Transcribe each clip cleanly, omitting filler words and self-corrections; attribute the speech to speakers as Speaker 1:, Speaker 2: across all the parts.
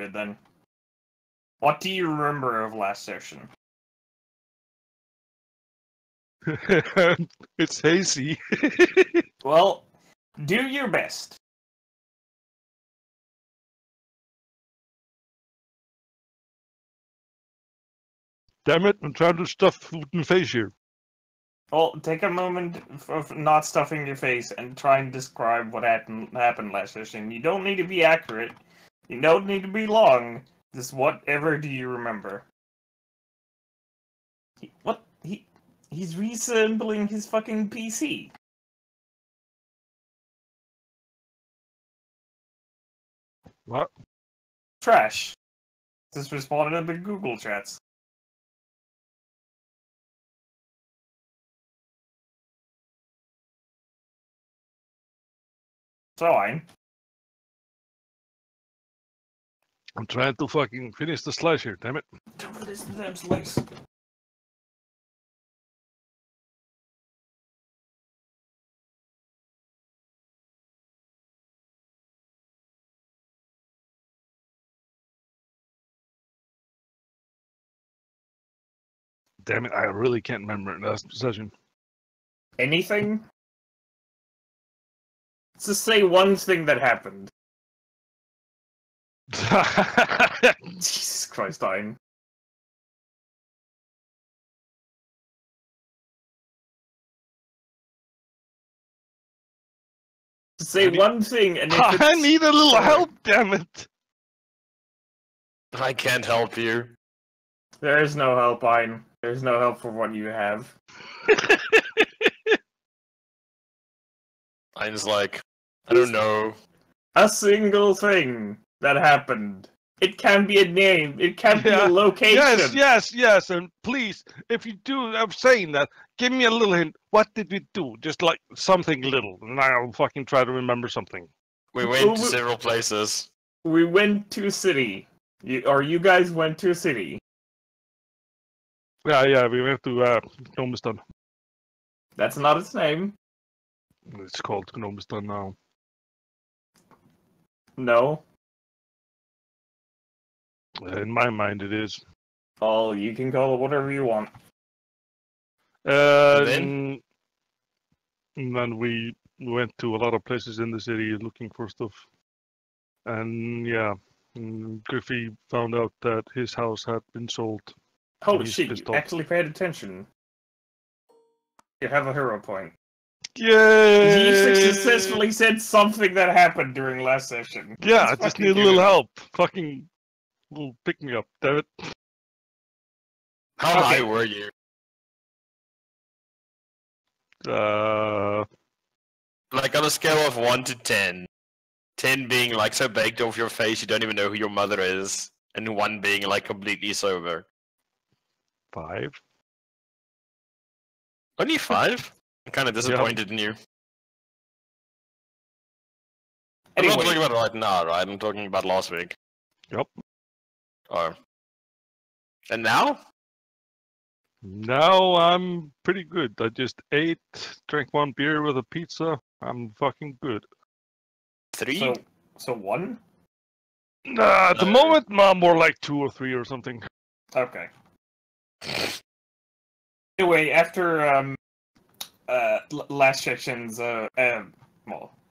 Speaker 1: Good then. What do you remember of last session?
Speaker 2: It's hazy.
Speaker 1: Well, do your best.
Speaker 2: Damn it, I'm trying to stuff food in the face here.
Speaker 1: Well, take a moment of not stuffing your face and try and describe what happened last session. You don't need to be accurate. You don't need to be long. Just whatever do you remember? He's reassembling his fucking PC.
Speaker 2: What?
Speaker 1: Trash. Just responded in the Google chats. Fine.
Speaker 2: I'm trying to fucking finish the slice here, damn it.
Speaker 1: Don't finish the damn slice.
Speaker 2: Damn it, I really can't remember last session.
Speaker 1: Anything? Just say one thing that happened. Jesus Christ, Ian. Just say one thing, and if
Speaker 2: I need a little help, damn it.
Speaker 3: I can't help you.
Speaker 1: There is no help, Ian. There's no help for what you have.
Speaker 3: I'm just like, I don't know.
Speaker 1: A single thing that happened. It can be a name. It can be a location.
Speaker 2: Yes, and please, if you do, I'm saying that, give me a little hint. What did we do? Just like something little, and I'll fucking try to remember something.
Speaker 3: We went to several places.
Speaker 1: We went to a city. You guys went to a city.
Speaker 2: Yeah, we went to Gnomistan.
Speaker 1: That's not its name.
Speaker 2: It's called Gnomistan now.
Speaker 1: No.
Speaker 2: In my mind, it is.
Speaker 1: Oh, you can call it whatever you want.
Speaker 2: And then we went to a lot of places in the city looking for stuff. And yeah, Griffey found out that his house had been sold.
Speaker 1: Holy shit, you actually paid attention. You have a hero point.
Speaker 2: Yay!
Speaker 1: You successfully said something that happened during last session.
Speaker 2: Yeah, I just need a little help. Fucking little pick me up, damn it.
Speaker 3: How high were you? Like on a scale of 1 to 10. 10 being like so baked off your face you don't even know who your mother is, and 1 being like completely sober.
Speaker 2: 5.
Speaker 3: Only 5? I'm kind of disappointed in you. Anyway. I'm not talking about right now, right? I'm talking about last week.
Speaker 2: Yep.
Speaker 3: Oh. And now?
Speaker 2: Now I'm pretty good. I just ate, drank 1 beer with a pizza. I'm fucking good.
Speaker 3: 3?
Speaker 1: So 1?
Speaker 2: At the moment, more like 2 or 3 or something.
Speaker 1: Okay. Anyway, after last session's well,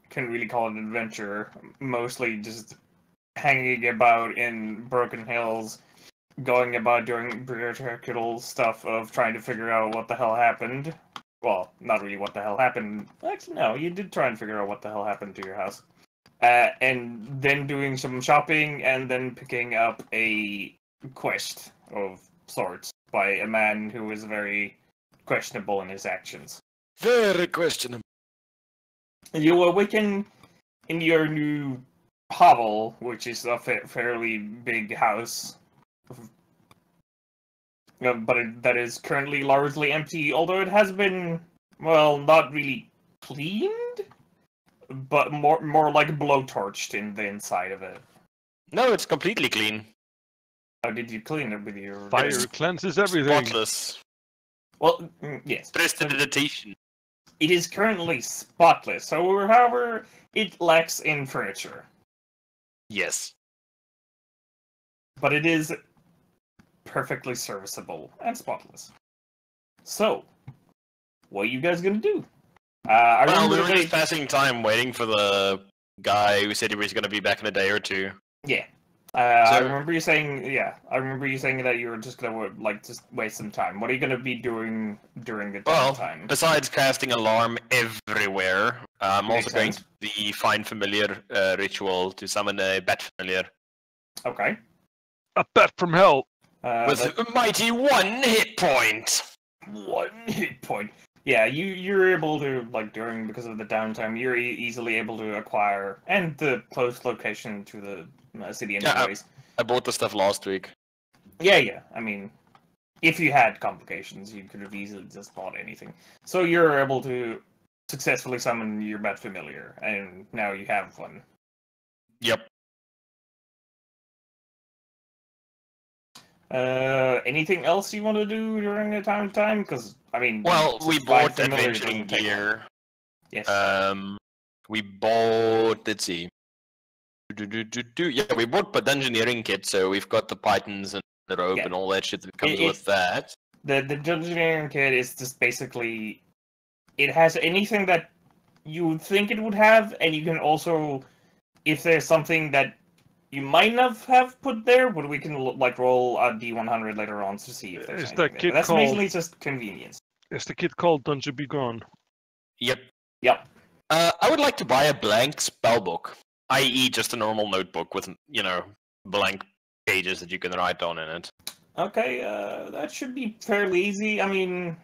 Speaker 1: couldn't really call it an adventure. Mostly just hanging about in Broken Hills, going about doing bureaucratic stuff of trying to figure out what the hell happened. Well, not really what the hell happened. Actually, no, you did try and figure out what the hell happened to your house. And then doing some shopping, and then picking up a quest of sorts by a man who was very questionable in his actions.
Speaker 3: Very questionable.
Speaker 1: You awaken in your new hovel, which is a fairly big house, but that is currently largely empty, although it has been, well, not really cleaned, but more like blowtorched in the inside of it.
Speaker 3: No, it's completely clean.
Speaker 1: How did you clean it with your...
Speaker 2: Fire cleanses everything.
Speaker 3: Spotless.
Speaker 1: Well, yes.
Speaker 3: Prestidigitation.
Speaker 1: It is currently spotless, however, it lacks in furniture.
Speaker 3: Yes.
Speaker 1: but it is perfectly serviceable and spotless. So, what are you guys gonna do? I
Speaker 3: Well,
Speaker 1: remember
Speaker 3: we were
Speaker 1: they...
Speaker 3: just passing time waiting for the guy who said he was going to be back in a day or two.
Speaker 1: Yeah. I
Speaker 3: So-
Speaker 1: remember you saying, I remember you saying that you were just gonna like just waste some time. What are you gonna be doing during the
Speaker 3: Well,
Speaker 1: downtime?
Speaker 3: besides casting alarm everywhere, I'm
Speaker 1: Makes
Speaker 3: also going
Speaker 1: sense.
Speaker 3: to the find familiar ritual to summon a bat familiar
Speaker 1: Okay.
Speaker 2: A bat from hell.
Speaker 3: with
Speaker 1: That-
Speaker 3: a mighty 1 hit point.
Speaker 1: 1 hit point. Yeah, you're able to like because of the downtime, you're easily able to acquire and the close location to the city anyways.
Speaker 3: I bought the stuff last week.
Speaker 1: Yeah. I mean, if you had complications, you could have easily just bought anything. So you're able to successfully summon your bat familiar, and now you have one.
Speaker 3: Yep.
Speaker 1: Anything else you want to do during the time? Because I mean,
Speaker 3: Well, we
Speaker 1: just buying
Speaker 3: bought
Speaker 1: familiar
Speaker 3: adventuring
Speaker 1: doesn't take long.
Speaker 3: gear.
Speaker 1: Yes.
Speaker 3: We bought. Let's see. Yeah, we bought the dungeoneering kit, so we've got the pythons and the rope
Speaker 1: Yeah.
Speaker 3: and all that shit that comes
Speaker 1: It-
Speaker 3: with that.
Speaker 1: The dungeoneering kit is just basically it has anything that you would think it would have, and you can also, if there's something that you might not have put there, but we can like roll a D100 later on to see if there's
Speaker 2: Is
Speaker 1: anything
Speaker 2: that
Speaker 1: there.
Speaker 2: kit
Speaker 1: But that's
Speaker 2: called-
Speaker 1: basically just convenience.
Speaker 2: Is the kid called Dungeon Be Gone?
Speaker 3: Yep.
Speaker 1: Yep.
Speaker 3: I would like to buy a blank spellbook, i.e., just a normal notebook with blank pages that you can write on in it.
Speaker 1: Okay, that should be fairly easy. I mean,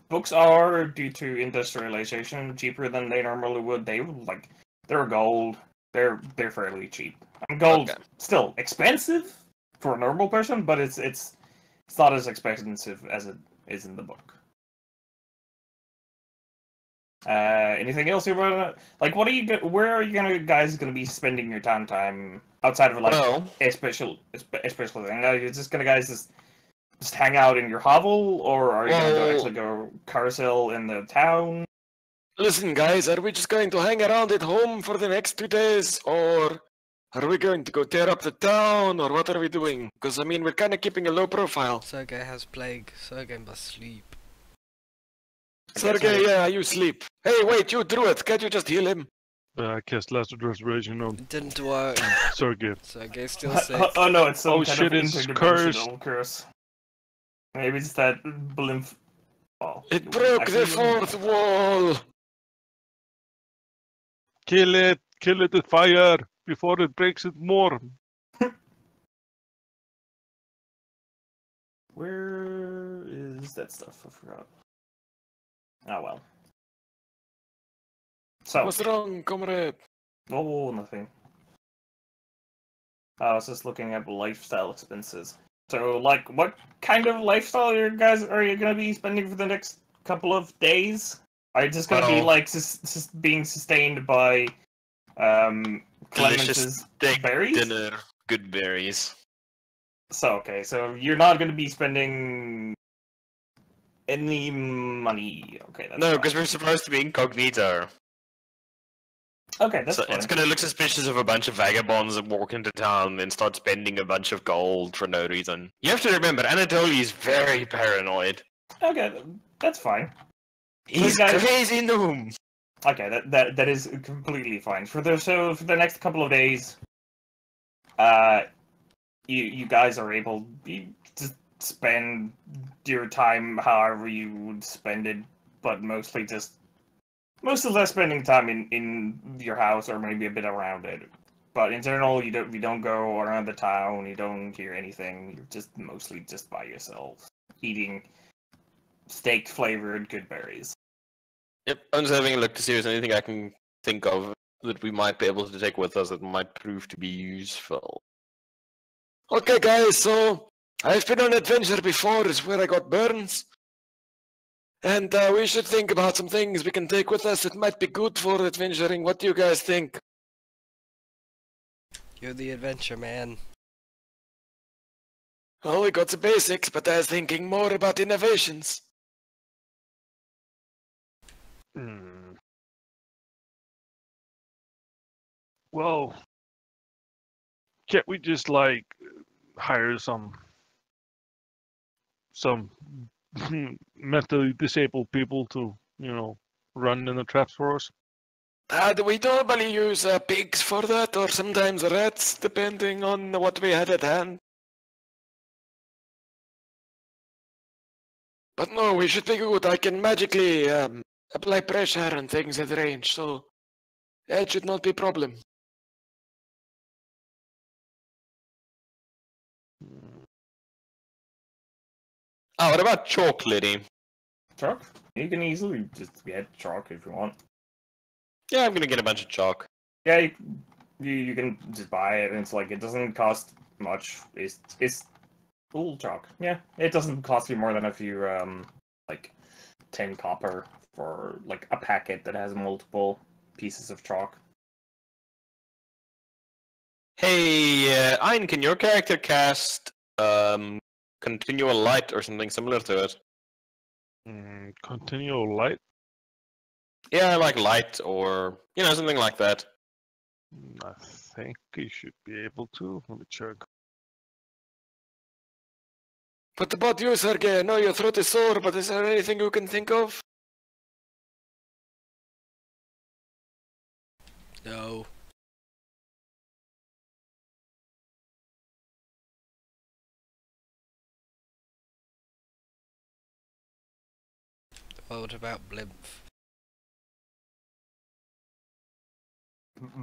Speaker 1: books are, due to industrialization, cheaper than they normally would. They're gold. They're fairly cheap. I mean, gold
Speaker 3: Okay.
Speaker 1: still expensive for a normal person, but it's not as expensive as it is in the book. Anything else you want to like? Where are you guys gonna be spending your time outside of like
Speaker 3: Well,
Speaker 1: a special thing? Are you just gonna guys just hang out in your hovel, or are you gonna
Speaker 3: Well-
Speaker 1: actually go carousel in the town?
Speaker 3: listen, guys, are we just going to hang around at home for the next 2 days, or are we going to go tear up the town, or what are we doing? Because, I mean, we're kind of keeping a low profile.
Speaker 4: Sergey has plague. Sergey must sleep.
Speaker 3: Sergey, yeah, you sleep. Hey, wait, you Druid, can't you just heal him?
Speaker 2: I cast Last Restoration on
Speaker 4: It didn't work.
Speaker 2: Sergey.
Speaker 4: Sergey's still sick.
Speaker 1: Oh no, it's some
Speaker 2: Oh,
Speaker 1: kind
Speaker 2: shit,
Speaker 1: of
Speaker 2: it's
Speaker 1: interdimensional curse. Maybe it's that blimp. Oh,
Speaker 3: It broke the fourth wall.
Speaker 2: Kill it with fire before it breaks it more.
Speaker 1: Where is that stuff? I forgot. Oh well. So,
Speaker 3: What's wrong, comrade?
Speaker 1: oh, nothing. I was just looking at lifestyle expenses. So, like, what kind of lifestyle are you gonna be spending for the next couple of days? Are you just gonna be
Speaker 3: Well-
Speaker 1: like just being sustained by Clemence's
Speaker 3: steak
Speaker 1: berries?
Speaker 3: dinner, good berries.
Speaker 1: So okay, so you're not gonna be spending any money. Okay, that's
Speaker 3: No,
Speaker 1: fine.
Speaker 3: because we're supposed to be incognito.
Speaker 1: Okay, that's
Speaker 3: So
Speaker 1: fine.
Speaker 3: it's gonna look suspicious of a bunch of vagabonds that walk into town and start spending a bunch of gold for no reason. You have to remember, Anatoly is very paranoid.
Speaker 1: Okay, that's fine.
Speaker 3: He's
Speaker 1: guys-
Speaker 3: crazy gnome.
Speaker 1: Okay, that is completely fine. For the next couple of days, you guys are able to spend your time however you would spend it, but most of that spending time in your house or maybe a bit around it. But in general, you don't go around the town. You don't hear anything. You're just mostly just by yourself, eating steak flavored good berries.
Speaker 3: Yep, I'm just having a look to see if there's anything I can think of that we might be able to take with us that might prove to be useful. Okay, guys, so I've been on an adventure before, is where I got burns. And we should think about some things we can take with us that might be good for adventuring. What do you guys think?
Speaker 4: You're the adventure man.
Speaker 3: Well, we got the basics, but I was thinking more about innovations.
Speaker 2: Well, can't we just like hire some mentally disabled people to, run in the traps for us.
Speaker 3: We normally use pigs for that, or sometimes rats, depending on what we had at hand. But no, we should be good. I can magically apply pressure and things at range, so that should not be a problem. Oh, what about chalk, Liddy?
Speaker 1: Chalk? You can easily just get chalk if you want.
Speaker 3: Yeah, I'm gonna get a bunch of chalk.
Speaker 1: Yeah, you can just buy it, and it's like it doesn't cost much. It's full chalk. Yeah, it doesn't cost you more than a few like 10 copper for like a packet that has multiple pieces of chalk.
Speaker 3: Hey, Ein, can your character cast continual light or something similar to it?
Speaker 2: Continual light?
Speaker 3: Yeah, like light or, something like that.
Speaker 2: I think you should be able to. Let me check.
Speaker 3: What about you, Sergey? I know your throat is sore, but is there anything you can think of?
Speaker 4: No. Well, what about Blimph?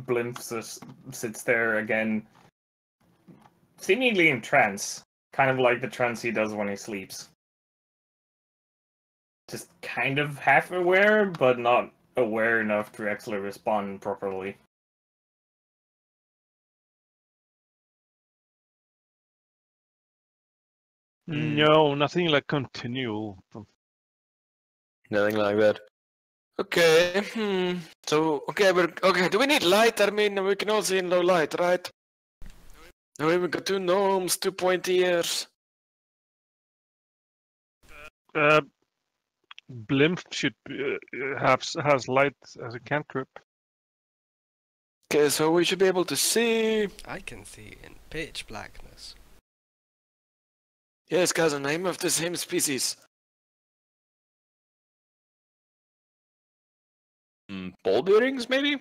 Speaker 1: Blimp sits there again, seemingly in trance, kind of like the trance he does when he sleeps. Just kind of half aware, but not aware enough to actually respond properly.
Speaker 2: No, nothing like continual.
Speaker 3: Nothing like that. Okay, So, okay, do we need light? I mean, we can all see in low light, right? We got 2 gnomes, 2 pointy ears.
Speaker 2: Blimp should has light as a cantrip.
Speaker 3: Okay, so we should be able to see.
Speaker 4: I can see in pitch blackness.
Speaker 3: Yes, cousin, I'm of the same species. Ball bearings, maybe?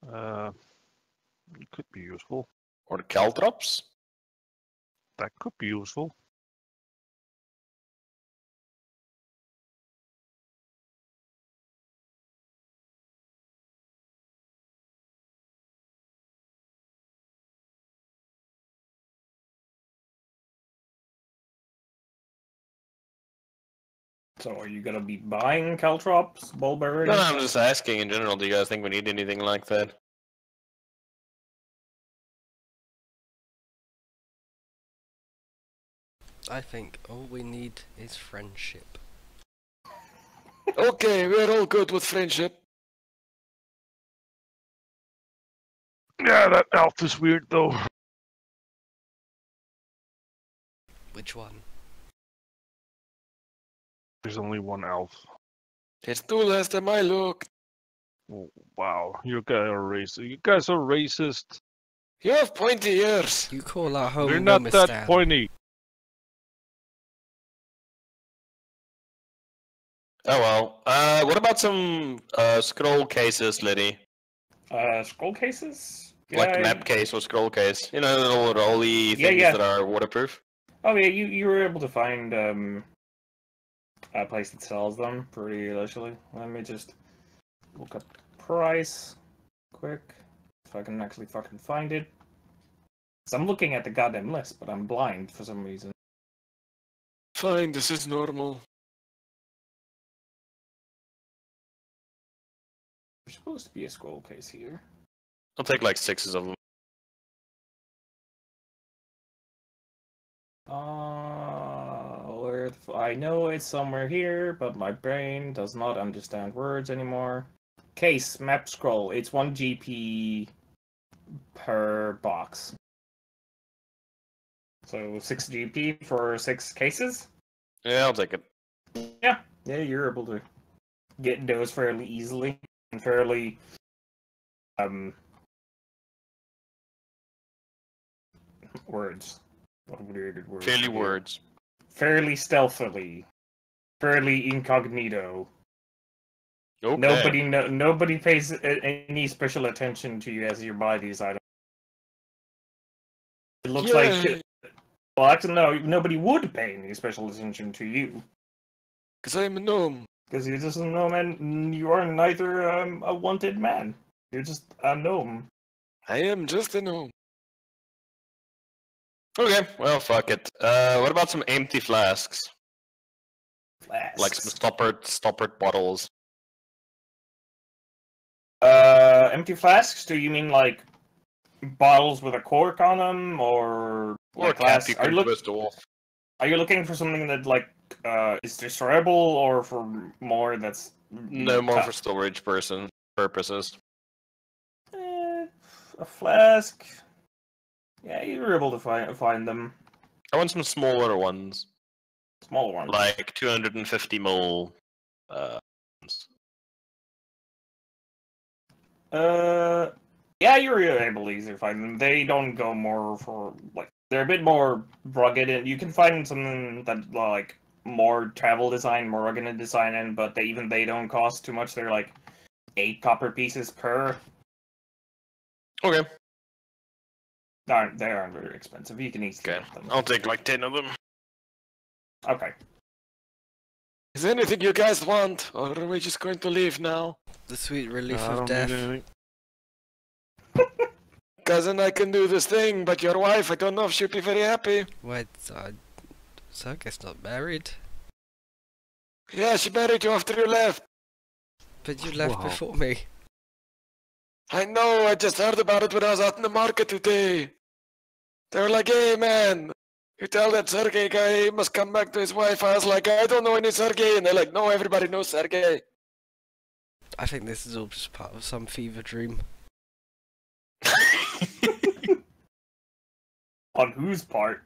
Speaker 2: It could be useful.
Speaker 3: Or caltrops?
Speaker 2: That could be useful.
Speaker 1: So are you gonna be buying caltrops, bulberry?
Speaker 3: No, I'm just asking in general, do you guys think we need anything like that?
Speaker 4: I think all we need is friendship.
Speaker 3: Okay, we're all good with friendship.
Speaker 2: Yeah, that elf is weird though.
Speaker 4: Which one?
Speaker 2: There's only one elf.
Speaker 3: It's 2 last time I looked.
Speaker 2: Oh, wow, you guys are racist. You guys are racist.
Speaker 3: You have pointy ears.
Speaker 4: You call our home
Speaker 2: We're not that
Speaker 4: Nomistan.
Speaker 2: pointy.
Speaker 3: Oh well. What about some scroll cases, Liddy?
Speaker 1: Scroll cases?
Speaker 3: Like map case or scroll case. You know, the little rolly things
Speaker 1: yeah.
Speaker 3: that are waterproof.
Speaker 1: Oh yeah, you were able to find a place that sells them pretty easily. Let me just look up price quick, if I can actually fucking find it. 'Cause I'm looking at the goddamn list, but I'm blind for some reason.
Speaker 3: Fine, this is normal.
Speaker 1: There's supposed to be a scroll case here.
Speaker 3: I'll take like 6 of them.
Speaker 1: I know it's somewhere here, but my brain does not understand words anymore. Case, map scroll. It's 1 GP per box. So 6 GP for 6 cases?
Speaker 3: Yeah, I'll take it.
Speaker 1: Yeah, you're able to get those fairly easily and fairly words. What weird words.
Speaker 3: Fairly
Speaker 1: here.
Speaker 3: words.
Speaker 1: Fairly stealthily. Fairly incognito.
Speaker 3: Okay.
Speaker 1: Nobody pays any special attention to you as you buy these items. It looks like.
Speaker 3: Yay.
Speaker 1: Well, actually, no. Nobody would pay any special attention to you.
Speaker 3: Because I'm a gnome.
Speaker 1: Because you're just a gnome, and you are neither a wanted man. You're just a gnome.
Speaker 3: I am just a gnome. Okay, well, fuck it. What about some empty flasks?
Speaker 1: Flasks.
Speaker 3: Like some stoppered bottles.
Speaker 1: Empty flasks? Do you mean like bottles with a cork on them, or
Speaker 3: Or
Speaker 1: like
Speaker 3: a cap you
Speaker 1: are
Speaker 3: can
Speaker 1: you
Speaker 3: twist off.
Speaker 1: Are you looking for something that like is destroyable, or for more that's
Speaker 3: No, more for storage purposes.
Speaker 1: A flask? Yeah, you're able to find them.
Speaker 3: I want some smaller ones.
Speaker 1: Smaller ones.
Speaker 3: Like 250 ml.
Speaker 1: Yeah, you're able to easily find them. They don't go more for like they're a bit more rugged, and you can find something that like more travel design, more rugged design, in, but they don't cost too much. They're like 8 copper pieces per.
Speaker 3: Okay.
Speaker 1: They aren't very expensive. You can easily
Speaker 3: Okay.
Speaker 1: get them.
Speaker 3: I'll take like 10 of them.
Speaker 1: Okay.
Speaker 3: Is there anything you guys want? Or are we just going to leave now?
Speaker 4: The sweet relief
Speaker 2: I
Speaker 4: of
Speaker 2: don't
Speaker 4: death.
Speaker 2: need anything.
Speaker 3: Cousin, I can do this thing, but your wife, I don't know if she'll be very happy.
Speaker 4: Wait, Sergei's not married.
Speaker 3: Yeah, she married you after you left.
Speaker 4: But you left
Speaker 2: Wow.
Speaker 4: before me.
Speaker 3: I know, I just heard about it when I was out in the market today. They were like, hey man, you tell that Sergey guy he must come back to his wife. I was like, I don't know any Sergey. And they're like, no, everybody knows Sergey.
Speaker 4: I think this is all just part of some fever dream.
Speaker 1: On whose part?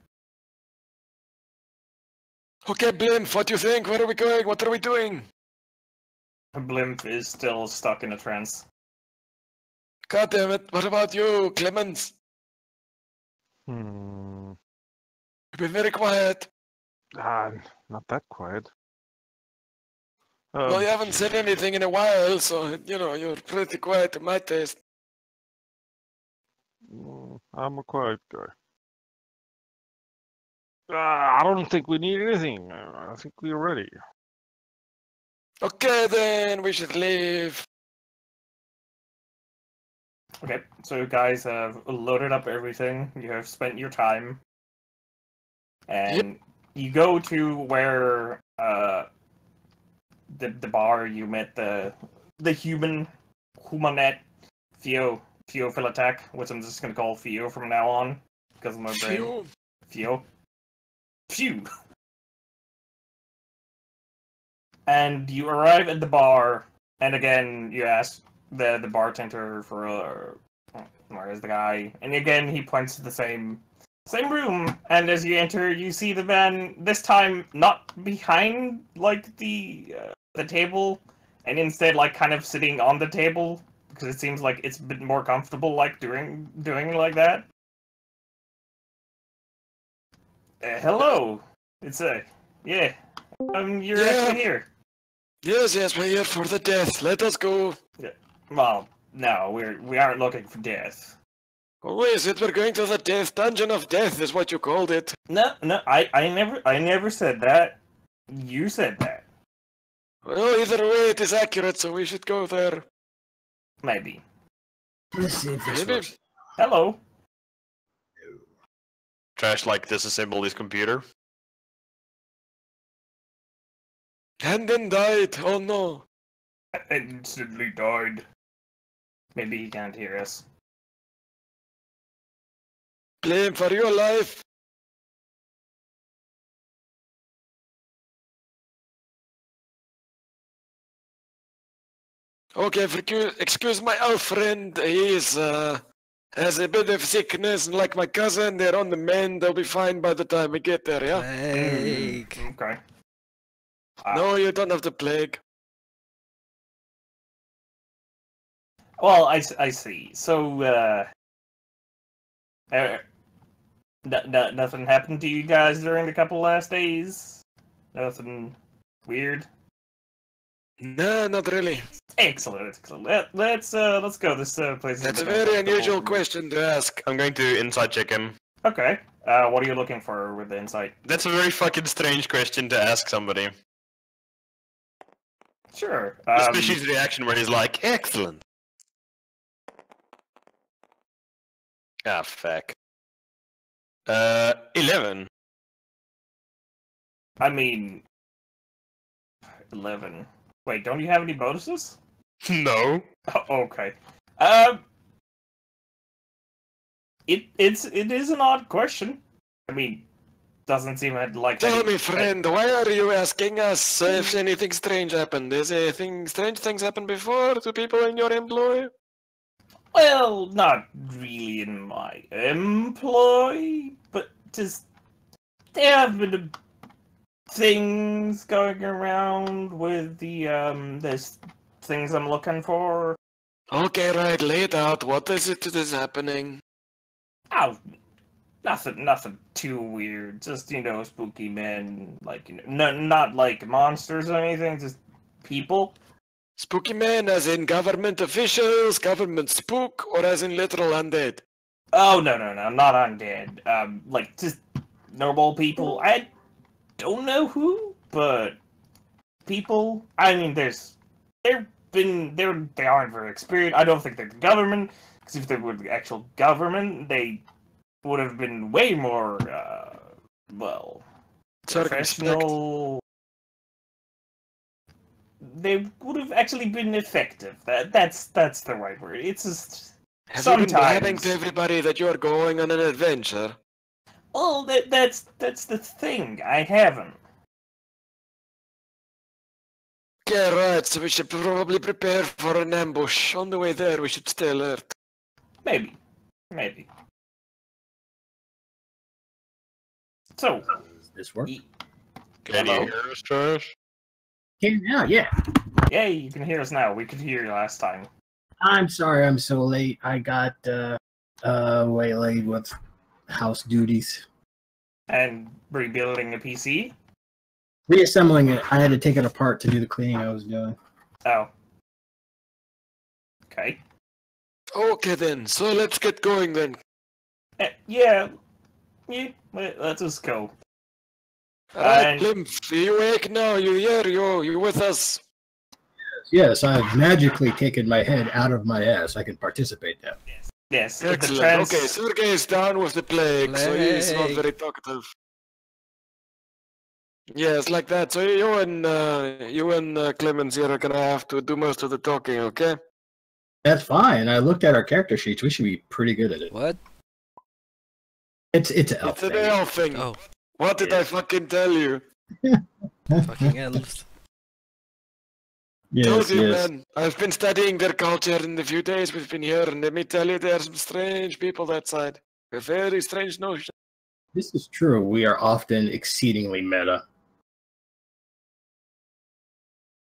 Speaker 3: Okay, Blimp, what do you think? Where are we going? What are we doing?
Speaker 1: Blimp is still stuck in a trance.
Speaker 3: God damn it, what about you, Clemens?
Speaker 2: Hmm.
Speaker 3: You've been very quiet.
Speaker 2: Not that quiet.
Speaker 3: Well, you haven't said anything in a while, so, you know, you're pretty quiet to my taste.
Speaker 2: I'm a quiet guy. I don't think we need anything. I think we're ready.
Speaker 3: Okay, then, we should leave.
Speaker 1: Okay, so you guys have loaded up everything. You have spent your time, and you go to where the bar you met the humanette Theo Philatek, which I'm just gonna call Theo from now on because of my brain.
Speaker 3: Phew.
Speaker 1: Theo. Phew. And you arrive at the bar, and again you ask the bartender for where is the guy, and again he points to the same room. And as you enter, you see the man this time not behind like the table, and instead like kind of sitting on the table because it seems like it's a bit more comfortable like doing like that. Hello. It's yeah. You're
Speaker 3: Yeah.
Speaker 1: actually here.
Speaker 3: Yes, we're here for the death. Let us go.
Speaker 1: Well, no, we aren't looking for death.
Speaker 3: Oh, is it? We're going to the death dungeon of death, is what you called it.
Speaker 1: No, I never said that. You said that.
Speaker 3: Well, either way, it is accurate, so we should go there.
Speaker 1: Maybe.
Speaker 5: Let's see if this
Speaker 3: Maybe.
Speaker 5: works.
Speaker 1: Hello.
Speaker 3: Trash like disassemble his computer. And then died. Oh no.
Speaker 1: I instantly died. Maybe he can't hear us.
Speaker 3: Blame for your life. Okay, excuse my old friend. He's has a bit of sickness, and like my cousin, they're on the mend. They'll be fine by the time we get there. Yeah.
Speaker 4: Plague.
Speaker 1: Okay.
Speaker 3: No, you don't have the plague.
Speaker 1: Well, I see. So, Nothing happened to you guys during the couple last days? Nothing weird?
Speaker 3: No, not really.
Speaker 1: Excellent. Let's go. This place is
Speaker 3: That's a
Speaker 1: been
Speaker 3: very
Speaker 1: uncomfortable
Speaker 3: unusual
Speaker 1: for me.
Speaker 3: question to ask.
Speaker 6: I'm going to inside check him.
Speaker 1: Okay. What are you looking for with the insight?
Speaker 6: That's a very fucking strange question to ask somebody.
Speaker 1: Sure.
Speaker 6: Especially his reaction where he's like, excellent. Ah, fuck. 11.
Speaker 1: I mean, 11. Wait, don't you have any bonuses?
Speaker 6: No.
Speaker 1: Oh, okay. It is an odd question. I mean, doesn't seem like.
Speaker 3: Tell me, friend, why are you asking us if anything strange happened? Is anything strange things happened before to people in your employ?
Speaker 1: Well, not really in my employ, but just there have been things going around with the there's things I'm looking for.
Speaker 3: Okay, right, lay it out. What is it that is happening?
Speaker 1: Oh, nothing too weird. Just spooky men, like not like monsters or anything. Just people.
Speaker 3: Spooky men as in government officials, government spook, or as in literal undead?
Speaker 1: Oh no, not undead. Like just normal people. I don't know who, but people. I mean, they aren't very experienced. I don't think they're the government, because if they were the actual government, they would have been way more, professional. They would have actually been effective. That's the right word. It's just
Speaker 3: Have you been blabbing
Speaker 1: sometimes.
Speaker 3: to everybody that you're going on an adventure?
Speaker 1: Well, that's the thing. I haven't.
Speaker 3: Okay, right, so we should probably prepare for an ambush. On the way there, we should stay alert.
Speaker 1: Maybe. So,
Speaker 5: Does this work?
Speaker 6: Can you
Speaker 1: Hello?
Speaker 6: hear us, Trash?
Speaker 5: Okay, now, yeah.
Speaker 1: Yay, you can hear us now. We could hear you last time.
Speaker 5: I'm sorry I'm so late. I got waylaid with house duties.
Speaker 1: And rebuilding a PC?
Speaker 5: Reassembling it, I had to take it apart to do the cleaning I was doing.
Speaker 1: Oh. Okay.
Speaker 3: Okay then, so let's get going then.
Speaker 1: Yeah, let's just go.
Speaker 3: Alright,
Speaker 1: And-
Speaker 3: Glimpf, you awake now? You here? You with us?
Speaker 5: Yes, I've magically taken my head out of my ass. I can participate now.
Speaker 1: Yes, the
Speaker 3: Excellent. Okay, Sergey is down with the plague, so he's not
Speaker 4: Plague.
Speaker 3: very talkative. Yes, like that. So you and Clemens here are gonna have to do most of the talking, okay?
Speaker 5: That's fine. I looked at our character sheets. We should be pretty good at it.
Speaker 4: What?
Speaker 5: It's an elf
Speaker 3: It's an
Speaker 5: thing.
Speaker 3: elf thing.
Speaker 4: Oh,
Speaker 3: What did I fucking tell you?
Speaker 4: fucking elves.
Speaker 3: Told
Speaker 5: Yes,
Speaker 3: you,
Speaker 5: yes.
Speaker 3: man. I've been studying their culture in the few days we've been here, and let me tell you, there are some strange people that side. A very strange notion.
Speaker 5: This is true. We are often exceedingly meta.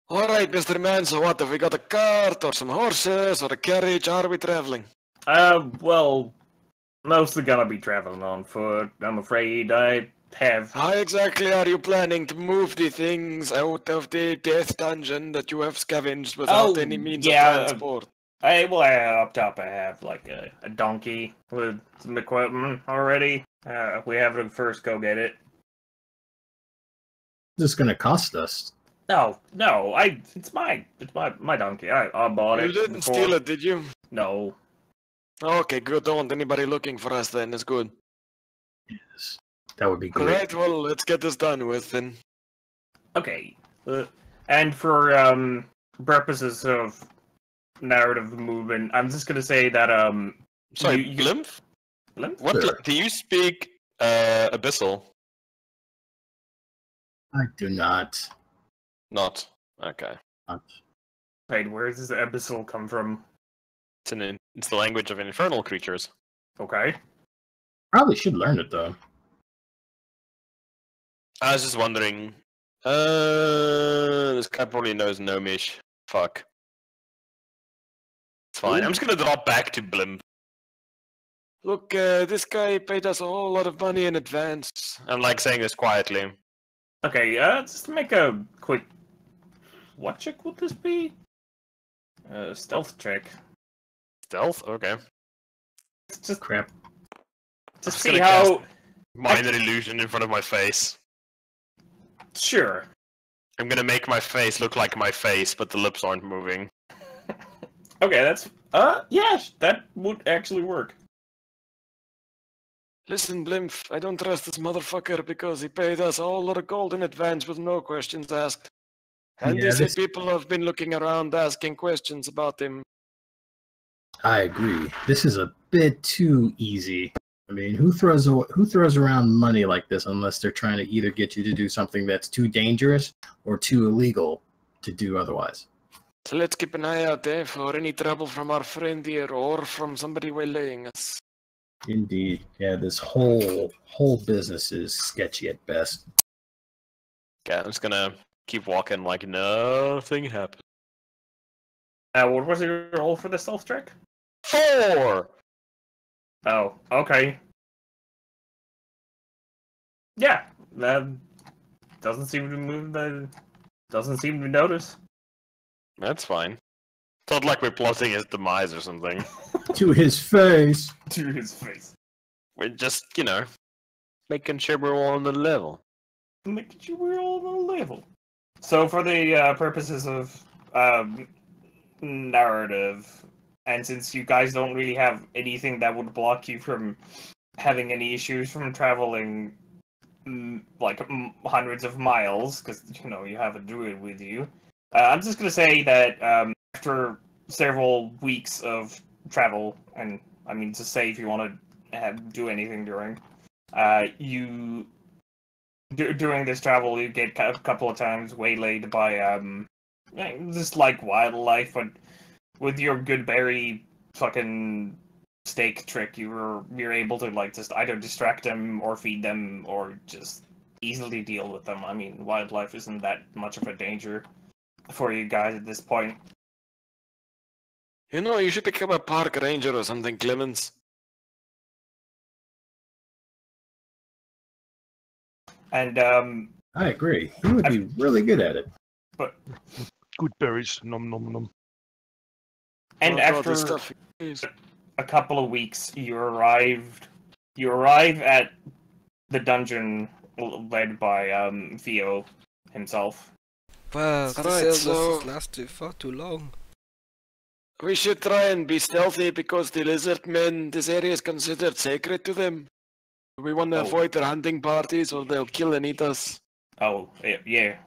Speaker 3: All right, Mr. Man, so what? Have we got a cart or some horses or a carriage? How are we traveling?
Speaker 1: well, mostly gonna be traveling on foot. I'm afraid I have.
Speaker 3: How exactly are you planning to move the things out of the death dungeon that you have scavenged without
Speaker 1: Oh,
Speaker 3: any means
Speaker 1: yeah,
Speaker 3: of transport?
Speaker 1: Up top I have like a donkey with some equipment already. We have to first go get it.
Speaker 5: This is going to cost us.
Speaker 1: No, it's my donkey. I bought
Speaker 3: You
Speaker 1: it.
Speaker 3: didn't
Speaker 1: before.
Speaker 3: steal it, did you?
Speaker 1: No.
Speaker 3: Okay, good. Don't want anybody looking for us then. It's good.
Speaker 5: Yes. That would be
Speaker 3: All
Speaker 5: great.
Speaker 3: right, well, let's get this done with then.
Speaker 1: Okay. And for purposes of narrative movement, I'm just gonna say that
Speaker 6: Sorry,
Speaker 1: you-
Speaker 6: Glimpf?
Speaker 1: Glimpf?
Speaker 6: What?
Speaker 5: Sure.
Speaker 6: Do you speak Abyssal?
Speaker 5: I do not.
Speaker 6: Not. Okay.
Speaker 1: Wait, where does this abyssal come from?
Speaker 6: It's the language of infernal creatures.
Speaker 1: Okay.
Speaker 5: Probably should learn it though.
Speaker 6: I was just wondering. This guy probably knows Gnomish. Fuck. It's fine. I'm just gonna drop back to Blimp.
Speaker 3: Look, this guy paid us a whole lot of money in advance.
Speaker 6: I'm like saying this quietly.
Speaker 1: Okay, just make a quick. What check would this be? Stealth check.
Speaker 6: Stealth? Okay.
Speaker 1: It's just
Speaker 5: Crap.
Speaker 1: to
Speaker 6: just
Speaker 1: see
Speaker 6: gonna
Speaker 1: how.
Speaker 6: Minor illusion in front of my face.
Speaker 1: Sure.
Speaker 6: I'm gonna make my face look like my face, but the lips aren't moving.
Speaker 1: Okay, that's. Yeah, that would actually work.
Speaker 3: Listen, Blimp, I don't trust this motherfucker because he paid us a whole lot of gold in advance with no questions asked. And
Speaker 5: Yeah,
Speaker 3: he said
Speaker 5: this-
Speaker 3: people have been looking around asking questions about him.
Speaker 5: I agree. This is a bit too easy. I mean, who throws around money like this unless they're trying to either get you to do something that's too dangerous or too illegal to do otherwise?
Speaker 3: So let's keep an eye out there for any trouble from our friend here or from somebody waylaying us.
Speaker 5: Indeed. Yeah, this whole business is sketchy at best.
Speaker 6: Okay, I'm just gonna keep walking like nothing happened.
Speaker 1: What was your roll for the stealth check?
Speaker 6: 4!
Speaker 1: Oh, okay. Yeah, that doesn't seem to move. Doesn't seem to notice.
Speaker 6: That's fine. It's not like we're plotting his demise or something.
Speaker 5: To his face.
Speaker 1: To his face.
Speaker 6: We're just, making sure we're all on the level.
Speaker 1: Making sure we're all on the level. So, for the purposes of narrative, and since you guys don't really have anything that would block you from having any issues from traveling hundreds of miles, because you have a druid with you, I'm just gonna say that after several weeks of travel, and I mean to say if you want to do anything during, during this travel you get a couple of times waylaid by just like wildlife, but with your good berry fucking steak trick, you're able to just either distract them or feed them or just easily deal with them. I mean, wildlife isn't that much of a danger for you guys at this point.
Speaker 3: You should become a park ranger or something, Clemens.
Speaker 1: And
Speaker 5: I agree. He would be really good at it.
Speaker 2: Good berries. Nom nom nom.
Speaker 1: and
Speaker 3: Oh, God, this
Speaker 1: after
Speaker 3: stuff is-
Speaker 1: a couple of weeks, you arrive at the dungeon led by Theo himself.
Speaker 4: Wow, this
Speaker 3: Alright,
Speaker 4: illness
Speaker 3: so-
Speaker 4: has lasted far too long.
Speaker 3: We should try and be stealthy because the lizard men, this area is considered sacred to them. We want to
Speaker 1: Oh.
Speaker 3: avoid their hunting parties or they'll kill and eat us.
Speaker 1: Oh, yeah.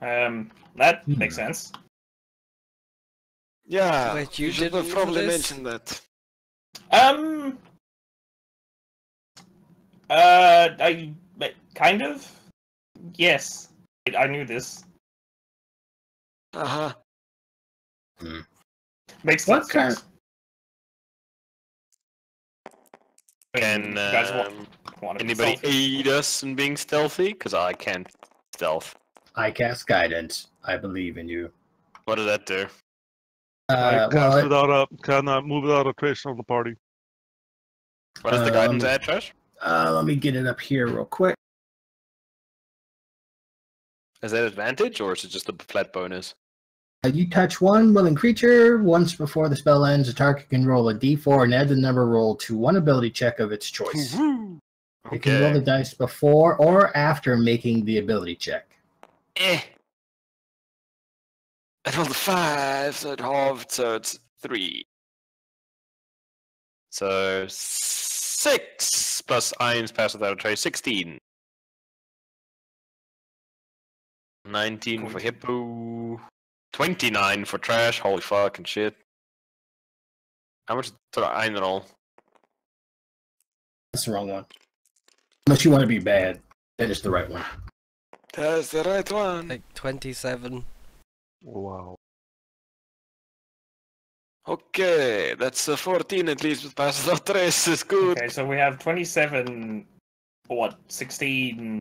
Speaker 1: That makes
Speaker 5: Hmm.
Speaker 1: sense.
Speaker 3: Yeah,
Speaker 4: Wait, you
Speaker 3: should
Speaker 4: didn't
Speaker 3: have
Speaker 4: know
Speaker 3: probably
Speaker 4: this?
Speaker 3: mentioned that.
Speaker 1: I kind of. Yes, I knew this.
Speaker 3: Uh-huh.
Speaker 1: Makes
Speaker 5: What
Speaker 1: sense.
Speaker 5: kind-
Speaker 6: Can
Speaker 1: you guys want to be
Speaker 6: anybody
Speaker 1: stealthy?
Speaker 6: aid us in being stealthy? Because I can't stealth.
Speaker 5: I cast guidance. I believe in you.
Speaker 6: What does that do?
Speaker 2: I
Speaker 5: Well,
Speaker 2: cannot move without a trace of the party.
Speaker 6: What does the guidance
Speaker 5: Um,
Speaker 6: add, Trash?
Speaker 5: let me get it up here real quick.
Speaker 6: Is that advantage or is it just a flat bonus?
Speaker 5: You touch one willing creature. Once before the spell ends, the target can roll a d4 and add the number rolled to one ability check of its choice. It can roll the dice before or after making the ability check.
Speaker 3: I rolled a 5, so it halved, so it's 3.
Speaker 6: So 6 plus Iron's pass without a trace, 16. 19 for Hippo. 29 for Trash. Holy fucking shit. How much did Iron roll?
Speaker 5: That's the wrong one. Unless you want to be bad, that is the right one.
Speaker 3: That's the right one.
Speaker 4: Like 27.
Speaker 2: Wow.
Speaker 3: Okay, that's a 14 at least with pass without trace is good.
Speaker 1: Okay, so we have 27. 16.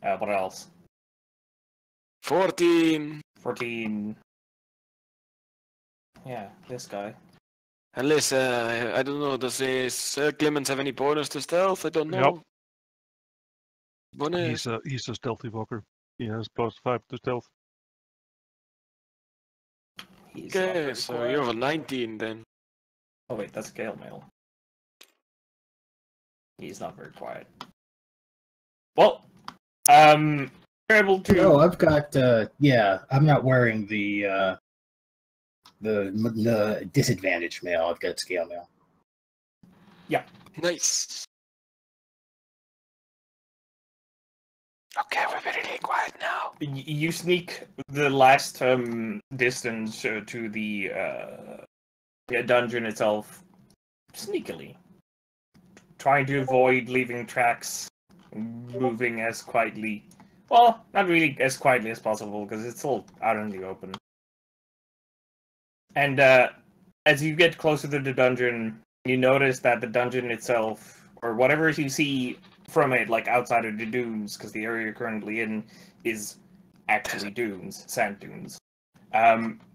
Speaker 1: What else?
Speaker 3: 14.
Speaker 1: 14. Yeah, this guy.
Speaker 3: Unless, I don't know, does Sir Clemens have any bonus to stealth? I don't know. Bonus?
Speaker 2: He's a stealthy walker. He has +5 to stealth.
Speaker 1: He's not
Speaker 3: Okay,
Speaker 1: very
Speaker 3: so
Speaker 1: quiet.
Speaker 3: you have a 19 then.
Speaker 1: Oh wait, that's Gale Mail. He's not very quiet. Well, you're able to.
Speaker 5: No, I've got. Yeah, I'm not wearing the disadvantage mail. I've got scale mail.
Speaker 3: Nice. Okay, we're really quiet now.
Speaker 1: You sneak the last distance to the dungeon itself sneakily, trying to avoid leaving tracks, moving as quietly. Well, not really as quietly as possible because it's all out in the open. And as you get closer to the dungeon, you notice that the dungeon itself, or whatever you see from it, like outside of the dunes, because the area you're currently in is actually dunes, sand dunes.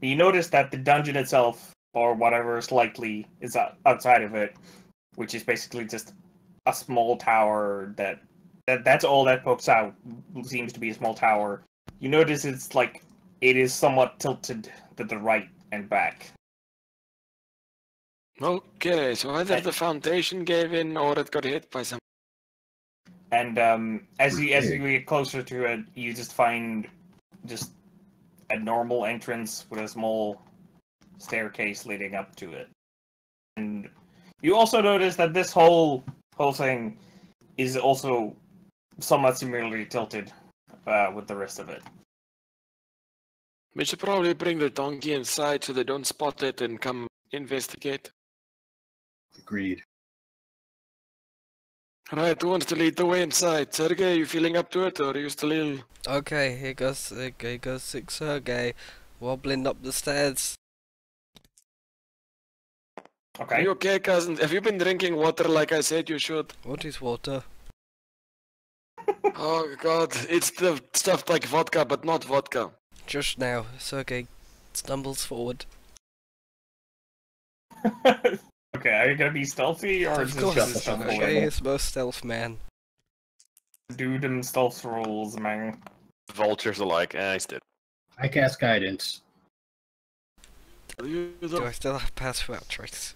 Speaker 1: You notice that the dungeon itself, or whatever slightly is outside of it, which is basically just a small tower that's all that pokes out, seems to be a small tower. You notice it's like it is somewhat tilted to the right and back.
Speaker 3: Okay, so either the foundation gave in or it got hit by some.
Speaker 1: And as you get closer to it, you just find just a normal entrance with a small staircase leading up to it. And you also notice that this whole thing is also somewhat similarly tilted with the rest of it.
Speaker 3: We should probably bring the donkey inside so they don't spot it and come investigate.
Speaker 5: Agreed.
Speaker 3: Alright, who wants to lead the way inside? Sergey, you feeling up to it or are you still ill?
Speaker 4: Okay, here goes Sick Sergey, wobbling up the stairs.
Speaker 3: Are
Speaker 1: Okay.
Speaker 3: you okay, cousin? Have you been drinking water like I said you should?
Speaker 4: What is water?
Speaker 3: Oh god, it's the stuff like vodka, but not vodka.
Speaker 4: Just now, Sergey stumbles forward.
Speaker 1: Okay, are you gonna be stealthy or
Speaker 4: Of
Speaker 1: is this
Speaker 4: course,
Speaker 1: just a stealth
Speaker 4: Sergey
Speaker 1: roll?
Speaker 4: is most stealth man.
Speaker 1: Do them stealth rolls, man.
Speaker 3: Vultures alike, I did.
Speaker 5: I cast guidance.
Speaker 4: Do I still have pass without trace?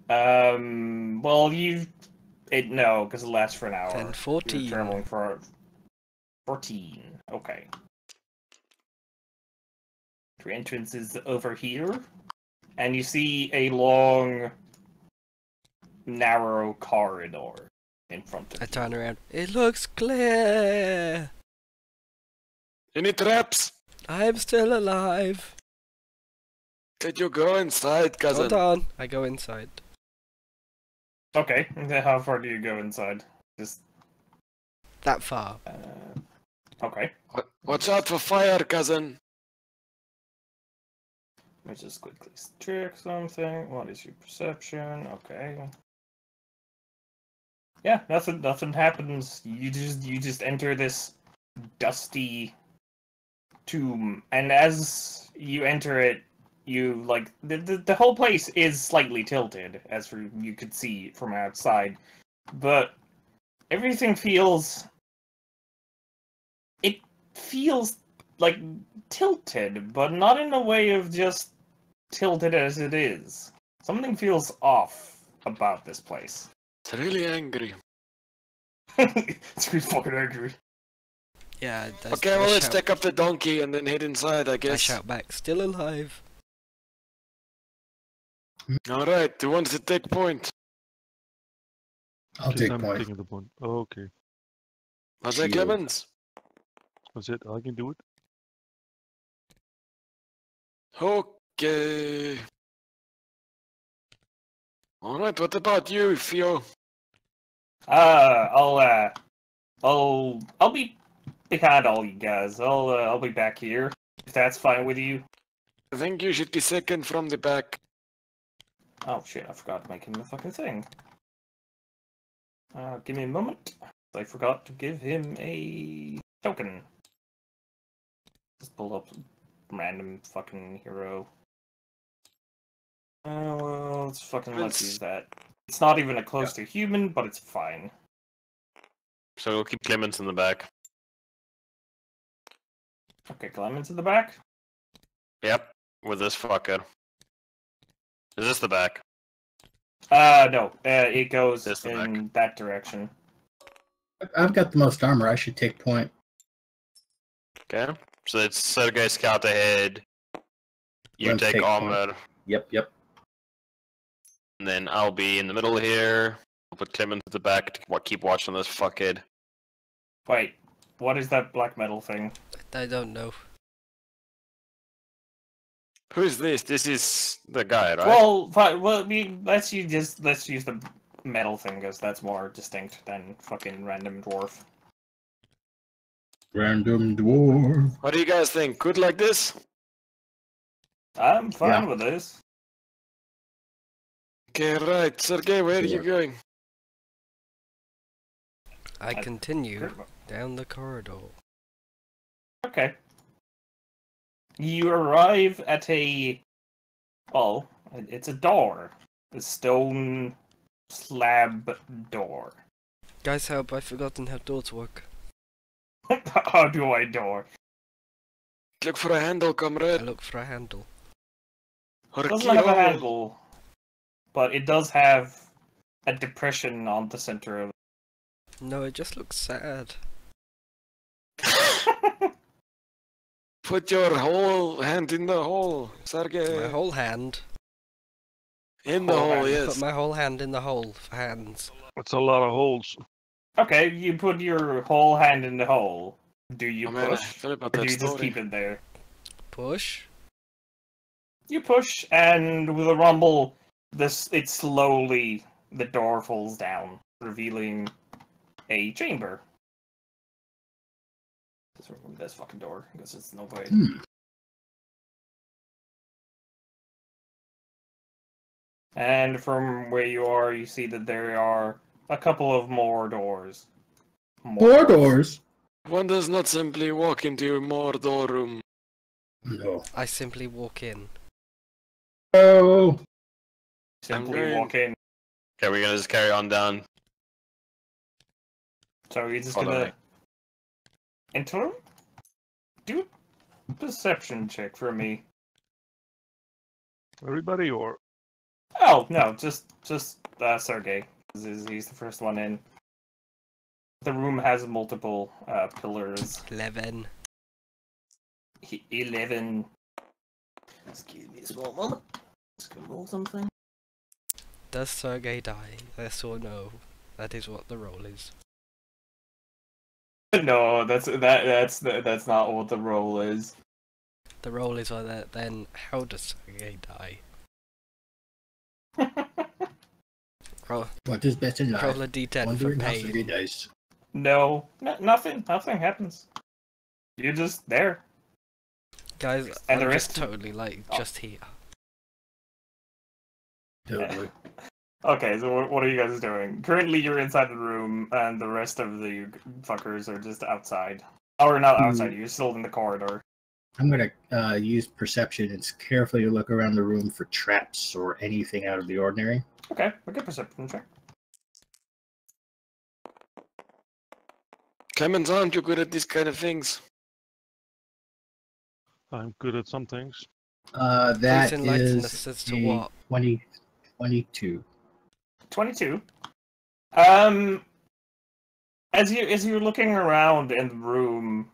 Speaker 1: Well, no, because it lasts for an hour.
Speaker 4: 10,
Speaker 1: You're
Speaker 4: 14.
Speaker 1: traveling for 14. Okay. Your entrance is over here, and you see a long, narrow corridor in front of
Speaker 4: I
Speaker 1: you.
Speaker 4: turn around. It looks clear!
Speaker 3: Any traps?
Speaker 4: I'm still alive!
Speaker 3: Could you go inside, cousin?
Speaker 4: Hold on. I go inside.
Speaker 1: Okay, and then how far do you go inside? Just
Speaker 4: That far.
Speaker 1: okay.
Speaker 3: Watch out for fire, cousin.
Speaker 1: Let me just quickly check something. What is your perception? Okay. Yeah, nothing happens. You just enter this dusty tomb, and as you enter it, you like the whole place is slightly tilted, as you could see from outside, but everything feels like tilted, but not in a way of just tilted as it is. Something feels off about this place.
Speaker 3: It's really angry.
Speaker 1: It's really fucking angry.
Speaker 4: Yeah,
Speaker 3: Okay, well, let's take up the donkey and then head inside, I
Speaker 4: I
Speaker 3: guess.
Speaker 4: shout back, still alive.
Speaker 3: Alright, who wants to take point?
Speaker 5: I'll
Speaker 2: Just
Speaker 5: take
Speaker 2: I'm
Speaker 5: point.
Speaker 2: taking the point. Oh, okay.
Speaker 3: Was that
Speaker 5: Shield.
Speaker 3: Clemens?
Speaker 2: That's it. I can do it.
Speaker 3: Okay. Alright, what about you, Theo?
Speaker 1: I'll be behind all you guys. I'll be back here if that's fine with you.
Speaker 3: I think you should be second from the back.
Speaker 1: Oh shit! I forgot to make him a fucking thing. Give me a moment. I forgot to give him a token. Just pull up random fucking hero. Well, let's fucking let's
Speaker 3: It's-
Speaker 1: use that. It's not even a close to human, but it's fine.
Speaker 3: So we'll keep Clemens in the back.
Speaker 1: Okay, Clemens in the back.
Speaker 3: Yep, with this fucker. Is this the back?
Speaker 1: No. It goes
Speaker 3: This the
Speaker 1: in that direction.
Speaker 5: I've got the most armor. I should take point.
Speaker 3: Okay. So it's Sergei scout ahead. You
Speaker 5: Let's
Speaker 3: take
Speaker 5: take
Speaker 3: armor,
Speaker 5: Yep.
Speaker 3: and then I'll be in the middle here. I'll put Clemens at the back to keep watching this fuckhead.
Speaker 1: Wait, what is that black metal thing?
Speaker 4: I don't know.
Speaker 3: Who's this? This is the guy, right?
Speaker 1: Well, well, let's use the metal thing because that's more distinct than fucking random dwarf.
Speaker 5: Random dwarf.
Speaker 3: What do you guys think? Good like this?
Speaker 1: I'm fine
Speaker 5: Yeah.
Speaker 1: with this.
Speaker 3: Okay, right. Sergei, where are you
Speaker 5: Sure.
Speaker 3: going?
Speaker 4: I continue down the corridor.
Speaker 1: Okay. You arrive at well, it's a door. A stone slab door.
Speaker 4: Guys, help, I've forgotten how doors work.
Speaker 1: How do I door?
Speaker 3: Look for a handle,
Speaker 4: I
Speaker 3: comrade.
Speaker 4: look for a handle.
Speaker 3: Or
Speaker 1: It
Speaker 3: a
Speaker 1: doesn't have a
Speaker 3: keyhole.
Speaker 1: handle, but it does have a depression on the center of
Speaker 4: No, it just looks sad.
Speaker 1: it.
Speaker 3: Put your whole hand in the hole, Sergei.
Speaker 4: My whole hand.
Speaker 3: In the
Speaker 1: whole
Speaker 3: hole,
Speaker 1: hand.
Speaker 3: yes.
Speaker 4: Put my whole hand in the hole for hands.
Speaker 2: That's a lot of holes.
Speaker 1: Okay, you put your whole hand in the hole. Do you
Speaker 3: Oh, man, I
Speaker 1: push?
Speaker 3: forgot about
Speaker 1: Or do
Speaker 3: that
Speaker 1: you just
Speaker 3: story.
Speaker 1: keep it there?
Speaker 4: Push.
Speaker 1: You push, and with a rumble, it slowly, the door falls down, revealing a chamber. Let's remove this fucking door, because it's no way. And from where you are, you see that there are a couple of more doors.
Speaker 5: More doors.
Speaker 3: One does not simply walk into a Mordor room.
Speaker 5: No.
Speaker 4: I simply walk in.
Speaker 5: Oh.
Speaker 1: Simply
Speaker 3: going-
Speaker 1: walk in.
Speaker 3: Okay, we're gonna just carry on down.
Speaker 1: So you're just
Speaker 3: Follow
Speaker 1: gonna
Speaker 3: me.
Speaker 1: enter? Do a perception check for me.
Speaker 2: Everybody, or
Speaker 1: Oh no, just Sergey. He's the first one in. The room has multiple pillars.
Speaker 4: 11.
Speaker 1: 11. Excuse me a small moment. Just gonna roll something.
Speaker 4: Does Sergei die? Yes or no? That is what the roll is.
Speaker 1: No, that's not what the roll is.
Speaker 4: The roll is whether then how does Sergei die? Roll,
Speaker 5: What is best in life?
Speaker 4: roll a d10 for
Speaker 5: Wondering how Sergei
Speaker 4: pain.
Speaker 5: dies.
Speaker 1: No, nothing happens. You're just there.
Speaker 4: Guys,
Speaker 1: And the
Speaker 4: I'm
Speaker 1: rest-
Speaker 4: just totally like
Speaker 1: Oh.
Speaker 4: just here.
Speaker 5: Totally.
Speaker 1: Okay, so what are you guys doing? Currently, you're inside the room, and the rest of the fuckers are just outside. Or not outside, you're still in the corridor.
Speaker 5: I'm gonna use perception and carefully look around the room for traps or anything out of the ordinary.
Speaker 1: Okay, perception check.
Speaker 3: Clemens, aren't you good at these kind of things?
Speaker 2: I'm good at some things.
Speaker 5: That
Speaker 4: Please enlighten
Speaker 5: is
Speaker 4: us as to
Speaker 5: a
Speaker 4: what.
Speaker 5: 22.
Speaker 1: 22. As you're looking around in the room,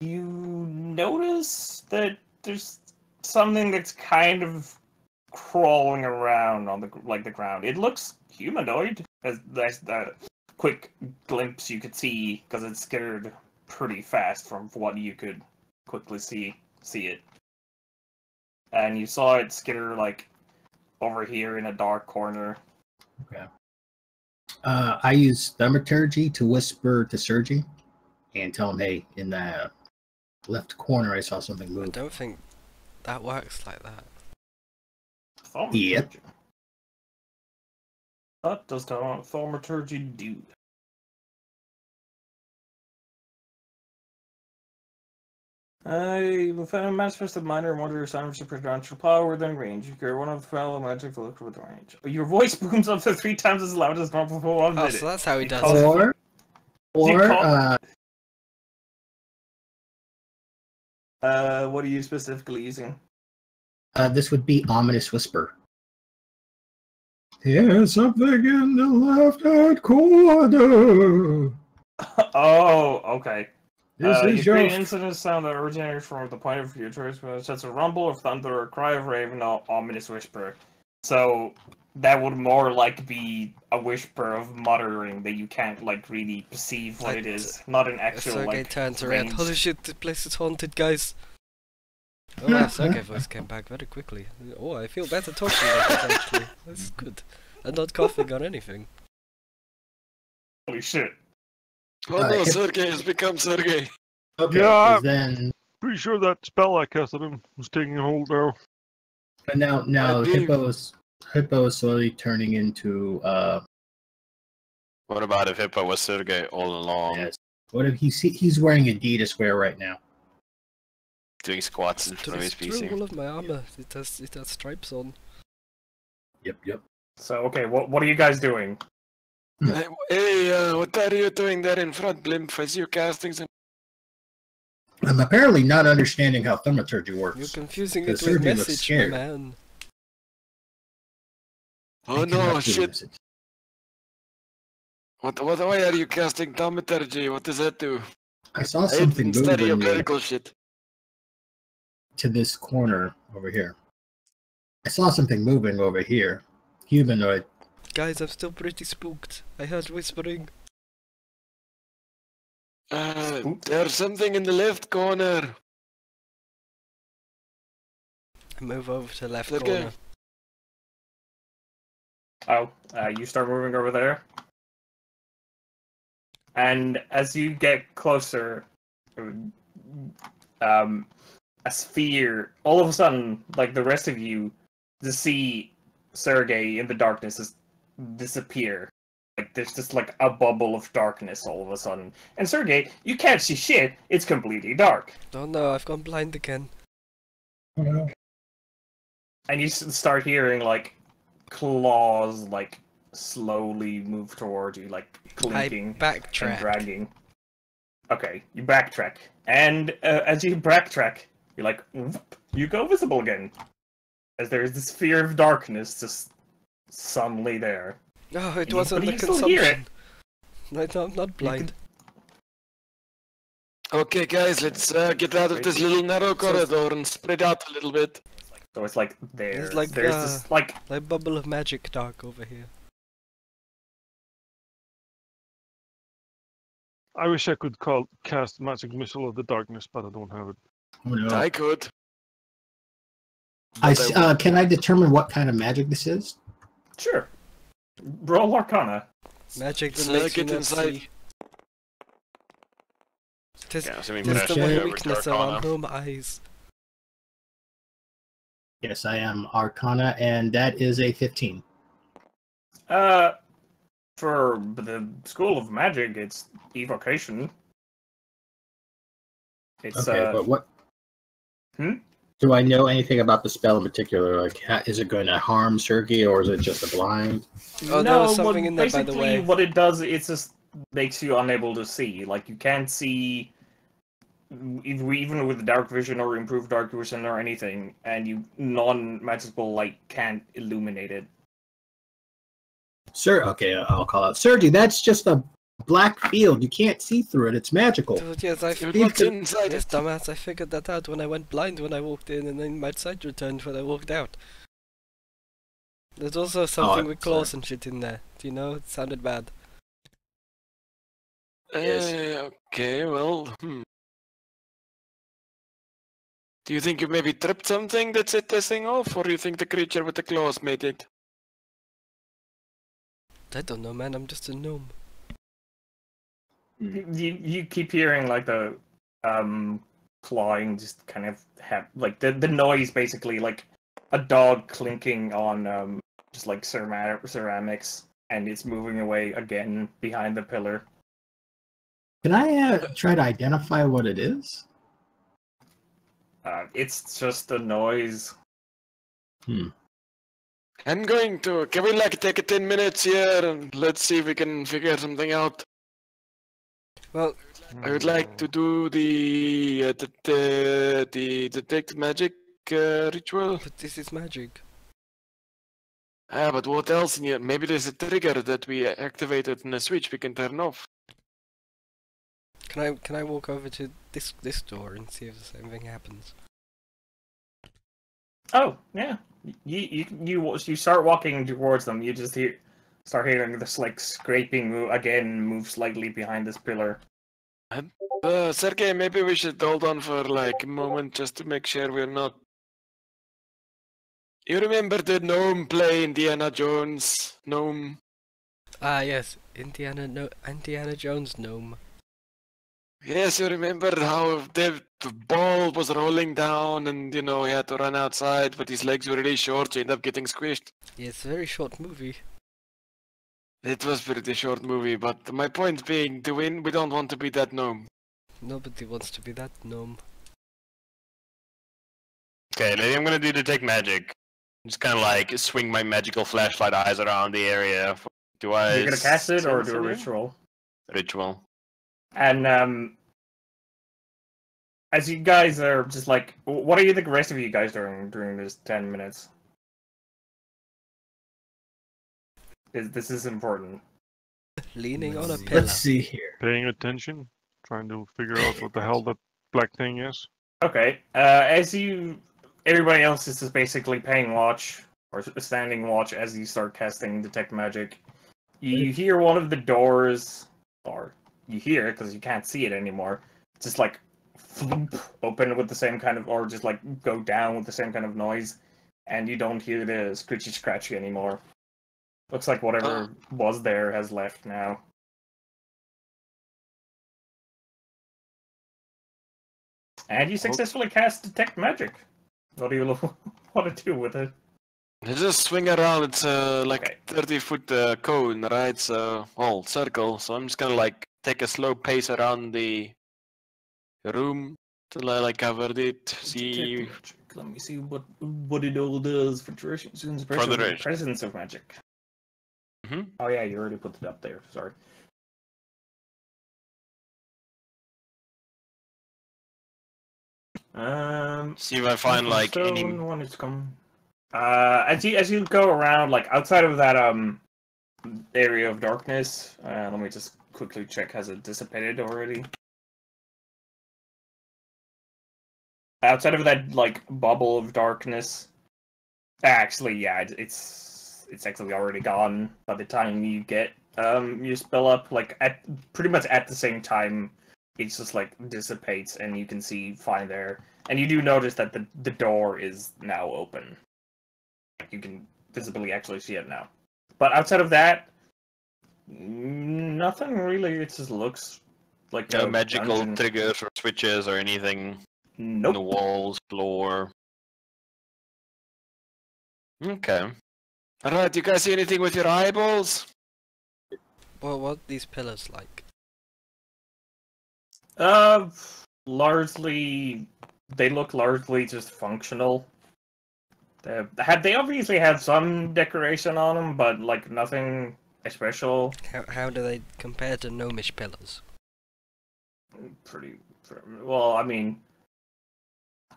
Speaker 1: you notice that there's something that's kind of crawling around on the ground. It looks humanoid, as that's the quick glimpse you could see, because it's skittered pretty fast from what you could quickly see it. And you saw it skitter over here in a dark corner.
Speaker 5: I use thaumaturgy to whisper to Sergi and tell him, hey, in the left corner I saw something
Speaker 4: I
Speaker 5: move.
Speaker 4: don't think that works like that.
Speaker 5: Yep.
Speaker 1: What does thaumaturgy do? If a manifested minor and wonder sign of supernatural power within range, you carry one of the fellow magic look within range. Your voice booms up to 3 times as loud as normal for 1
Speaker 4: Oh,
Speaker 1: minute.
Speaker 4: so that's how he
Speaker 1: It
Speaker 4: does
Speaker 1: causes-
Speaker 4: it.
Speaker 1: What are you specifically using?
Speaker 5: This would be Ominous Whisper. There's something in the left-hand corner.
Speaker 1: Oh, okay.
Speaker 5: This is
Speaker 1: You
Speaker 5: your
Speaker 1: create an incident sound that originates from the point of view choice, such as a rumble of thunder, or cry of raven, or ominous whisper. So that would more like be a whisper of muttering that you can't like really perceive what it is, not an actual
Speaker 4: Sergey
Speaker 1: like.
Speaker 4: turns around.
Speaker 1: ranged-
Speaker 4: Holy shit, the place is haunted, guys. Oh, wow, Sergey voice came back very quickly. Oh, I feel better talking like this, actually. That's good. I'm not coughing or anything.
Speaker 1: Holy shit!
Speaker 3: Oh no, Sergey has become Sergey.
Speaker 5: Okay,
Speaker 2: Yeah.
Speaker 5: 'cause then
Speaker 2: Pretty sure that spell I casted him was taking hold now.
Speaker 5: but now
Speaker 3: I do-
Speaker 5: Hippo is slowly turning into
Speaker 3: What about if Hippo was Sergey all along,
Speaker 5: yes. What if he's wearing Adidas wear right now?
Speaker 3: doing squats in front of his
Speaker 4: Through
Speaker 3: PC?
Speaker 4: all of my armor. It has stripes on.
Speaker 5: Yep.
Speaker 1: So okay, what are you guys doing?
Speaker 3: Hey, what are you doing there in front, Blimp? I see you casting some.
Speaker 5: I'm apparently not understanding how thaumaturgy works.
Speaker 4: You're confusing it
Speaker 5: Because
Speaker 4: with
Speaker 5: Sergey looks
Speaker 4: message, my
Speaker 5: scared.
Speaker 4: man.
Speaker 3: Oh
Speaker 5: I
Speaker 3: no,
Speaker 5: cannot do
Speaker 3: shit!
Speaker 5: this.
Speaker 3: What? Why are you casting thaumaturgy? What does that do?
Speaker 5: I saw
Speaker 3: I
Speaker 5: something
Speaker 3: didn't study your
Speaker 5: moving
Speaker 3: medical shit.
Speaker 5: to this corner over here. I saw something moving over here. Humanoid.
Speaker 4: Guys, I'm still pretty spooked. I heard whispering.
Speaker 3: There's something in the left corner.
Speaker 4: I move over to left
Speaker 3: Okay.
Speaker 4: corner.
Speaker 1: Oh, you start moving over there. And as you get closer, a sphere, all of a sudden, like the rest of you, to see Sergey in the darkness just disappear. Like there's just like a bubble of darkness all of a sudden. And Sergey, you can't see shit, it's completely dark.
Speaker 4: Oh no, I've gone blind again.
Speaker 1: And you start hearing like claws like slowly move towards you, like clinking
Speaker 4: I
Speaker 1: and
Speaker 4: backtrack.
Speaker 1: dragging. Okay, you backtrack, and as you backtrack, you're like, whoop, you go visible again, as there is this sphere of darkness just suddenly there.
Speaker 4: Oh, it
Speaker 1: You-
Speaker 4: wasn't
Speaker 1: but
Speaker 4: the
Speaker 1: you still hear it.
Speaker 4: consumption. No, I'm not blind.
Speaker 3: Okay, guys, let's get out of this little narrow corridor and spread out a little bit.
Speaker 1: So it's like there.
Speaker 4: There's like,
Speaker 1: there's this like
Speaker 4: Like bubble of magic dark over here.
Speaker 2: I wish I could cast Magic Missile of the Darkness, but I don't have it.
Speaker 5: Oh no.
Speaker 3: I could.
Speaker 5: Can I determine what kind of magic this is?
Speaker 1: sure. Roll Arcana.
Speaker 4: Magic that
Speaker 3: So
Speaker 4: makes you
Speaker 3: get
Speaker 4: not
Speaker 3: inside.
Speaker 4: see. Tis,
Speaker 3: Yeah, assuming
Speaker 4: tis the
Speaker 3: Brad
Speaker 4: one
Speaker 3: over
Speaker 4: weakness of
Speaker 3: Arcana.
Speaker 4: our home eyes.
Speaker 5: Yes, I am Arcana, and that is a 15.
Speaker 1: For the School of Magic, it's evocation. It's
Speaker 5: Okay, but what?
Speaker 1: Hmm?
Speaker 5: Do I know anything about the spell in particular? Like, is it going to harm Sergey, or is it just a blind?
Speaker 4: Oh, there was something in there, by the
Speaker 1: basically
Speaker 4: way.
Speaker 1: what it does, it just makes you unable to see. Like, you can't see, even with dark vision or improved dark vision or anything, and you non-magical light can't illuminate it.
Speaker 5: Sir, okay, I'll call out. Sergey, that's just a black field. You can't see through it. It's magical.
Speaker 4: Dude, yes, I
Speaker 3: Dude, what's
Speaker 4: figured,
Speaker 3: inside
Speaker 4: yes,
Speaker 3: it?
Speaker 4: dumbass, I figured that out when I went blind when I walked in, and then my sight returned when I walked out. There's also something with claws and shit in there. Do you know? It sounded bad.
Speaker 3: Okay, well, Do you think you maybe tripped something that set this thing off, or do you think the creature with the claws made it?
Speaker 4: I don't know, man. I'm just a gnome.
Speaker 1: You keep hearing like the clawing, just kind of like the noise, basically like a dog clinking on just like ceramics, and it's moving away again behind the pillar.
Speaker 5: Can I try to identify what it is?
Speaker 1: It's just a noise.
Speaker 3: I'm going to. Can we like take 10 minutes here and let's see if we can figure something out?
Speaker 4: Well,
Speaker 3: I would like to do the detect magic ritual.
Speaker 4: but this is magic.
Speaker 3: Ah, but what else in here? Maybe there's a trigger that we activated in a switch we can turn off.
Speaker 4: Can I walk over to this door and see if anything happens?
Speaker 1: Oh yeah, you start walking towards them. You just start hearing this like scraping move slightly behind this pillar.
Speaker 3: Sergey, maybe we should hold on for like a moment just to make sure we're not. You remember the gnome play Indiana Jones gnome?
Speaker 4: Ah yes, Indiana Jones gnome.
Speaker 3: Yes, you remember how the ball was rolling down and, you know, he had to run outside, but his legs were really short, so he ended up getting squished.
Speaker 4: Yeah, it's a very short movie.
Speaker 3: It was a pretty short movie, but my point being, to win, we don't want to be that gnome.
Speaker 4: Nobody wants to be that gnome.
Speaker 6: Okay, lady, I'm gonna do detect magic. Just kind of like swing my magical flashlight eyes around the area. Do I?
Speaker 1: You're gonna cast it or
Speaker 6: sense
Speaker 1: do a
Speaker 6: anything?
Speaker 1: ritual.
Speaker 6: Ritual.
Speaker 1: And as you guys are just like, what are you the rest of you guys doing during this 10 minutes? This is important.
Speaker 4: Leaning on a pillar.
Speaker 5: Let's see here.
Speaker 2: Paying attention, trying to figure out what the hell that black thing is.
Speaker 1: Okay. Everybody else is just basically paying watch or standing watch as you start casting detect magic. You hear one of the doors, or you hear it because you can't see it anymore. Just like floop, open with the same kind of, or just like go down with the same kind of noise, and you don't hear the scritchy scratchy anymore. Looks like whatever was there has left now. And you successfully cast detect magic. What do you want to do with it?
Speaker 3: Let's just swing around, it's like
Speaker 1: Okay.
Speaker 3: 30-foot cone, right? So, well, circle. So I'm just gonna like take a slow pace around the room till I like covered it. See.
Speaker 1: Detect magic. Let me see what it all does for duration.
Speaker 6: duration.
Speaker 1: Presence of magic.
Speaker 3: Mhm.
Speaker 1: Oh yeah, you already put it up there. Sorry.
Speaker 3: See if I find like any.
Speaker 1: One is come. As you go around, like outside of that area of darkness, let me just quickly check. Has it dissipated already? Outside of that like bubble of darkness, actually, yeah, it's actually already gone by the time you get your spell up. Like at pretty much at the same time, it's just like dissipates, and you can see fine there. And you do notice that the door is now open. You can visibly actually see it now. But outside of that, nothing really. It just looks like
Speaker 6: No
Speaker 1: a
Speaker 6: magical
Speaker 1: dungeon.
Speaker 6: triggers or switches or anything in the
Speaker 1: Nope.
Speaker 6: walls, floor. Okay.
Speaker 3: Alright, you guys see anything with your eyeballs?
Speaker 4: Well, what are these pillars like?
Speaker 1: Largely, they look largely just functional. They obviously have some decoration on them, but like nothing special.
Speaker 4: How do they compare to gnomish pillars?
Speaker 1: Pretty well. I mean,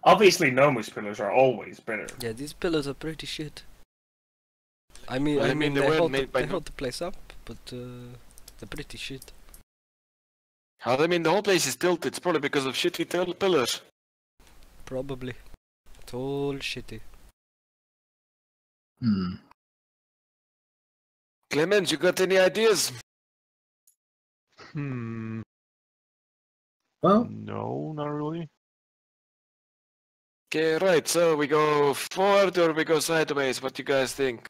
Speaker 1: obviously, gnomish pillars are always better.
Speaker 4: Yeah, these pillars are pretty shit. I mean,
Speaker 3: Well, I mean, they
Speaker 4: they
Speaker 3: weren't
Speaker 4: hold
Speaker 3: made by
Speaker 4: they hold the place up, but they're pretty shit.
Speaker 3: How I mean, the whole place is tilted. It's probably because of shitty pillars.
Speaker 4: Probably. It's all shitty.
Speaker 3: Clemens, you got any ideas?
Speaker 5: Well,
Speaker 2: No, not really.
Speaker 3: Okay, right. So we go forward or we go sideways? What do you guys think?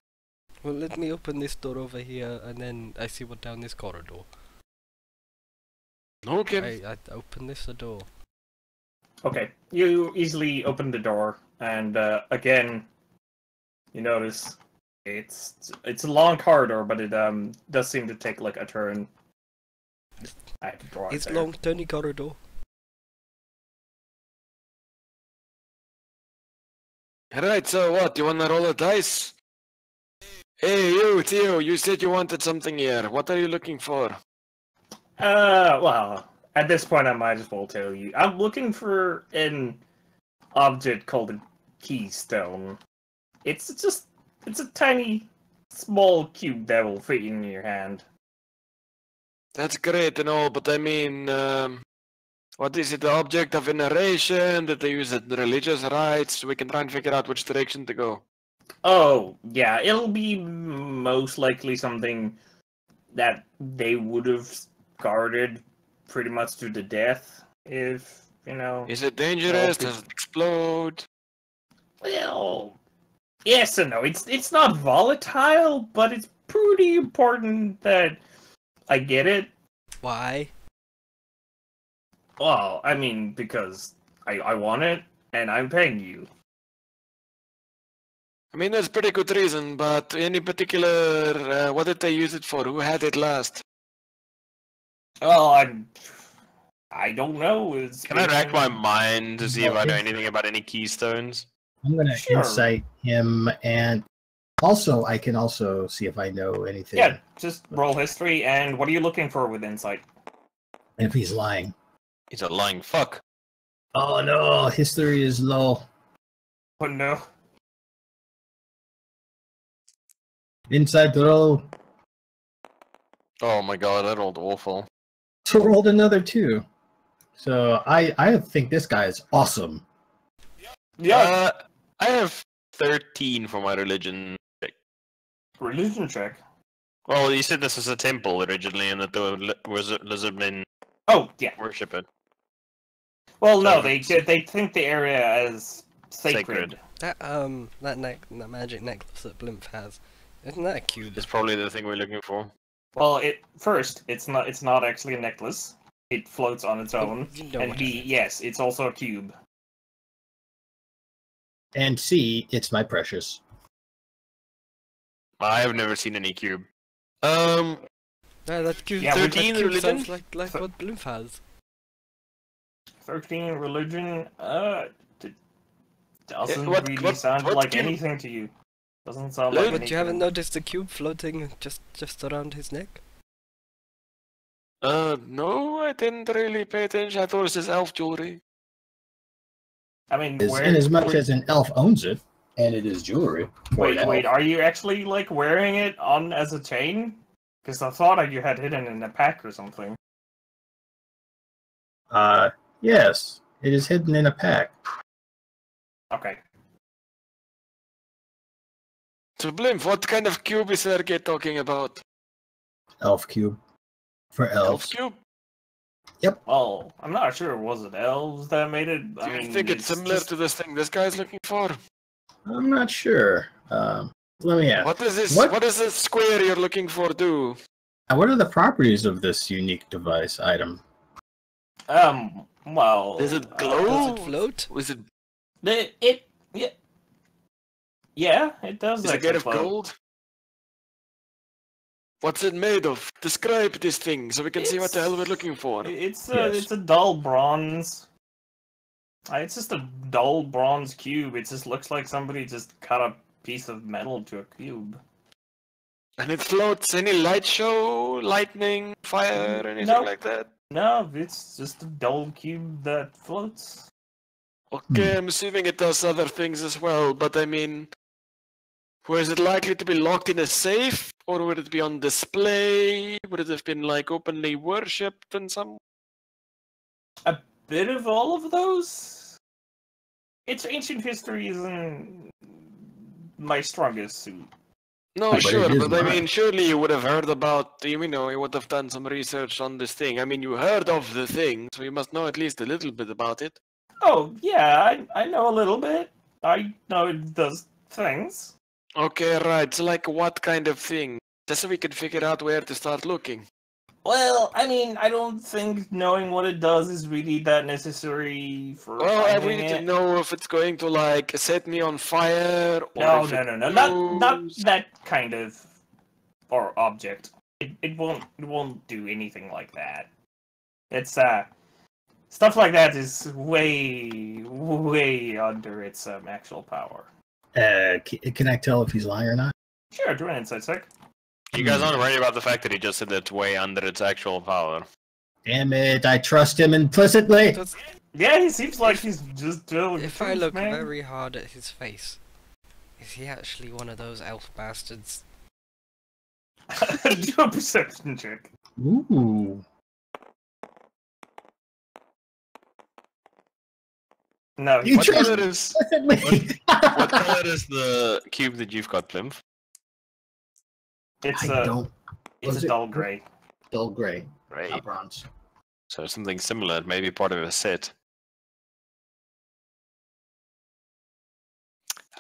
Speaker 4: Well, let me open this door over here, and then I see what down this corridor.
Speaker 3: Okay.
Speaker 4: I open this door.
Speaker 1: Okay, you easily open the door, and again, you notice it's a long corridor, but it does seem to take like a turn. I had to draw it
Speaker 4: It's
Speaker 1: there.
Speaker 4: long, turny corridor.
Speaker 3: Alright, so what? You wanna roll a dice? Hey, you, Theo, you said you wanted something here. What are you looking for?
Speaker 1: Well, at this point, I might as well tell you. I'm looking for an object called a keystone. It's a tiny, small cube that will fit in your hand.
Speaker 3: That's great and all, but I mean, what is it? The object of veneration? That they use it in religious rites? So we can try and figure out which direction to go.
Speaker 1: Oh, yeah, it'll be most likely something that they would have guarded pretty much to the death if, you know...
Speaker 3: Is it dangerous? Does it explode?
Speaker 1: Well, yes and no. It's not volatile, but it's pretty important that I get it.
Speaker 4: Why?
Speaker 1: Well, I mean, because I want it, and I'm paying you.
Speaker 3: I mean, that's pretty good reason, but any particular, what did they use it for? Who had it last?
Speaker 1: Well, I don't know.
Speaker 6: Can I rack my mind to see if I know anything about any keystones?
Speaker 5: I'm gonna
Speaker 1: Sure.
Speaker 5: insight him, and also I can also see if I know anything.
Speaker 1: Yeah, just roll history, and what are you looking for with insight?
Speaker 5: If he's lying.
Speaker 6: He's a lying fuck.
Speaker 5: Oh no, history is low.
Speaker 1: Oh no.
Speaker 5: Inside the roll.
Speaker 6: Oh my god, that rolled awful.
Speaker 5: So rolled another 2. So I think this guy is awesome.
Speaker 1: Yeah,
Speaker 6: I have 13 for my religion check.
Speaker 1: religion check.
Speaker 6: Well, you said this was a temple originally, and that the lizardmen
Speaker 1: Oh, yeah.
Speaker 6: worship it.
Speaker 1: Well, no,
Speaker 6: So-
Speaker 1: they think the area as sacred.
Speaker 6: Sacred.
Speaker 4: That magic necklace that Blimp has, isn't that a cube?
Speaker 6: It's probably the thing we're looking for.
Speaker 1: Well, it's not actually a necklace. It floats on its own.
Speaker 4: You know
Speaker 1: And
Speaker 4: what
Speaker 1: B, yes, it's also a cube.
Speaker 5: And C, it's my precious.
Speaker 6: I have never seen any cube.
Speaker 4: No, that cube,
Speaker 1: Yeah,
Speaker 4: that
Speaker 6: 13
Speaker 4: cube
Speaker 6: religion?
Speaker 4: sounds like what Blimp has.
Speaker 1: 13 religion, doesn't
Speaker 6: what-
Speaker 1: really
Speaker 6: what-
Speaker 1: sound
Speaker 6: what
Speaker 1: like
Speaker 6: cube?
Speaker 1: anything to you. Doesn't sound
Speaker 6: But
Speaker 1: like
Speaker 4: But
Speaker 1: anything.
Speaker 4: you haven't noticed the cube floating just around his neck?
Speaker 3: No, I didn't really pay attention. I thought it was just elf jewelry.
Speaker 1: I mean,
Speaker 5: Is
Speaker 1: where,
Speaker 5: in as much
Speaker 1: where-
Speaker 5: as an elf owns it, and it is jewelry. for an
Speaker 1: wait,
Speaker 5: elf.
Speaker 1: are you actually like wearing it on as a chain? Because I thought you had hidden in a pack or something.
Speaker 5: Yes, it is hidden in a pack.
Speaker 1: Okay.
Speaker 3: So, Blimp, what kind of cube is Sergey talking about?
Speaker 5: Elf cube. For
Speaker 3: Elf
Speaker 5: elves.
Speaker 3: cube?
Speaker 1: Well, I'm not sure. Was it elves that made it?
Speaker 3: Do you think it's similar to this thing this guy's looking for?
Speaker 5: I'm not sure. Let me ask.
Speaker 3: What does this?
Speaker 5: What-
Speaker 3: What does this square you're looking for do?
Speaker 5: What are the properties of this unique device item?
Speaker 1: Well,
Speaker 3: Does it
Speaker 4: Does
Speaker 3: glow?
Speaker 4: it float?
Speaker 3: Was it?
Speaker 1: Yeah, it does.
Speaker 3: Is it
Speaker 1: actually
Speaker 3: made of
Speaker 1: float.
Speaker 3: gold? What's it made of? Describe this thing so we can see what the hell we're looking for.
Speaker 1: It's
Speaker 5: Yes.
Speaker 1: a dull bronze. It's just a dull bronze cube. It just looks like somebody just cut a piece of metal to a cube.
Speaker 3: And it floats. Any light show, lightning, fire, anything
Speaker 1: Nope.
Speaker 3: like that?
Speaker 1: No, it's just a dull cube that floats.
Speaker 3: Okay, I'm assuming it does other things as well, but I mean, was it likely to be locked in a safe, or would it be on display? Would it have been like openly worshipped in some?
Speaker 1: Bit of all of those. Its ancient history isn't my strongest suit.
Speaker 3: No,
Speaker 5: But it
Speaker 3: sure,
Speaker 5: is
Speaker 3: but I
Speaker 5: mine.
Speaker 3: mean, surely you would have heard about, you know, you would have done some research on this thing. I mean, you heard of the thing, so you must know at least a little bit about it.
Speaker 1: Oh yeah, I know a little bit. I know it does things.
Speaker 3: Okay, right. So, like, what kind of thing? Just so we can figure out where to start looking.
Speaker 1: Well, I mean, I don't think knowing what it does is really that necessary for
Speaker 3: Well, I
Speaker 1: finding
Speaker 3: need to
Speaker 1: it.
Speaker 3: know if it's going to, like, set me on fire, or
Speaker 1: No,
Speaker 3: if
Speaker 1: no,
Speaker 3: it
Speaker 1: no, no, not
Speaker 3: glows.
Speaker 1: that kind of or object. It won't do anything like that. It's stuff like that is way under its actual power.
Speaker 5: Can I tell if he's lying or not?
Speaker 1: Sure, do an insight check.
Speaker 3: You guys aren't worried about the fact that he just said it's way under its actual power.
Speaker 5: Damn it! I trust him implicitly.
Speaker 1: Yeah, he seems like he's just telling the
Speaker 4: If I
Speaker 1: truth,
Speaker 4: look
Speaker 1: man.
Speaker 4: very hard at his face, is he actually one of those elf bastards?
Speaker 1: Do a perception check.
Speaker 5: Ooh.
Speaker 1: No,
Speaker 5: You
Speaker 3: What
Speaker 5: trust
Speaker 3: color is
Speaker 5: implicitly.
Speaker 3: what color is the cube that you've got, Plimp?
Speaker 1: it's
Speaker 5: I
Speaker 1: a
Speaker 5: don't.
Speaker 1: it's
Speaker 5: was
Speaker 1: a
Speaker 5: it-
Speaker 1: dull gray.
Speaker 5: Dull gray,
Speaker 3: Right.
Speaker 5: not bronze.
Speaker 3: So something similar, maybe part of a set.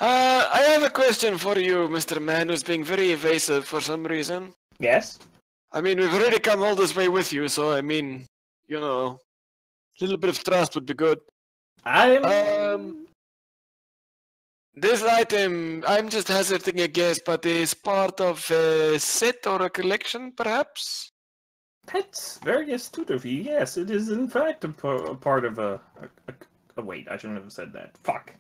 Speaker 3: I have a question for you, Mr. Man, who's being very evasive for some reason.
Speaker 1: Yes.
Speaker 3: I mean, we've already come all this way with you, so I mean, you know, a little bit of trust would be good. This item, I'm just hazarding a guess, but is part of a set or a collection, perhaps?
Speaker 1: That's very astute of you. Yes, it is in fact a part of a wait, I shouldn't have said that. Fuck.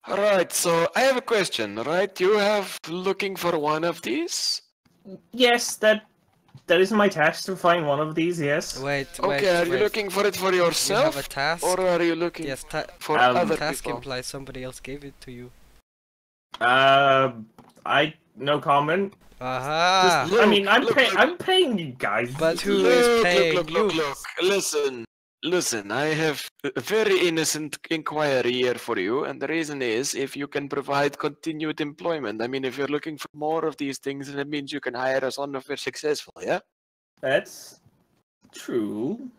Speaker 3: Alright, so I have a question, right? You have looking for one of these?
Speaker 1: Yes, that is my task to find one of these. Yes.
Speaker 4: Wait,
Speaker 3: Okay, are you looking for it for
Speaker 4: You have a
Speaker 3: yourself?
Speaker 4: task?
Speaker 3: Or are you looking
Speaker 4: Yes,
Speaker 3: for
Speaker 1: Um,
Speaker 3: other
Speaker 4: task
Speaker 3: people?
Speaker 4: implies somebody else gave it to you.
Speaker 1: I no comment.
Speaker 4: Aha!
Speaker 3: Look,
Speaker 1: I mean,
Speaker 3: look.
Speaker 1: I'm paying you guys.
Speaker 4: But who is paying
Speaker 3: look,
Speaker 4: you?
Speaker 3: Listen, I have a very innocent inquiry here for you, and the reason is if you can provide continued employment. I mean, if you're looking for more of these things, then it means you can hire us on if we're successful, yeah?
Speaker 1: That's true.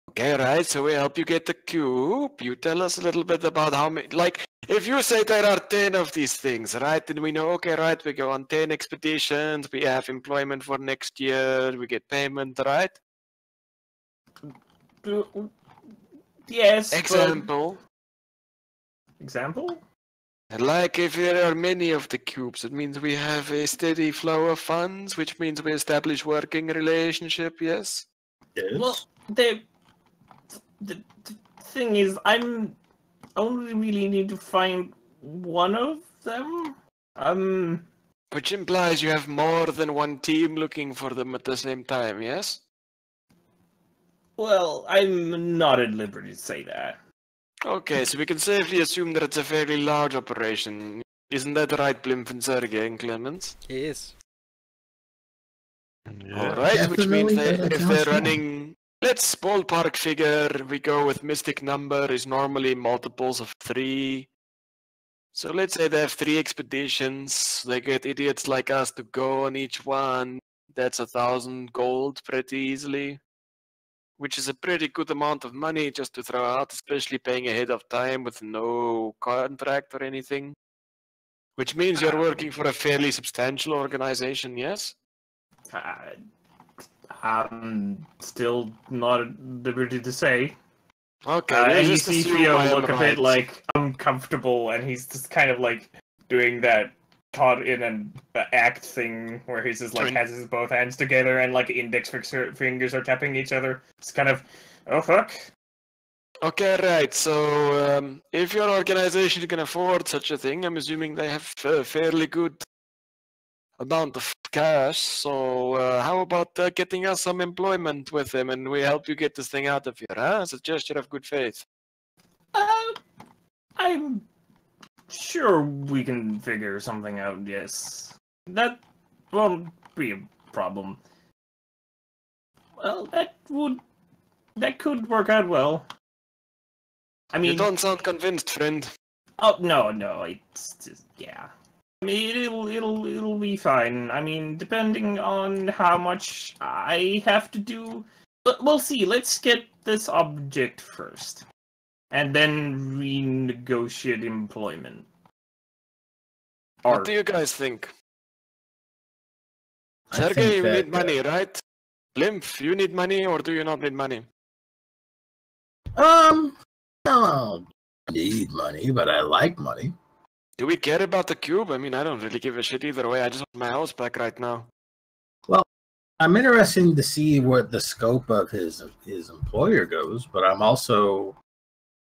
Speaker 3: Okay, right, so we help you get the cube. You tell us a little bit about how many, like, if you say there are 10 of these things, right, then we know, okay, right, we go on 10 expeditions, we have employment for next year, we get payment, right?
Speaker 1: Yes. but-
Speaker 3: Example.
Speaker 1: Example?
Speaker 3: Like if there are many of the cubes, it means we have a steady flow of funds, which means we establish working relationship, yes?
Speaker 5: Yes.
Speaker 1: Well, the thing is, I'm only really need to find one of them.
Speaker 3: Which implies you have more than one team looking for them at the same time, yes?
Speaker 1: Well, I'm not at liberty to say that.
Speaker 3: Okay, so we can safely assume that it's a fairly large operation. Isn't that right, Blimp and Sergey and Clemens?
Speaker 4: It is.
Speaker 2: Yeah.
Speaker 3: Alright, which means
Speaker 5: Definitely, that
Speaker 3: if
Speaker 5: sounds
Speaker 3: they're
Speaker 5: fun.
Speaker 3: running, let's ballpark figure, we go with mystic number is normally multiples of 3. So let's say they have 3 expeditions, they get idiots like us to go on each one, that's 1,000 gold pretty easily. Which is a pretty good amount of money just to throw out, especially paying ahead of time with no contract or anything. Which means you're working for a fairly substantial organization, yes?
Speaker 1: I'm still not at liberty to say.
Speaker 3: Okay,
Speaker 1: And
Speaker 3: let's
Speaker 1: you
Speaker 3: just
Speaker 1: see
Speaker 3: assume
Speaker 1: Theo
Speaker 3: I am
Speaker 1: look a
Speaker 3: right.
Speaker 1: bit like uncomfortable, and he's just kind of like doing that caught in an act thing where he's just like
Speaker 3: Twin-
Speaker 1: has his both hands together and like index fingers are tapping each other. It's kind of, oh fuck.
Speaker 3: Okay, right. So if your organization can afford such a thing, I'm assuming they have a fairly good amount of cash. So how about getting us some employment with them, and we help you get this thing out of here, huh? As a gesture of good faith.
Speaker 1: I'm sure we can figure something out. Yes, that won't be a problem. Well, that could work out well. I mean,
Speaker 3: You don't sound convinced, friend.
Speaker 1: oh no, it's just yeah. I mean, it'll be fine. I mean, depending on how much I have to do, but we'll see. Let's get this object first, and then renegotiate employment.
Speaker 3: What do you guys think?
Speaker 5: I
Speaker 3: Sergey,
Speaker 5: think
Speaker 3: you
Speaker 5: that,
Speaker 3: need money, right? Blimp, you need money, or do you not need money?
Speaker 5: No, I need money, but I like money.
Speaker 3: Do we care about the cube? I mean, I don't really give a shit either way. I just want my house back right now.
Speaker 5: I'm interested to see what the scope of his employer goes, but I'm also.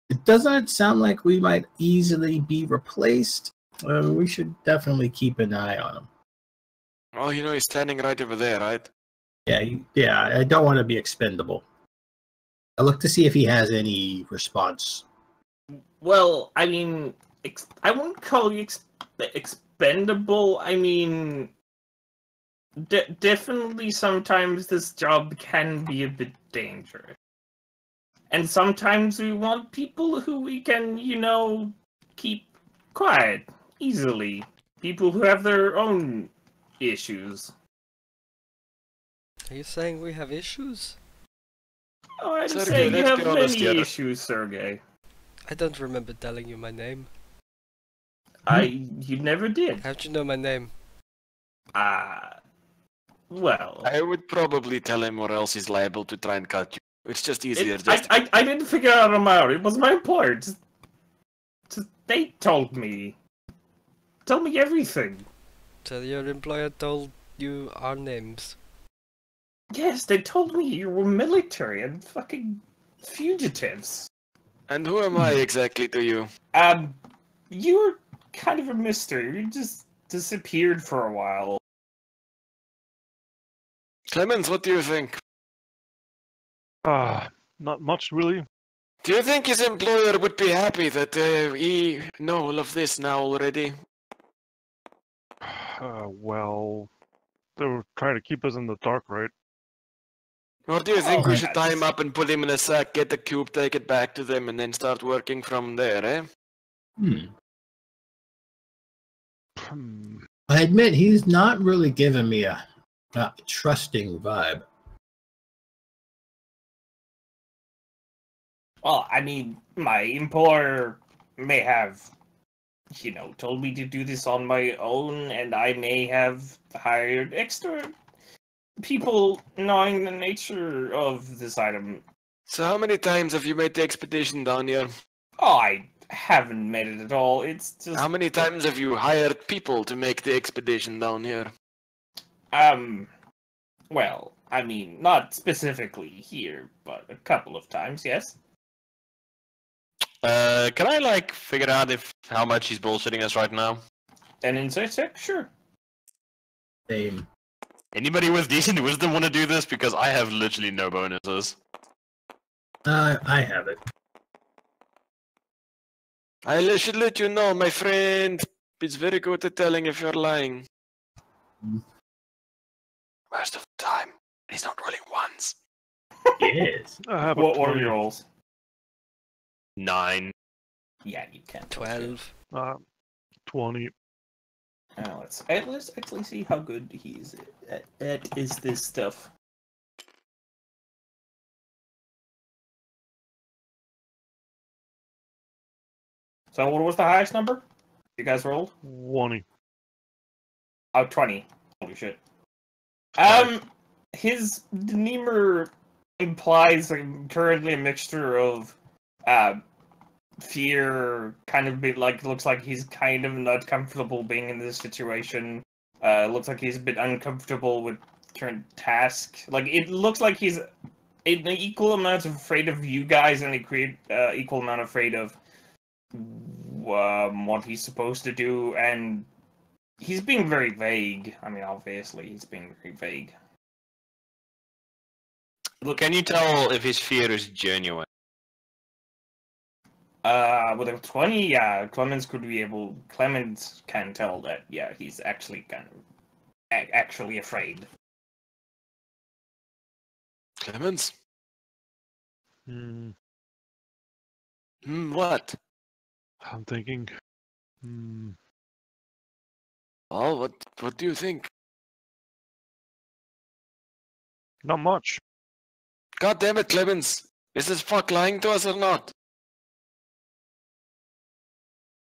Speaker 5: It doesn't sound like we might easily be replaced. We should definitely keep an eye on him.
Speaker 3: Oh, you know, he's standing right over there, right?
Speaker 5: Yeah. I don't want to be expendable. I look to see if he has any response.
Speaker 1: Well, I mean, I wouldn't call you expendable. I mean, definitely sometimes this job can be a bit dangerous. And sometimes we want people who we can, keep quiet easily. People who have their own issues.
Speaker 4: Are you saying we have issues?
Speaker 1: Oh, I'd
Speaker 3: Sergey,
Speaker 1: say you
Speaker 3: let's
Speaker 1: have
Speaker 3: be honest
Speaker 1: many
Speaker 3: here.
Speaker 1: issues, Sergey.
Speaker 4: I don't remember telling you my name.
Speaker 1: You never did.
Speaker 4: How'd you know my name?
Speaker 1: Well,
Speaker 3: I would probably tell him, or else he's liable to try and cut you. It's just easier.
Speaker 1: I didn't figure him out. It was my employer. Just they told me. Tell me everything.
Speaker 4: So your employer told you our names.
Speaker 1: Yes, they told me you were military and fucking fugitives.
Speaker 3: And who am I exactly to you?
Speaker 1: You were kind of a mystery. You just disappeared for a while.
Speaker 3: Clemens, what do you think?
Speaker 2: Not much really.
Speaker 3: Do you think his employer would be happy that he know all of this now already?
Speaker 2: Well, they were trying to keep us in the dark, right?
Speaker 3: Or do you think we should tie him
Speaker 1: that's-
Speaker 3: up and put him in a sack, get the cube, take it back to them, and then start working from there, eh?
Speaker 5: I admit he's not really giving me a trusting vibe.
Speaker 1: Well, I mean, my employer may have, told me to do this on my own, and I may have hired extra people knowing the nature of this item.
Speaker 3: So how many times have you made the expedition down here?
Speaker 1: Oh, I haven't made it at all. It's just...
Speaker 3: How many times have you hired people to make the expedition down here?
Speaker 1: Well, I mean, not specifically here, but a couple of times, yes.
Speaker 6: Can I figure out how much he's bullshitting us right now?
Speaker 1: An insight check? Sure.
Speaker 5: Same.
Speaker 6: Anybody with decent wisdom want to do this? Because I have literally no bonuses.
Speaker 5: I have it.
Speaker 3: I should let you know, my friend. It's very good at telling if you're lying. Most of the time, he's not rolling ones.
Speaker 5: Yes.
Speaker 2: I have
Speaker 1: What
Speaker 2: a
Speaker 1: were
Speaker 2: 20.
Speaker 1: your rolls?
Speaker 6: 9.
Speaker 1: Yeah, you can.
Speaker 4: 12.
Speaker 2: 20.
Speaker 1: Let's actually see how good he's at this stuff. So what was the highest number you guys rolled?
Speaker 2: 20.
Speaker 1: Oh, 20. Holy shit. His demeanor implies currently a mixture of fear, kind of looks like he's kind of not comfortable being in this situation. Looks like he's a bit uncomfortable with current task. It looks like he's an equal amount of afraid of you guys and equal amount afraid of what he's supposed to do, and he's being very vague. I mean, obviously, he's being very vague.
Speaker 6: Look, can you tell if his fear is genuine?
Speaker 1: With a 20, yeah, Clemens can tell that, yeah, he's actually kind of actually afraid.
Speaker 3: Clemens? What?
Speaker 2: I'm thinking.
Speaker 3: Oh, what do you think?
Speaker 2: Not much.
Speaker 3: God damn it, Clemens! Is this fuck lying to us or not?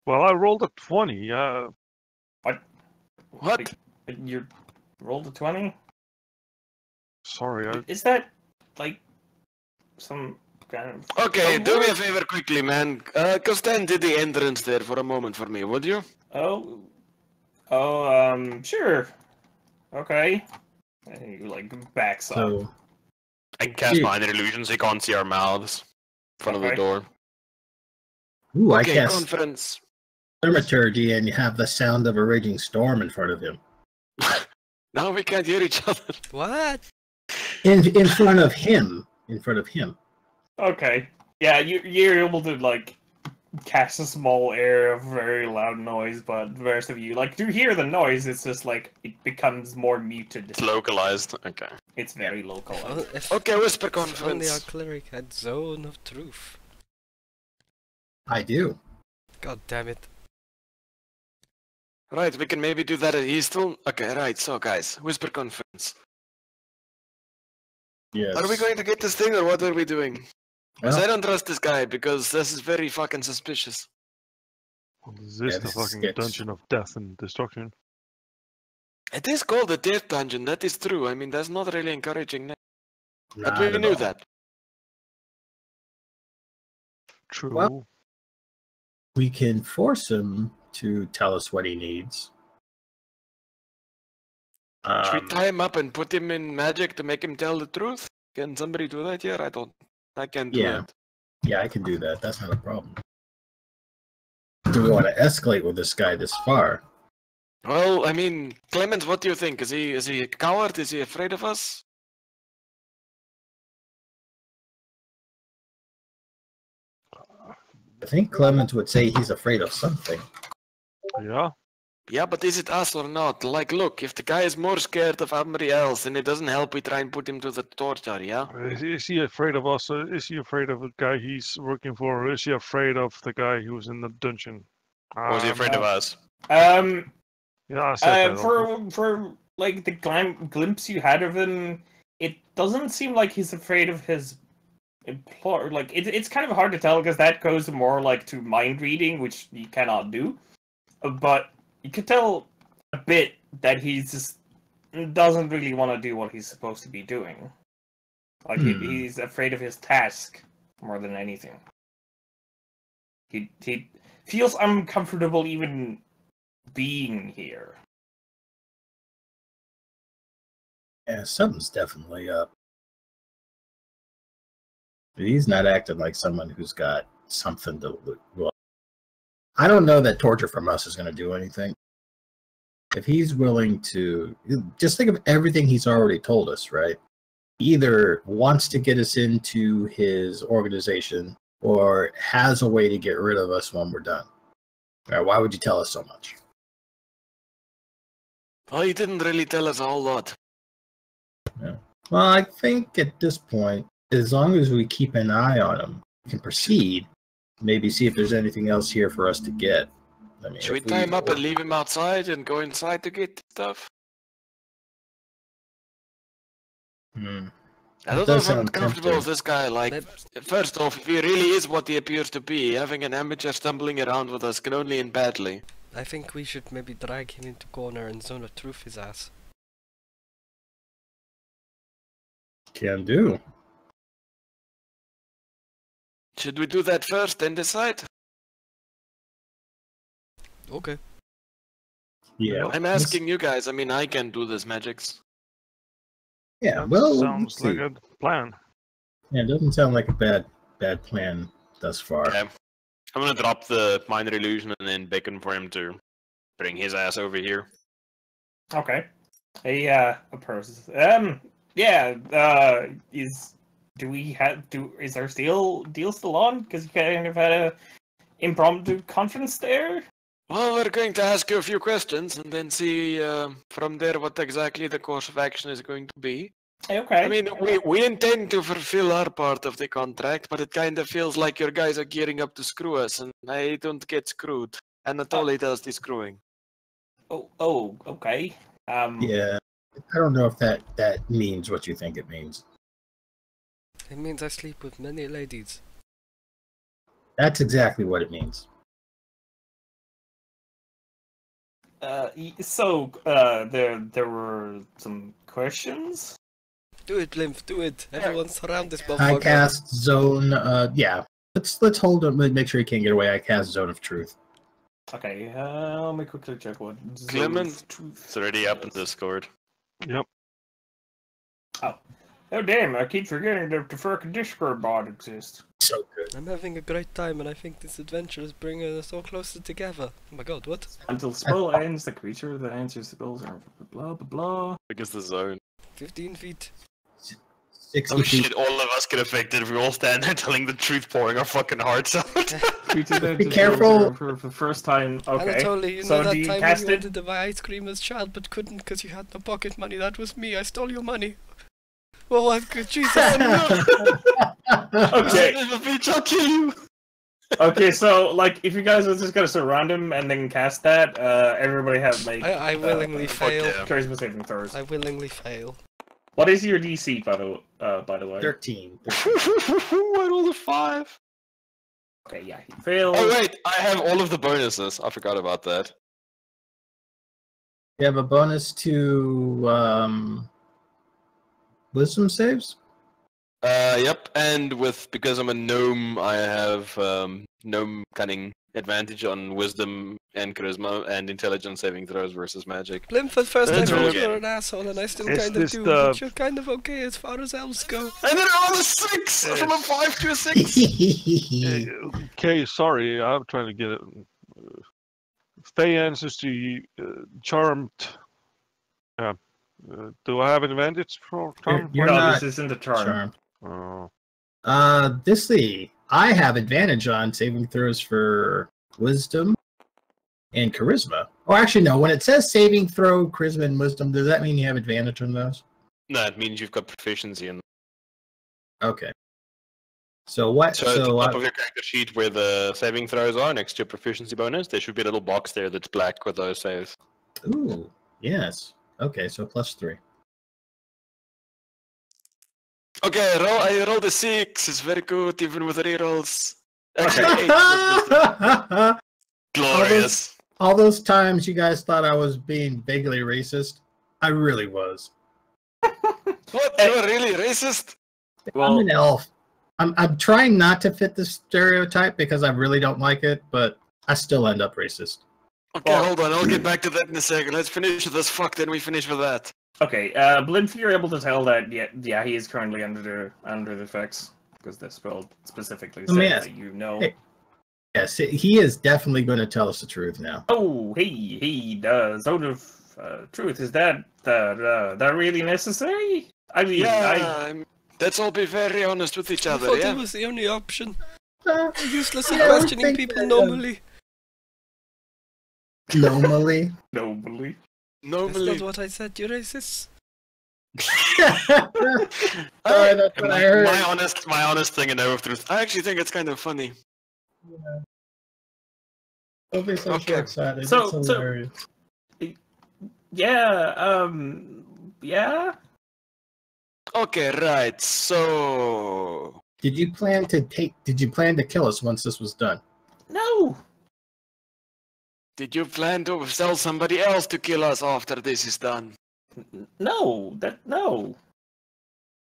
Speaker 2: Well, I rolled a 20.
Speaker 3: What?
Speaker 1: You rolled a 20?
Speaker 2: Sorry.
Speaker 1: Is that, some kind of...
Speaker 3: Okay,
Speaker 1: code
Speaker 3: do me a
Speaker 1: word?
Speaker 3: favor quickly, man. Go stand at the entrance there for a moment for me, would you?
Speaker 1: Sure. Okay. And he, backs up.
Speaker 5: So
Speaker 6: I can cast
Speaker 5: Yeah.
Speaker 6: minor illusions, he can't see our mouths in front of the
Speaker 1: Okay.
Speaker 6: door.
Speaker 5: I
Speaker 3: Okay,
Speaker 5: cast
Speaker 3: conference.
Speaker 5: thaumaturgy and you have the sound of a raging storm in front of him.
Speaker 3: Now we can't hear each other.
Speaker 4: What?
Speaker 5: In front of him. In front of him.
Speaker 1: Okay. Yeah, you're able to like cast a small area of very loud noise, but the rest of you like do hear the noise. It's just like it becomes more muted.
Speaker 3: It's localized. Okay.
Speaker 1: It's very localized.
Speaker 4: Well, if
Speaker 3: Okay, whisper
Speaker 4: only our
Speaker 3: conference.
Speaker 4: cleric had Zone of Truth.
Speaker 5: I do.
Speaker 4: God damn it.
Speaker 3: Right, we can maybe do that. He's still okay. Right. So, guys, whisper conference.
Speaker 5: Yes.
Speaker 3: Are we going to get this thing, or what are we doing? Because
Speaker 5: Well,
Speaker 3: I don't trust this guy, because this is very fucking suspicious.
Speaker 2: Well, is this
Speaker 5: Yeah,
Speaker 2: the
Speaker 5: this
Speaker 2: fucking
Speaker 5: gets-
Speaker 2: dungeon of death and destruction?
Speaker 3: It is called the Death Dungeon. That is true. I mean, that's not really encouraging. But
Speaker 5: not
Speaker 3: we
Speaker 5: at
Speaker 3: knew
Speaker 5: all.
Speaker 3: that.
Speaker 2: True.
Speaker 5: We can force him to tell us what he needs.
Speaker 3: Should we tie him up and put him in magic to make him tell the truth? Can somebody do that here? I can't do
Speaker 5: Yeah.
Speaker 3: that.
Speaker 5: Yeah, I can do that. That's not a problem. Do we want to escalate with this guy this far?
Speaker 3: Well, I mean, Clemens, what do you think? Is he a coward? Is he afraid of us?
Speaker 5: I think Clemens would say he's afraid of something.
Speaker 2: Yeah.
Speaker 3: Yeah, but is it us or not? Like, look, if the guy is more scared of somebody else and it doesn't help, we try and put him to the torture, yeah?
Speaker 2: Is he afraid of us? Is he afraid of the guy he's working for? Or is he afraid of the guy who's in the dungeon?
Speaker 3: Or is he afraid of us?
Speaker 2: Yeah, I said that.
Speaker 1: For like the glimpse you had of him, it doesn't seem like he's afraid of his employer. Like it's kind of hard to tell because that goes more like to mind reading, which you cannot do. But you could tell a bit that he's just doesn't really want to do what he's supposed to be doing. Like he's afraid of his task more than anything. He feels uncomfortable even being here.
Speaker 5: Yeah, something's definitely up. He's not acting like someone who's got something to look. Well, I don't know that torture from us is going to do anything. If he's willing to, just think of everything he's already told us, right? He either wants to get us into his organization or has a way to get rid of us when we're done. All right, why would you tell us so much?
Speaker 3: Well, he didn't really tell us a whole lot.
Speaker 5: Well, I think at this point, as long as we keep an eye on him, we can proceed. Maybe see if there's anything else here for us to get. I mean,
Speaker 3: Should we
Speaker 5: if
Speaker 3: tie him up and leave him outside and go inside to get stuff?
Speaker 5: Hmm.
Speaker 3: I don't
Speaker 5: It
Speaker 3: know
Speaker 5: does
Speaker 3: if I'm
Speaker 5: sound
Speaker 3: comfortable with
Speaker 5: tempting.
Speaker 3: this guy. Like, first off, if he really is what he appears to be, having an amateur stumbling around with us can only end badly.
Speaker 4: I think we should maybe drag him into corner and Zone of Truth his ass.
Speaker 5: Can do.
Speaker 3: Should we do that first, then decide?
Speaker 4: Okay.
Speaker 5: Yeah.
Speaker 3: I'm asking you guys. I mean, I can do this magics.
Speaker 5: Yeah, well,
Speaker 2: Sounds like a plan.
Speaker 5: Yeah, it doesn't sound like a bad plan thus far.
Speaker 3: Okay. I'm gonna drop the minor illusion and then beckon for him to bring his ass over here.
Speaker 1: Okay. A person. Is our deal still on? Because you kind of had a impromptu conference there.
Speaker 3: Well, we're going to ask you a few questions and then see from there what exactly the course of action is going to be.
Speaker 1: Okay.
Speaker 3: I mean, we intend to fulfill our part of the contract, but it kind of feels like your guys are gearing up to screw us, and I don't get screwed. Anatoly does the screwing.
Speaker 1: Oh, okay.
Speaker 5: Yeah, I don't know if that means what you think it means.
Speaker 4: It means I sleep with many ladies.
Speaker 5: That's exactly what it means.
Speaker 1: There were some questions.
Speaker 4: Do it, Blimp, do it. Everyone surround this
Speaker 5: I
Speaker 4: motherfucker.
Speaker 5: cast Zone. Yeah, let's hold him. Make sure he can't get away. I cast Zone of Truth.
Speaker 1: Okay, let me quickly check what.
Speaker 3: Clement, it's already up in Discord.
Speaker 2: Yep.
Speaker 1: Oh damn! I keep forgetting that the fucking Discord bot exists.
Speaker 5: So good.
Speaker 4: I'm having a great time, and I think this adventure is bringing us all closer together. Oh my god, what?
Speaker 1: Until spell ends, the creature that answers spells are blah blah blah.
Speaker 3: Because the zone.
Speaker 4: 15 feet.
Speaker 5: 60
Speaker 3: Oh
Speaker 5: feet.
Speaker 3: shit, all of us get affected if we all stand there telling the truth, pouring our fucking hearts out.
Speaker 1: Creature that
Speaker 5: Be
Speaker 1: enters
Speaker 5: careful.
Speaker 1: zone for the first time. Okay.
Speaker 4: Anatoly, you
Speaker 1: So
Speaker 4: know
Speaker 1: do
Speaker 4: that
Speaker 1: you
Speaker 4: time when
Speaker 1: cast
Speaker 4: you
Speaker 1: it?
Speaker 4: wanted to buy ice cream as a child but couldn't because you had no pocket money? That was me. I stole your money. Oh, I'm good. Jesus.
Speaker 1: Okay.
Speaker 3: Bitch, I'll kill you.
Speaker 1: Okay, so like if you guys are just gonna surround him and then cast that, everybody have make.
Speaker 4: I willingly fail.
Speaker 3: yeah.
Speaker 1: Charisma saving throws.
Speaker 4: I willingly fail.
Speaker 1: What is your DC by the way?
Speaker 5: 13.
Speaker 3: I rolled a 5.
Speaker 1: Okay, yeah, he failed.
Speaker 3: Oh wait, I have all of the bonuses. I forgot about that.
Speaker 5: You have a bonus to wisdom saves?
Speaker 3: Yep, and because I'm a gnome, I have gnome cunning advantage on wisdom and charisma and intelligence saving throws versus magic.
Speaker 4: Blimp, at first I
Speaker 3: That's
Speaker 4: thought
Speaker 3: okay.
Speaker 4: you were an asshole, and I still
Speaker 2: Is
Speaker 4: kind of
Speaker 2: this
Speaker 4: do,
Speaker 2: the-
Speaker 4: but you're kind of okay as far as elves go.
Speaker 3: And then I rolled a 6 from a 5 to a 6.
Speaker 2: Okay, sorry, I'm trying to get it. Fey ancestry, charmed. Yeah. Do I have an advantage for charm?
Speaker 5: You're
Speaker 1: no,
Speaker 5: not
Speaker 1: this isn't a charm.
Speaker 2: Oh.
Speaker 5: I have advantage on saving throws for wisdom and charisma. Oh, actually, no. When it says saving throw, charisma, and wisdom, does that mean you have advantage on those?
Speaker 3: No, it means you've got proficiency in.
Speaker 5: Okay. So what?
Speaker 3: So at the
Speaker 5: So,
Speaker 3: top of your character sheet where the saving throws are, next to your proficiency bonus, there should be a little box there that's black with those saves.
Speaker 5: ooh, yes. Okay, so +3.
Speaker 3: Okay, I rolled a 6. It's very good, even with rerolls. Actually, 8. Glorious.
Speaker 5: All those times you guys thought I was being vaguely racist, I really was.
Speaker 3: What? You were really racist?
Speaker 5: I'm an elf. I'm trying not to fit the stereotype because I really don't like it, but I still end up racist.
Speaker 3: Okay,
Speaker 1: Well-
Speaker 3: hold on. I'll get back to that in a second. Let's finish this fuck, then we finish with that.
Speaker 1: Okay, Blimp, you're able to tell that yeah, he is currently under the effects because the spell specifically says
Speaker 5: yes.
Speaker 1: that you know.
Speaker 5: Hey. Yes, he is definitely going to tell us the truth now.
Speaker 1: Oh, he does. So the truth is that really necessary? I mean,
Speaker 3: Let's all be very honest with each
Speaker 4: I
Speaker 3: other,
Speaker 4: thought
Speaker 3: yeah?
Speaker 4: it was the only option.
Speaker 5: Uh,
Speaker 4: Useless in
Speaker 5: I don't
Speaker 4: questioning
Speaker 5: think
Speaker 4: people
Speaker 5: that,
Speaker 4: normally.
Speaker 5: Normally.
Speaker 1: nobly.
Speaker 4: That's
Speaker 3: Normally.
Speaker 4: not what I said, you racist.
Speaker 5: Sorry, that's what I heard.
Speaker 3: My honest thing and of truth. I actually think it's kind of funny.
Speaker 5: Don't be so
Speaker 3: Okay.
Speaker 5: short-sighted.
Speaker 1: So-
Speaker 5: It's
Speaker 1: so-
Speaker 5: hilarious.
Speaker 1: Yeah, yeah.
Speaker 3: Okay, right. So
Speaker 5: Did you plan to kill us once this was done?
Speaker 1: No.
Speaker 3: did you plan to tell somebody else to kill us after this is done?
Speaker 1: No, no.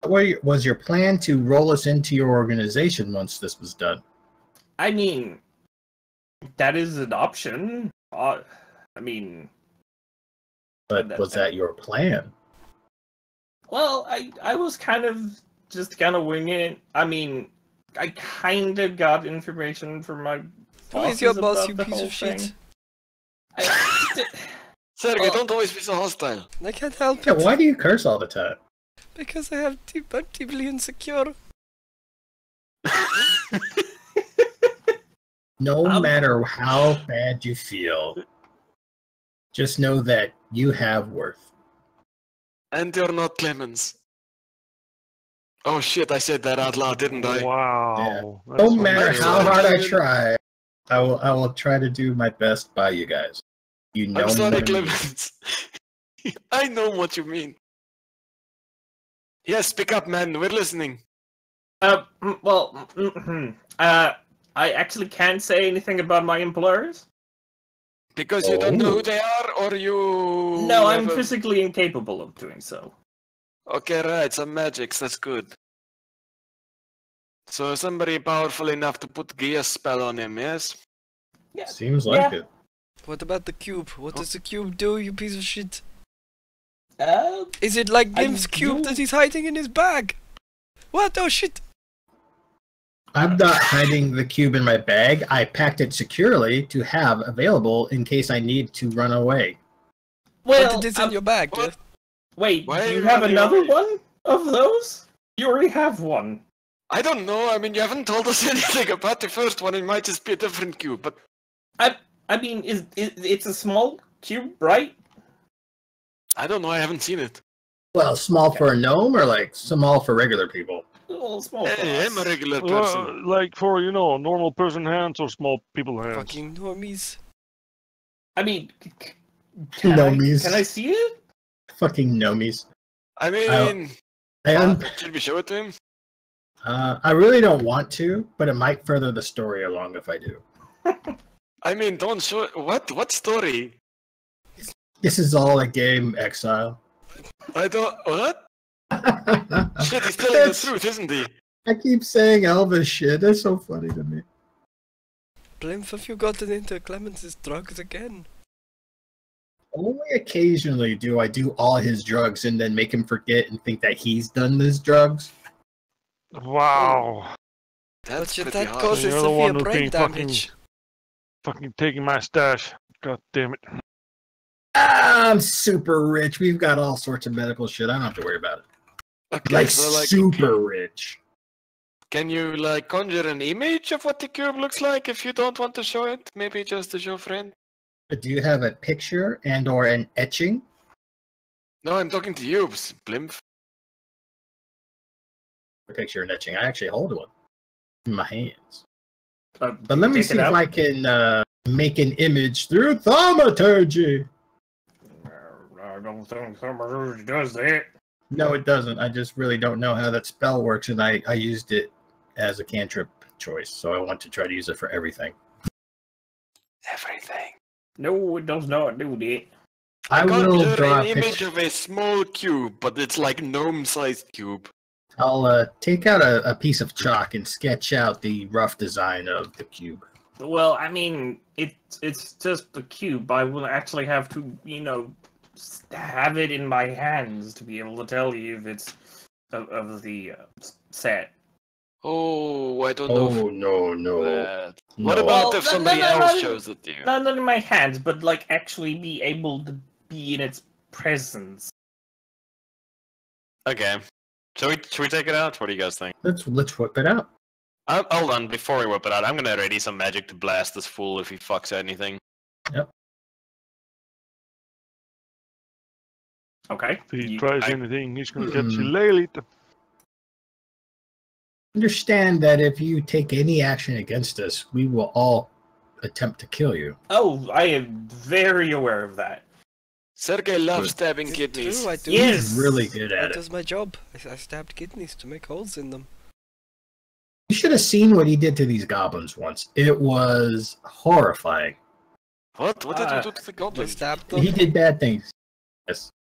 Speaker 5: Was your plan to roll us into your organization once this was done?
Speaker 1: I mean, that is an option. I mean,
Speaker 5: But was that your plan?
Speaker 1: well, I was kind of winging it. I mean, I kind of got information from my
Speaker 4: Who is your
Speaker 1: bosses
Speaker 4: boss,
Speaker 1: about
Speaker 4: you
Speaker 1: the
Speaker 4: piece
Speaker 1: whole
Speaker 4: of shit?
Speaker 1: thing.
Speaker 3: Sergey,
Speaker 1: Oh.
Speaker 3: don't always be so hostile.
Speaker 4: I can't help
Speaker 5: Yeah,
Speaker 4: it.
Speaker 5: why do you curse all the time?
Speaker 4: Because I'm deeply insecure.
Speaker 5: No matter how bad you feel, just know that you have worth.
Speaker 3: And you're not Clemens. Oh shit, I said that out loud, didn't I?
Speaker 2: Wow.
Speaker 5: No matter
Speaker 3: nice.
Speaker 5: how hard I try, I will try to do my best by you guys. You know
Speaker 3: I'm sorry,
Speaker 5: what I mean.
Speaker 3: Clemens. I know what you mean. Yes, speak up, man. We're listening.
Speaker 1: I actually can't say anything about my employers.
Speaker 3: Because you don't know
Speaker 5: Oh.
Speaker 3: who they are, or you...
Speaker 1: No, I'm
Speaker 3: have a-
Speaker 1: physically incapable of doing so.
Speaker 3: Okay, right, some magics, that's good. So somebody powerful enough to put Gear spell on him, yes?
Speaker 1: Yeah.
Speaker 5: Seems like
Speaker 1: Yeah.
Speaker 5: it.
Speaker 4: What about the cube? What does the cube do, you piece of shit?
Speaker 1: Uh,
Speaker 4: Is it like
Speaker 1: I
Speaker 4: Blimp's cube
Speaker 1: do-
Speaker 4: that he's hiding in his bag? What? Oh shit!
Speaker 5: I'm not hiding the cube in my bag. I packed it securely to have available in case I need to run away.
Speaker 4: Well, it is in your bag.
Speaker 6: what?
Speaker 1: Wait,
Speaker 6: Why
Speaker 1: do
Speaker 6: are
Speaker 1: you
Speaker 6: you
Speaker 1: have
Speaker 6: running
Speaker 1: another
Speaker 6: away?
Speaker 1: one of those? You already have one.
Speaker 6: I don't know. I mean, you haven't told us anything about the first one. It might just be a different cube, but
Speaker 1: I mean, it's a small cube, right?
Speaker 6: I don't know. I haven't seen it.
Speaker 5: Well, small for a gnome or like small for regular people?
Speaker 1: Well, small. for
Speaker 6: Hey, I'm a
Speaker 1: us.
Speaker 6: regular person.
Speaker 2: Like for, normal person hands or small people hands.
Speaker 4: Fucking normies.
Speaker 1: I mean, can
Speaker 5: Gnomies.
Speaker 1: I see it?
Speaker 5: Fucking gnomies.
Speaker 6: I mean,
Speaker 5: I
Speaker 6: should we show it to him?
Speaker 5: I really don't want to, but it might further the story along if I do.
Speaker 6: I mean, don't show it. What story?
Speaker 5: This is all a game, Exile.
Speaker 6: I don't. What? Shit, he's telling the
Speaker 5: That's-
Speaker 6: truth, isn't he?
Speaker 5: I keep saying Elvis shit. That's so funny to me.
Speaker 4: Blimp, have you gotten into Clemens's drugs again?
Speaker 5: Only occasionally do I do all his drugs and then make him forget and think that he's done his drugs.
Speaker 2: Wow.
Speaker 6: That's
Speaker 4: But
Speaker 6: pretty
Speaker 4: that
Speaker 6: hard.
Speaker 4: causes
Speaker 2: You're the
Speaker 4: severe
Speaker 2: one who
Speaker 4: brain
Speaker 2: came fucking-
Speaker 4: damage.
Speaker 2: Fucking taking my stash. God damn it.
Speaker 5: I'm super rich. We've got all sorts of medical shit. I don't have to worry about it.
Speaker 6: Okay,
Speaker 5: Like,
Speaker 6: so like,
Speaker 5: super rich.
Speaker 6: can you like conjure an image of what the cube looks like if you don't want to show it? Maybe just to show friend.
Speaker 5: But do you have a picture and or an etching?
Speaker 6: No, I'm talking to you, Blimp.
Speaker 5: A picture and etching. I actually hold one in my hands.
Speaker 1: But
Speaker 5: But let me
Speaker 1: take
Speaker 5: see
Speaker 1: it
Speaker 5: if
Speaker 1: out.
Speaker 5: I can make an image through thaumaturgy.
Speaker 1: I don't think Thaumaturgy does that.
Speaker 5: No, it doesn't. I just really don't know how that spell works, and I used it as a cantrip choice, so I want to try to use it for everything.
Speaker 6: Everything.
Speaker 1: No, it does not do that.
Speaker 5: I will
Speaker 6: Conjure
Speaker 5: draw
Speaker 6: an
Speaker 5: a
Speaker 6: image
Speaker 5: picture.
Speaker 6: of a small cube, but it's like gnome-sized cube.
Speaker 5: I'll take out a piece of chalk and sketch out the rough design of the cube.
Speaker 1: Well, I mean, it's just a cube. I will actually have to, have it in my hands to be able to tell you if it's of the set.
Speaker 6: Oh, I don't know.
Speaker 5: Oh no, no,
Speaker 6: That.
Speaker 5: no.
Speaker 6: What about
Speaker 1: Well,
Speaker 6: if
Speaker 1: no,
Speaker 6: somebody
Speaker 1: no, no,
Speaker 6: else
Speaker 1: no.
Speaker 6: shows it to you?
Speaker 1: Not in my hands, but like actually be able to be in its presence.
Speaker 6: Okay. Should we take it out? What do you guys think?
Speaker 5: Let's whip it out.
Speaker 6: Hold on, before we whip it out, I'm gonna ready some magic to blast this fool if he fucks anything.
Speaker 1: Okay.
Speaker 2: If he
Speaker 1: You-
Speaker 2: tries
Speaker 6: I-
Speaker 2: anything, he's gonna get
Speaker 5: Hmm.
Speaker 2: you
Speaker 5: Understand that if you take any action against us, we will all attempt to kill you.
Speaker 1: Oh, I am very aware of that.
Speaker 6: Sergey loves
Speaker 5: Good.
Speaker 6: stabbing
Speaker 4: Is it
Speaker 6: kidneys.
Speaker 4: true? I do.
Speaker 1: Yes.
Speaker 5: He's really good at
Speaker 4: That
Speaker 5: it.
Speaker 4: is my job. I stabbed kidneys to make holes in them.
Speaker 5: You should have seen what he did to these goblins once. It was horrifying.
Speaker 6: What? What did you do to the
Speaker 4: I
Speaker 6: goblin?
Speaker 4: stabbed them.
Speaker 5: He did bad things. Yes.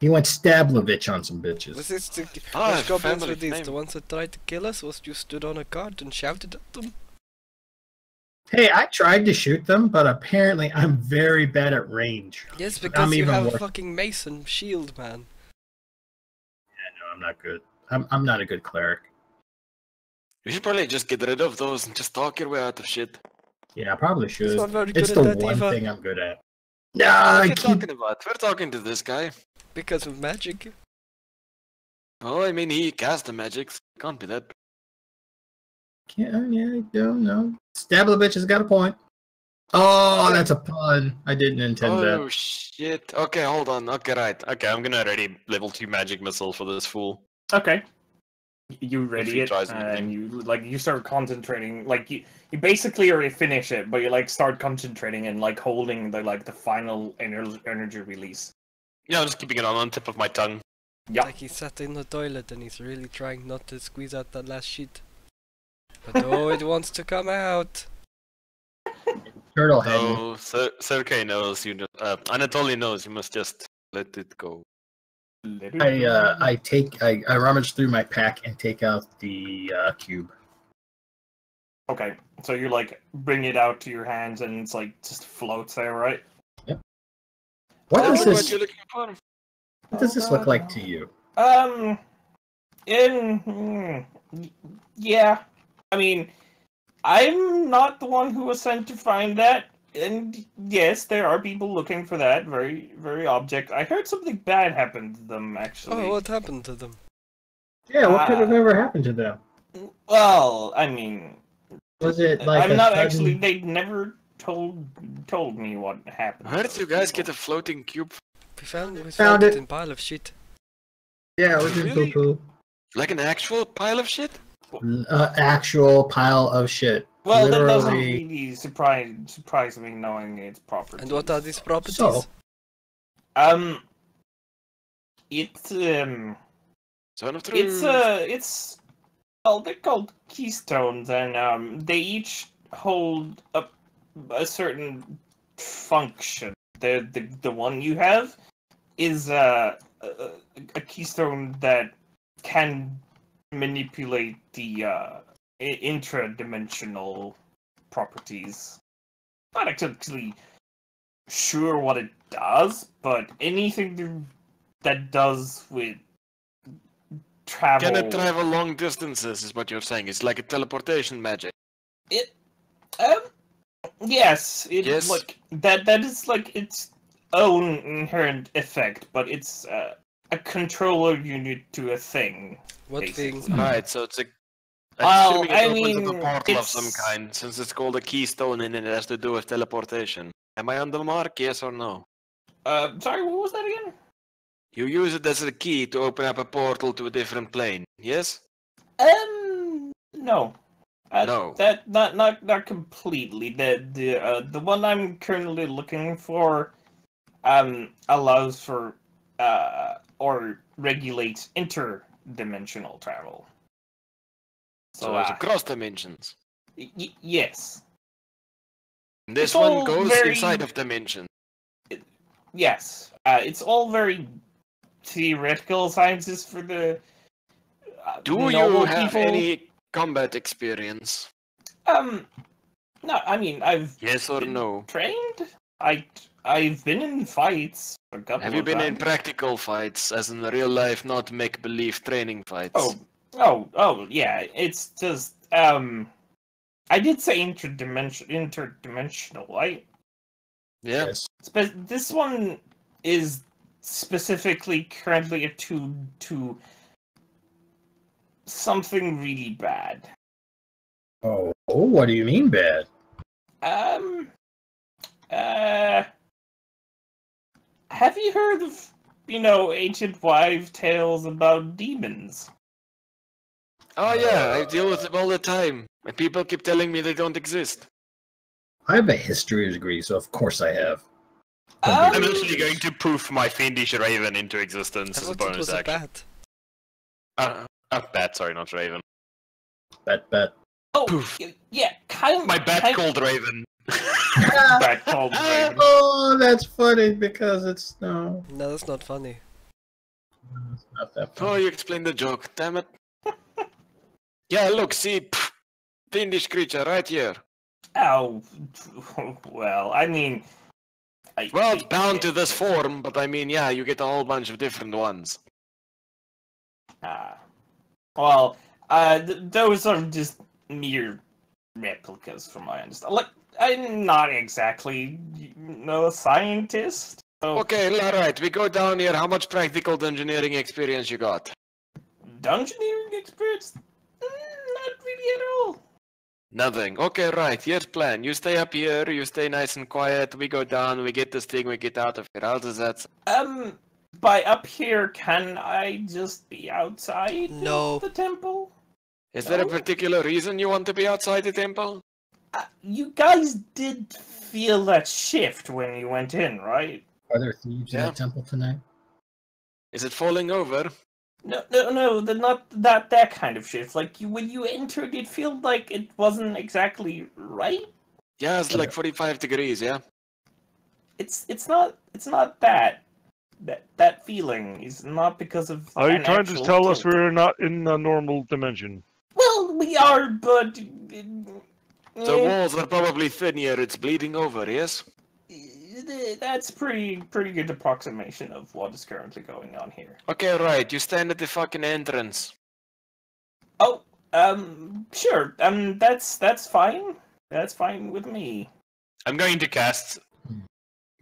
Speaker 5: He went Stablovich on some bitches.
Speaker 4: Was this the
Speaker 6: Ah,
Speaker 4: which goblins
Speaker 6: family
Speaker 4: were these?
Speaker 6: name.
Speaker 4: The ones that tried to kill us? Was you stood on a guard and shouted at them?
Speaker 5: Hey, I tried to shoot them, but apparently I'm very bad at range.
Speaker 4: Yes, because you
Speaker 5: even
Speaker 4: have a
Speaker 5: worse.
Speaker 4: fucking mace and shield, man.
Speaker 5: No, I'm not good. I'm not a good cleric.
Speaker 6: You should probably just get rid of those and just talk your way out of shit.
Speaker 5: Yeah, I probably should.
Speaker 4: not very
Speaker 5: It's
Speaker 4: good
Speaker 5: the
Speaker 4: at that
Speaker 5: one
Speaker 4: either.
Speaker 5: thing I'm good at. Nah,
Speaker 6: What
Speaker 5: I
Speaker 6: are you
Speaker 5: keep.
Speaker 6: talking about? We're talking to this guy.
Speaker 4: Because of magic.
Speaker 6: Oh, I mean, he cast the magic. So it can't be that.
Speaker 5: Yeah, I don't know. Stablovich has got a point. Oh, that's a pun. I didn't intend that.
Speaker 6: Oh shit. Okay, hold on. Okay, right. Okay, I'm gonna ready level 2 magic missile for this fool.
Speaker 1: Okay. You
Speaker 6: If
Speaker 1: ready
Speaker 6: he
Speaker 1: it,
Speaker 6: tries
Speaker 1: and
Speaker 6: anything.
Speaker 1: you start concentrating. Like you basically already finish it, but you like start concentrating and like holding the final energy release.
Speaker 6: Yeah, I'm just keeping it on tip of my tongue.
Speaker 1: Yeah.
Speaker 4: Like he sat in the toilet and he's really trying not to squeeze out that last shit. But oh, it wants to come out.
Speaker 5: Turtle head.
Speaker 6: No, Sergey knows. Anatoly knows. You must just let it go.
Speaker 5: I rummage through my pack and take out the cube.
Speaker 1: Okay, so you like bring it out to your hands and it's like just floats there, right?
Speaker 5: What
Speaker 6: Tell
Speaker 5: does
Speaker 6: me
Speaker 5: this?
Speaker 6: what you're looking for.
Speaker 5: What does this look like to you?
Speaker 1: Um, Yeah. I mean, I'm not the one who was sent to find that. And yes, there are people looking for that very object. I heard something bad happened to them, actually.
Speaker 4: Oh, what happened to them?
Speaker 5: Yeah, what could have ever happened to them?
Speaker 1: Well, I mean,
Speaker 5: Was it like
Speaker 1: I'm
Speaker 5: a
Speaker 1: not
Speaker 5: sudden-
Speaker 1: actually. They never told me what happened.
Speaker 3: Where
Speaker 1: to
Speaker 3: did you
Speaker 1: those
Speaker 3: guys
Speaker 1: people.
Speaker 3: get a floating cube?
Speaker 4: We found
Speaker 5: Found
Speaker 4: it
Speaker 5: it.
Speaker 4: in pile of shit.
Speaker 5: Yeah, it was in
Speaker 3: Really?
Speaker 5: poo-poo.
Speaker 3: Like an actual pile of shit?
Speaker 5: Actual pile of shit.
Speaker 1: Well, that doesn't
Speaker 5: Literally.
Speaker 1: really surprise me knowing its properties.
Speaker 4: And what are these properties?
Speaker 5: So,
Speaker 1: It's
Speaker 3: Son of truth.
Speaker 1: it's well, they're called keystones, and they each hold a certain function. The one you have is a keystone that can manipulate the intradimensional properties. Not actually sure what it does, but anything that does with travel.
Speaker 3: Can it travel long distances is what you're saying. It's like a teleportation magic.
Speaker 1: Yes,
Speaker 3: Yes.
Speaker 1: like that is like its own inherent effect, but it's a controller unit to a thing.
Speaker 4: What
Speaker 1: basically.
Speaker 4: thing?
Speaker 3: Right, so it's a...
Speaker 1: Well,
Speaker 3: assuming it
Speaker 1: I
Speaker 3: opens up a
Speaker 1: mean,
Speaker 3: portal of some
Speaker 1: it's-
Speaker 3: kind, since it's called a keystone and it has to do with teleportation. Am I on the mark, yes or no?
Speaker 1: Sorry, what was that again?
Speaker 3: You use it as a key to open up a portal to a different plane, yes?
Speaker 1: No.
Speaker 3: No.
Speaker 1: That not completely. The one I'm currently looking for allows for or regulates interdimensional travel.
Speaker 3: So it's across dimensions.
Speaker 1: Yes.
Speaker 3: And this
Speaker 1: It's
Speaker 3: one
Speaker 1: all
Speaker 3: goes
Speaker 1: very-
Speaker 3: inside of dimension.
Speaker 1: Yes. It's all very theoretical sciences for the
Speaker 3: Do
Speaker 1: normal
Speaker 3: you have
Speaker 1: people.
Speaker 3: any combat experience?
Speaker 1: No, I mean I've
Speaker 3: Yes or
Speaker 1: been
Speaker 3: no?
Speaker 1: trained. I've been in fights a couple
Speaker 3: Have you
Speaker 1: of
Speaker 3: been in
Speaker 1: times.
Speaker 3: practical fights, as in real life, not make-believe training fights?
Speaker 1: Oh, yeah. It's just I did say interdimensional, right?
Speaker 3: Yeah.
Speaker 5: yes.
Speaker 1: This one is specifically currently attuned to something really bad.
Speaker 5: Oh, what do you mean bad?
Speaker 1: Have you heard of, ancient wives' tales about demons?
Speaker 3: Oh yeah, I deal with them all the time. And people keep telling me they don't exist.
Speaker 5: I have a history degree, so of course I have.
Speaker 1: Um,
Speaker 6: I'm literally going to poof my fiendish raven into existence
Speaker 4: I
Speaker 6: as a
Speaker 4: thought it
Speaker 6: bonus
Speaker 4: was a
Speaker 6: action.
Speaker 4: bat.
Speaker 6: Bat, sorry, not raven.
Speaker 5: Bet.
Speaker 1: Oh,
Speaker 3: Poof.
Speaker 1: yeah, kind of.
Speaker 6: My bat called raven.
Speaker 1: Bat called raven.
Speaker 5: Oh, that's funny because it's no,
Speaker 4: No, that's not funny.
Speaker 5: it's not that
Speaker 3: Oh,
Speaker 5: funny.
Speaker 3: you explained the joke, damn it. Yeah, look, see, fiendish creature right here.
Speaker 1: Oh, well, I mean.
Speaker 3: Well, it's bound to this form, but I mean, yeah, you get a whole bunch of different ones.
Speaker 1: Well, those are just mere replicas from my understanding. Like, I'm not exactly, a scientist. So
Speaker 3: Okay, alright, we go down here. How much practical engineering experience you got?
Speaker 1: dungeoneering experience? Not really at all.
Speaker 3: Nothing. Okay, right, here's plan. You stay up here, you stay nice and quiet, we go down, we get this thing, we get out of here. How does that
Speaker 1: By up here, can I just be outside
Speaker 4: No.
Speaker 1: of the temple?
Speaker 3: Is there a
Speaker 1: No.
Speaker 3: particular reason you want to be outside the temple?
Speaker 1: You guys did feel that shift when you went in, right?
Speaker 5: Are there thieves in
Speaker 3: Yeah.
Speaker 5: the temple tonight?
Speaker 3: Is it falling over?
Speaker 1: No, not that kind of shift. Like when you entered, it felt like it wasn't exactly right.
Speaker 3: Yeah, it's like 45 degrees, yeah?
Speaker 1: It's not that feeling is not because of.
Speaker 2: Are you
Speaker 1: an
Speaker 2: trying to
Speaker 1: actual
Speaker 2: tell us
Speaker 1: tilt.
Speaker 2: we're not in a normal dimension?
Speaker 1: Well, we are, but
Speaker 3: The walls are probably thin here, it's bleeding over, yes?
Speaker 1: that's pretty good approximation of what is currently going on here.
Speaker 3: Okay, right, you stand at the fucking entrance.
Speaker 1: Oh, sure. That's fine. That's fine with me.
Speaker 3: I'm going to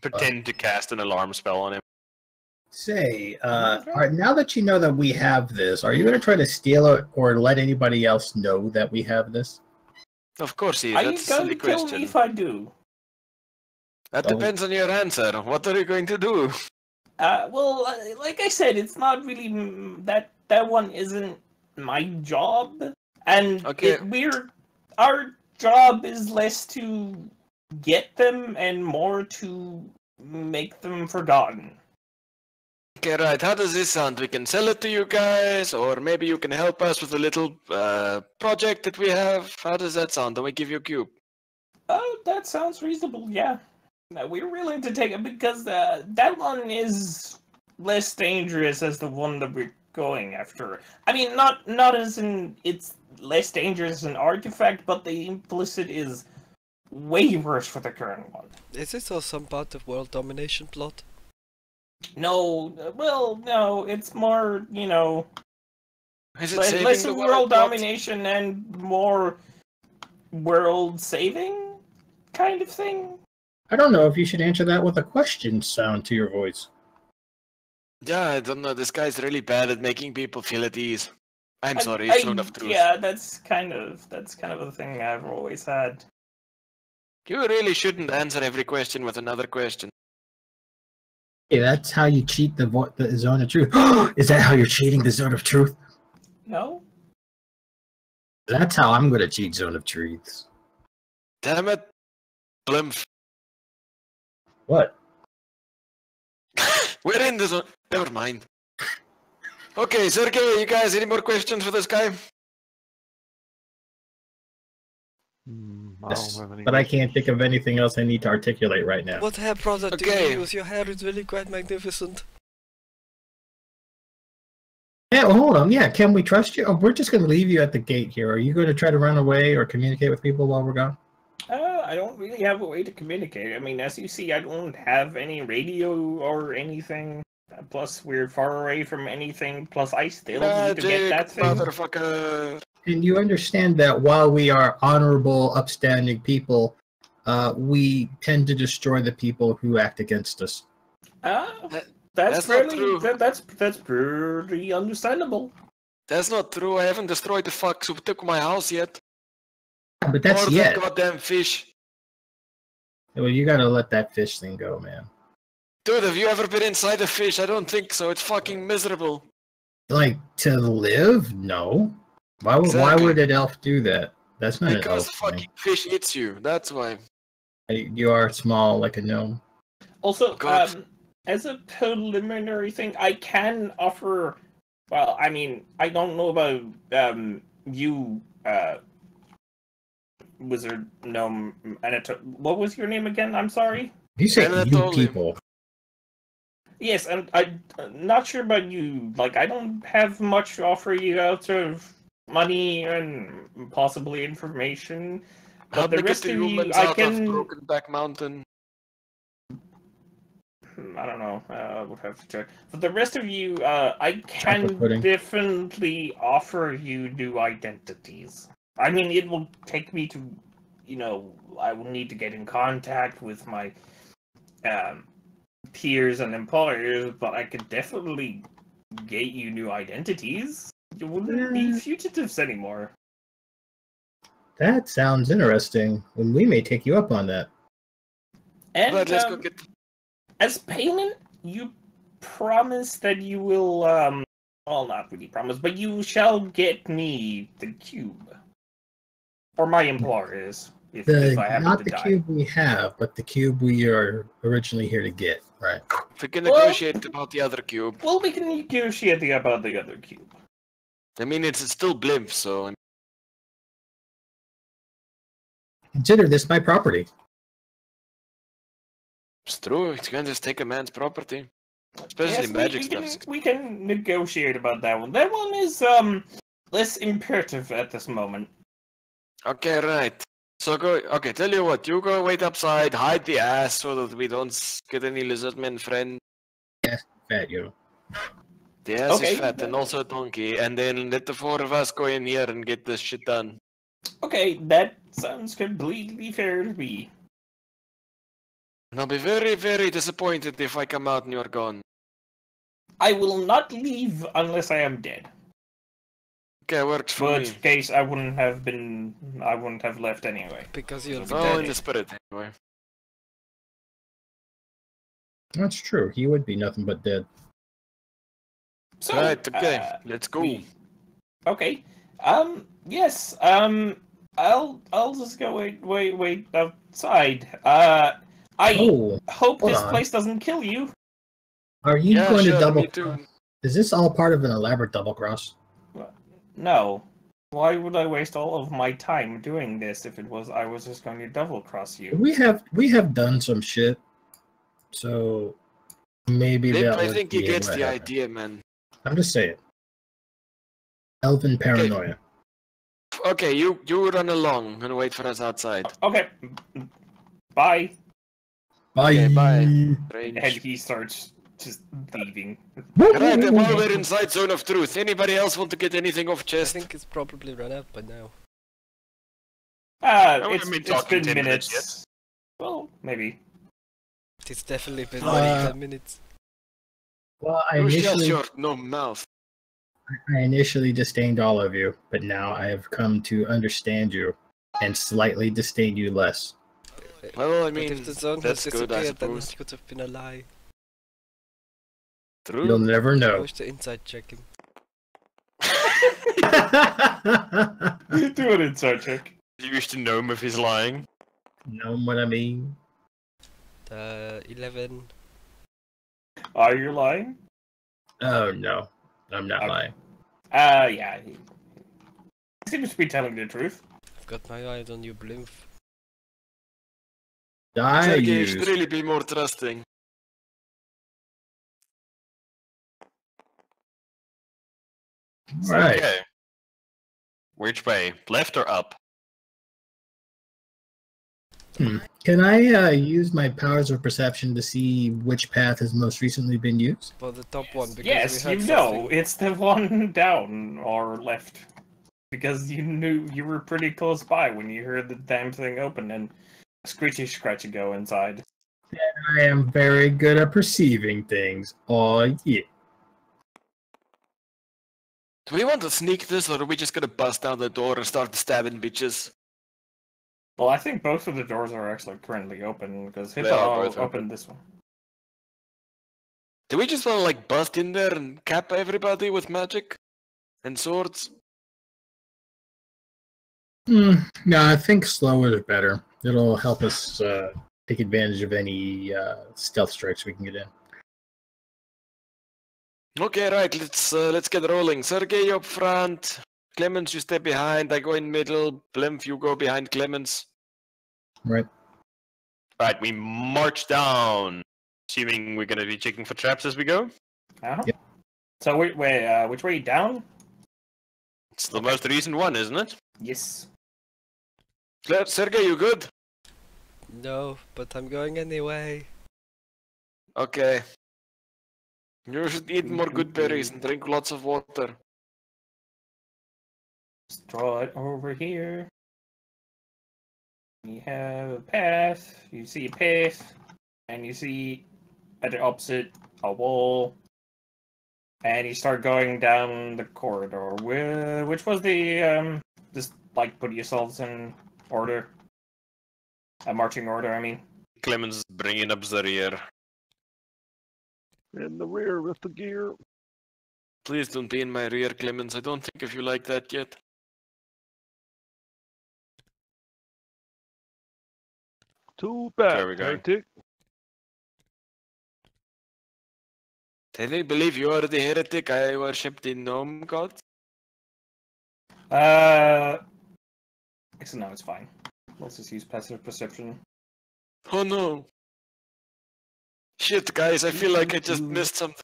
Speaker 3: pretend to cast an alarm spell on him.
Speaker 5: Say, now that you know that we have this, are you going to try to steal it or let anybody else know that we have this?
Speaker 3: Of course he is.
Speaker 1: Are you
Speaker 3: That's a silly
Speaker 1: going to kill
Speaker 3: question.
Speaker 1: me if I do?
Speaker 3: That depends on your answer. What are you going to do?
Speaker 1: Well, like I said, it's not really that one isn't my job, and
Speaker 3: Okay.
Speaker 1: our job is less to get them and more to make them forgotten.
Speaker 3: Okay, right. How does this sound? We can sell it to you guys, or maybe you can help us with a little project that we have. How does that sound? Then we give you a cube.
Speaker 1: Oh, that sounds reasonable. Yeah, we're willing to take it because that one is less dangerous as the one that we're going after. I mean, not as in it's less dangerous as an artifact, but the implicit is way worse for the current one.
Speaker 4: Is this all some part of world domination plot?
Speaker 1: No, well, no, it's more,
Speaker 3: Is it
Speaker 1: less
Speaker 3: saving the
Speaker 1: of world
Speaker 3: plot?
Speaker 1: domination and more world saving kind of thing.
Speaker 5: I don't know if you should answer that with a question sound to your voice.
Speaker 3: Yeah, I don't know. This guy's really bad at making people feel at ease. I'm sorry, it's not of truth.
Speaker 1: Yeah, that's kind of a thing I've always had.
Speaker 3: You really shouldn't answer every question with another question.
Speaker 5: Hey, that's how you cheat the zone of truth. Is that how you're cheating the zone of truth?
Speaker 1: No?
Speaker 5: That's how I'm going to cheat zone of truths.
Speaker 3: Damn it. Blimp.
Speaker 5: What?
Speaker 3: We're in the zone. Never mind. Okay, Sergey, you guys, any more questions for this guy?
Speaker 2: I don't have any.
Speaker 5: But I can't think of anything else I need to articulate right now.
Speaker 4: What hair product do
Speaker 3: Okay.
Speaker 4: you use? Your hair is really quite magnificent.
Speaker 5: Yeah, well, hold on. Yeah, can we trust you? Oh, we're just going to leave you at the gate here. Are you going to try to run away or communicate with people while we're gone?
Speaker 1: I don't really have a way to communicate. I mean, as you see, I don't have any radio or anything. Plus, we're far away from anything. Plus, I still need to get that thing.
Speaker 3: Motherfucker.
Speaker 5: And you understand that while we are honorable, upstanding people, we tend to destroy the people who act against us.
Speaker 1: That's
Speaker 3: That's not true.
Speaker 1: That's pretty understandable.
Speaker 3: That's not true. I haven't destroyed the fucks who took my house yet.
Speaker 5: But that's
Speaker 3: or
Speaker 5: yet.
Speaker 3: the goddamn fish.
Speaker 5: Well, you got to let that fish thing go, man.
Speaker 3: Dude, have you ever been inside a fish? I don't think so. It's fucking miserable.
Speaker 5: Like, to live? No. Why
Speaker 3: Exactly.
Speaker 5: would an elf do that? That's not
Speaker 3: Because
Speaker 5: an
Speaker 3: the
Speaker 5: elf
Speaker 3: fucking fish eats you. That's why.
Speaker 5: thing. You are small like a gnome.
Speaker 1: Also,
Speaker 3: God.
Speaker 1: as a preliminary thing, I can offer. Well, I mean, I don't know about you, wizard gnome. What was your name again? I'm sorry.
Speaker 5: You say you
Speaker 3: Anatoly.
Speaker 5: people.
Speaker 1: Yes, and I'm not sure about you. Like, I don't have much to offer you out of money and possibly information. But
Speaker 3: Help
Speaker 1: the
Speaker 3: me get
Speaker 1: rest
Speaker 3: the
Speaker 1: of you,
Speaker 3: humans
Speaker 1: I
Speaker 3: out of
Speaker 1: can.
Speaker 3: Broken Back Mountain.
Speaker 1: I don't know. We'll have to check. For the rest of you, I
Speaker 5: Chocolate
Speaker 1: can
Speaker 5: pudding.
Speaker 1: definitely offer you new identities. I mean, it will take me to, I will need to get in contact with my peers and employers, but I could definitely get you new identities. You wouldn't be fugitives anymore.
Speaker 5: That sounds interesting. And we may take you up on that.
Speaker 1: And
Speaker 3: But let's go get.
Speaker 1: as payment, you promise that you will, well, not really promise, but you shall get me the cube. Or my employers, if I happen
Speaker 5: Not
Speaker 1: to
Speaker 5: the
Speaker 1: die.
Speaker 5: cube we have, but the cube we are originally here to get. Right.
Speaker 3: We can
Speaker 1: Well-
Speaker 3: negotiate about the other cube.
Speaker 1: Well, we can negotiate about the other cube.
Speaker 3: I mean, it's still blimp, so.
Speaker 5: Consider this my property.
Speaker 3: It's true. You can't just take a man's property. Especially
Speaker 1: Yes,
Speaker 3: magic
Speaker 1: we can,
Speaker 3: stuff.
Speaker 1: we can negotiate about that one. That one is, less imperative at this moment.
Speaker 3: Okay, right. So go. Okay, tell you what. You go wait upside, hide the ass so that we don't get any lizardmen friend.
Speaker 5: Fat you.
Speaker 3: The ass
Speaker 1: Okay.
Speaker 3: is fat and also a donkey, and then let the four of us go in here and get this shit done.
Speaker 1: Okay, that sounds completely fair to me.
Speaker 3: And I'll be very, very disappointed if I come out and you're gone.
Speaker 1: I will not leave unless I am dead.
Speaker 3: Okay, works for
Speaker 1: In
Speaker 3: me.
Speaker 1: which case, I wouldn't have left anyway.
Speaker 4: Because you'll be
Speaker 3: Oh,
Speaker 4: dead.
Speaker 3: in the spirit anyway.
Speaker 5: That's true. He would be nothing but dead.
Speaker 1: So,
Speaker 3: Right, okay, let's go.
Speaker 1: Okay. Yes. I'll just go wait outside. I
Speaker 5: Oh,
Speaker 1: hope
Speaker 5: hold
Speaker 1: this
Speaker 5: on.
Speaker 1: place doesn't kill you.
Speaker 5: are you
Speaker 3: Yeah,
Speaker 5: going
Speaker 3: sure,
Speaker 5: to double
Speaker 3: me too.
Speaker 5: cross? Is this all part of an elaborate double cross?
Speaker 1: No. Why would I waste all of my time doing this if I was just going to double cross you?
Speaker 5: We have done some shit, so maybe
Speaker 3: Lip,
Speaker 5: that
Speaker 3: I
Speaker 5: would
Speaker 3: think
Speaker 5: be
Speaker 3: he gets
Speaker 5: what
Speaker 3: the
Speaker 5: happened.
Speaker 3: idea, man.
Speaker 5: I'm just saying. Elven paranoia.
Speaker 3: Okay, you run along and wait for us outside.
Speaker 1: Okay. Bye.
Speaker 5: Bye.
Speaker 3: Okay, bye.
Speaker 1: And
Speaker 3: Range.
Speaker 1: he starts just leaving.
Speaker 3: Right, then while we're inside Zone of Truth, anybody else want to get anything off
Speaker 4: I
Speaker 3: chest?
Speaker 4: think it's probably run out by now.
Speaker 3: wouldn't
Speaker 1: It's
Speaker 3: be
Speaker 1: been
Speaker 3: talking 10
Speaker 1: minutes.
Speaker 3: minutes
Speaker 1: Well, maybe.
Speaker 4: It's definitely been
Speaker 5: Uh,
Speaker 4: more than 10 minutes.
Speaker 5: Well,
Speaker 3: You shut your no mouth.
Speaker 5: I initially disdained all of you, but now I have come to understand you and slightly disdain you less.
Speaker 3: Well, I
Speaker 4: But
Speaker 3: mean,
Speaker 4: if the zone
Speaker 3: that's
Speaker 4: has
Speaker 3: good, I
Speaker 4: disappeared, then
Speaker 3: suppose.
Speaker 4: it could have been a lie.
Speaker 5: You'll
Speaker 3: True.
Speaker 5: never
Speaker 4: I
Speaker 5: know.
Speaker 4: wish to inside check him.
Speaker 1: Do an inside check.
Speaker 3: You wish to know him if he's lying.
Speaker 5: Know what I mean?
Speaker 4: 11.
Speaker 1: Are you lying?
Speaker 5: Oh no, I'm not
Speaker 1: Okay.
Speaker 5: lying.
Speaker 1: Yeah. He seems to be telling the truth.
Speaker 4: I've got my eyes on you, Blimp.
Speaker 5: I
Speaker 3: Sergey, you
Speaker 5: use
Speaker 3: should really be more trusting.
Speaker 5: right.
Speaker 3: Okay. Which way? Left or up?
Speaker 5: Can I use my powers of perception to see which path has most recently been used?
Speaker 4: For the top one, because
Speaker 1: Yes,
Speaker 4: we
Speaker 1: you
Speaker 4: heard
Speaker 1: know.
Speaker 4: something.
Speaker 1: It's the one down or left. Because you knew you were pretty close by when you heard the damn thing open and Screechy Scratchy go inside.
Speaker 5: I am very good at perceiving things. Oh yeah.
Speaker 3: Do we want to sneak this, or are we just gonna bust down the door and start stabbing bitches?
Speaker 1: Well, I think both of the doors are actually currently open because
Speaker 3: They are
Speaker 1: Hippo
Speaker 3: both
Speaker 1: opened this one.
Speaker 3: Do we just want to like bust in there and cap everybody with magic and swords?
Speaker 5: No, I think slower is better. It'll help us take advantage of any stealth strikes we can get in.
Speaker 3: Okay, right. Let's get rolling. Sergey, you up front. Clemens, you stay behind. I go in middle. Blimp, you go behind Clemens.
Speaker 5: Right.
Speaker 3: Right, we march down. Assuming we're gonna be checking for traps as we go.
Speaker 1: Uh-huh.
Speaker 5: Yep.
Speaker 1: So which way down?
Speaker 3: It's the most recent one, isn't it?
Speaker 1: Yes.
Speaker 3: Sergey, you good?
Speaker 4: No, but I'm going anyway.
Speaker 3: Okay. You should eat more good berries and drink lots of water.
Speaker 1: Just draw it over here. You have a path. You see a path, and you see at the opposite a wall. And you start going down the corridor. Which was the just like put yourselves in order. A marching order, I mean.
Speaker 3: Clemens is bringing up the rear.
Speaker 2: In the rear with the gear.
Speaker 3: Please don't be in my rear, Clemens. I don't think of you like that yet.
Speaker 2: Too bad.
Speaker 3: There we go.
Speaker 2: Heretic.
Speaker 3: Did I believe you are the heretic I worship the gnome god?
Speaker 1: So no, it's fine. Let's just use passive perception.
Speaker 3: Oh no. Shit, guys, I feel like I just missed something.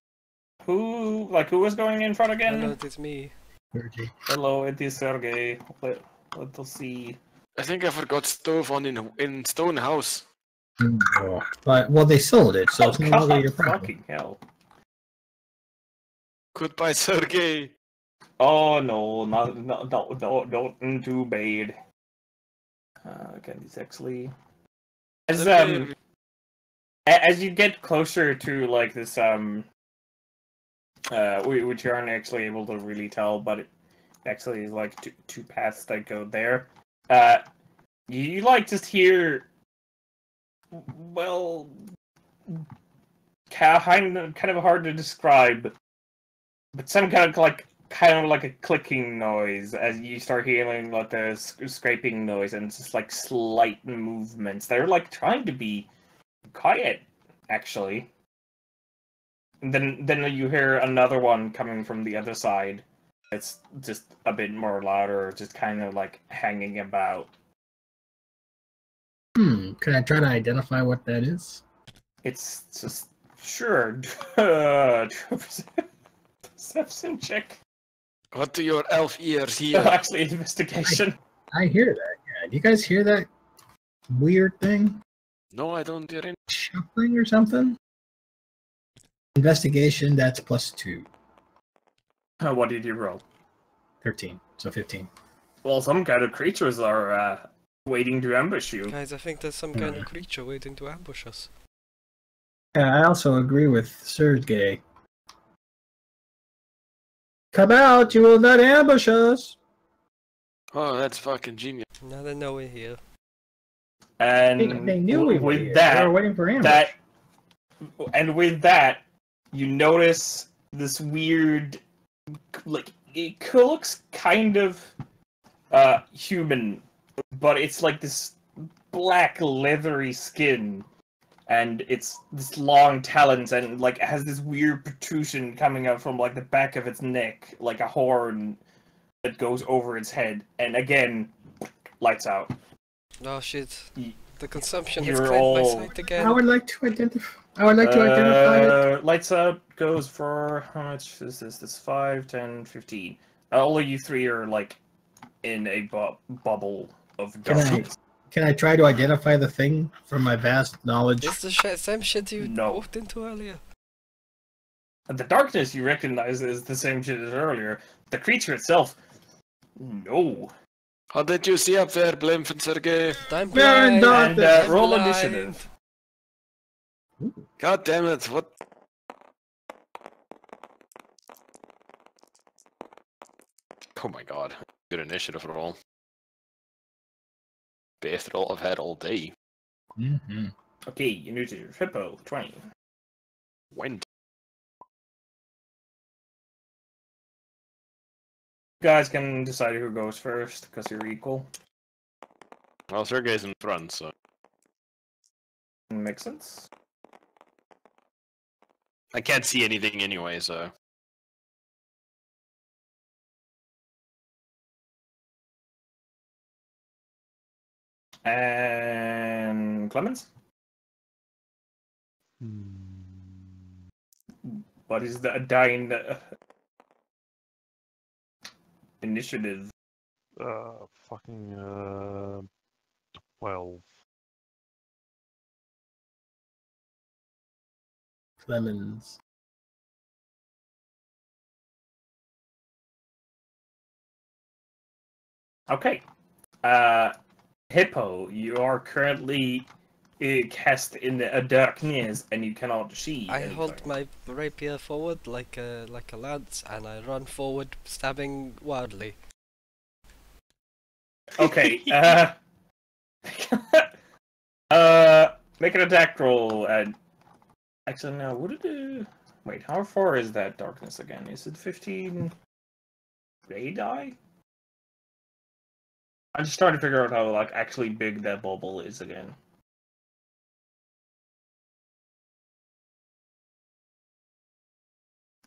Speaker 1: Who was going in front again?
Speaker 4: Hello, it's me.
Speaker 1: Hello, it is Sergey. Let's see.
Speaker 3: I think I forgot stove on in Stone House.
Speaker 5: But well, they sold it, so it's no longer your problem.
Speaker 1: Fucking hell.
Speaker 3: Goodbye, Sergey.
Speaker 1: Oh no, not too bad. Again, these actually. As you get closer to like this which you aren't actually able to really tell, but it actually is like two paths that go there. You like just hear, well, kind of hard to describe, but some kind of like a clicking noise as you start hearing like the scraping noise, and it's just like slight movements. They're like trying to be quiet, actually. And then you hear another one coming from the other side. It's just a bit more louder, just kind of like hanging about.
Speaker 5: Can I try to identify what that is?
Speaker 1: It's just sure. Perception check.
Speaker 3: What do your elf ears hear?
Speaker 1: Actually, investigation.
Speaker 5: I hear that. Yeah. Do you guys hear that weird thing?
Speaker 3: No, I don't hear any.
Speaker 5: Shuffling or something? Investigation, that's +2.
Speaker 1: What did you roll?
Speaker 5: 13, so 15.
Speaker 1: Well, some kind of creatures are waiting to ambush you.
Speaker 4: Guys, I think there's some kind of creature waiting to ambush us.
Speaker 5: Yeah, I also agree with Sergey. Come out, you will not ambush us!
Speaker 3: Oh, that's fucking genius.
Speaker 4: Now they know we're here.
Speaker 1: And
Speaker 5: They knew we were
Speaker 1: with
Speaker 5: here.
Speaker 1: that,
Speaker 5: They were waiting for ambush.
Speaker 1: with that, you notice this weird, like, it looks kind of human, but it's like this black leathery skin, and it's this long talons, and like it has this weird protrusion coming out from like the back of its neck, like a horn that goes over its head, and again, lights out.
Speaker 4: Oh shit.
Speaker 1: Y-
Speaker 4: The consumption has
Speaker 1: You're
Speaker 4: claimed my
Speaker 1: all-
Speaker 4: sight again.
Speaker 5: I would like to identify it.
Speaker 1: Lights out goes for how much is this? This 5, 10, 15. All of you three are like in a bubble of
Speaker 5: Can I-
Speaker 1: darkness.
Speaker 5: Can I try to identify the thing from my vast knowledge?
Speaker 4: It's the same shit you
Speaker 1: No.
Speaker 4: walked into earlier.
Speaker 1: The darkness you recognize is the same shit as earlier. The creature itself, no.
Speaker 3: What did you see up there, Blimp and Sergey?
Speaker 4: I'm
Speaker 5: We're in
Speaker 4: blind.
Speaker 5: darkness.
Speaker 1: And roll
Speaker 4: blind.
Speaker 1: initiative.
Speaker 3: God damn it, what? Oh my god. Good initiative roll. Best roll I've had all day.
Speaker 5: Mm-hmm.
Speaker 1: Okay, initiative. Hippo, 20.
Speaker 3: Went.
Speaker 1: You guys can decide who goes first, because you're equal.
Speaker 3: Well, Sergey's in front, so.
Speaker 1: Makes sense.
Speaker 3: I can't see anything anyway, so.
Speaker 1: And Clemens? What is the dying initiative?
Speaker 2: Fucking 12.
Speaker 5: Clemens.
Speaker 1: Okay. Hippo, you are currently cast in the darkness and you cannot see.
Speaker 4: I
Speaker 1: anything.
Speaker 4: hold my rapier forward like a lance, and I run forward, stabbing wildly.
Speaker 1: Okay. Make an attack roll. And actually, no. Would it? Wait, how far is that darkness again? Is it 15 radii? I'm just trying to figure out how like actually big that bubble is again.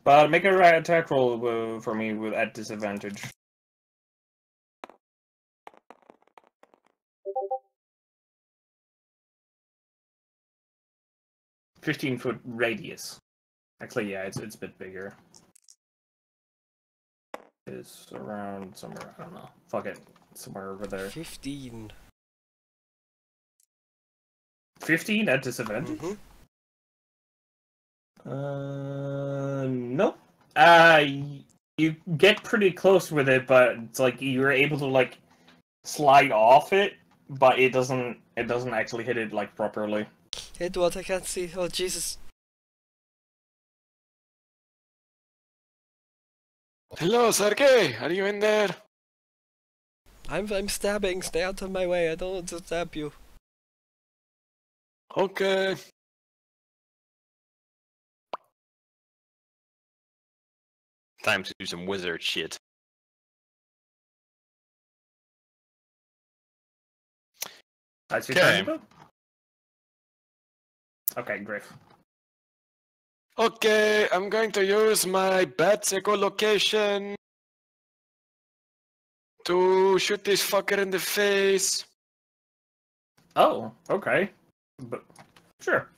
Speaker 1: But make a attack roll for me with at disadvantage. 15-foot radius. Actually, yeah, it's a bit bigger. It's around somewhere. I don't know. Fuck it, somewhere over there.
Speaker 4: 15.
Speaker 1: 15 at disadvantage.
Speaker 4: Mhm.
Speaker 1: Nope. You get pretty close with it, but it's like you're able to like slide off it, but it doesn't actually hit it like properly.
Speaker 4: Hit what? I can't see. Oh Jesus!
Speaker 3: Hello, Sergey. Are you in there?
Speaker 4: I'm stabbing. Stay out of my way. I don't want to stab you.
Speaker 3: Okay. Time to do some wizard shit.
Speaker 1: That's your
Speaker 3: Okay.
Speaker 1: turn. Okay, Griff.
Speaker 3: Okay, I'm going to use my bat's echolocation to shoot this fucker in the face.
Speaker 1: Oh, okay. But sure.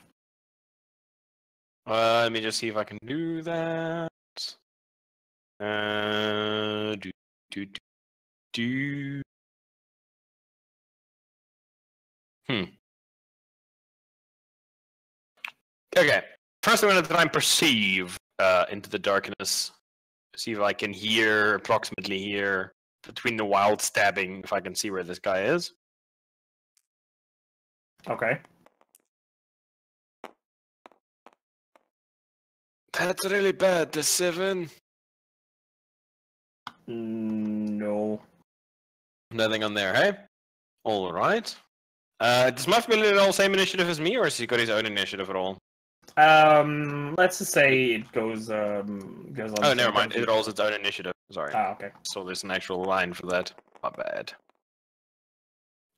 Speaker 3: Let me just see if I can do that. Do, do, do, do. Okay. First, I'm going to try and perceive into the darkness. See if I can approximately hear between the wild stabbing, if I can see where this guy is.
Speaker 1: Okay.
Speaker 3: That's really bad. The 7.
Speaker 1: No.
Speaker 3: Nothing on there, hey? Alright. Does my familiar at all same initiative as me, or has he got his own initiative at all?
Speaker 1: Let's just say it goes on.
Speaker 3: Oh, never mind. It rolls its own initiative. Sorry.
Speaker 1: Ah, okay.
Speaker 3: So there's an actual line for that. My bad.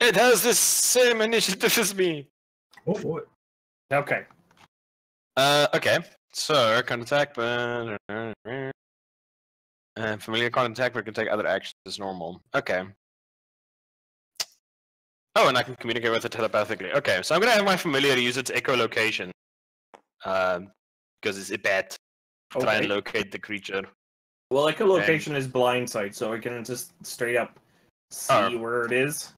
Speaker 3: It has the same initiative as me.
Speaker 5: Oh boy.
Speaker 1: Okay.
Speaker 3: Okay. So, can't attack, but... familiar can't attack, but can take other actions as normal. Okay. Oh, and I can communicate with it telepathically. Okay, so I'm gonna have my familiar use its echolocation. Because it's a bat. Try and locate the creature.
Speaker 1: Well, echolocation is blind sight, so I can just straight up see where it is.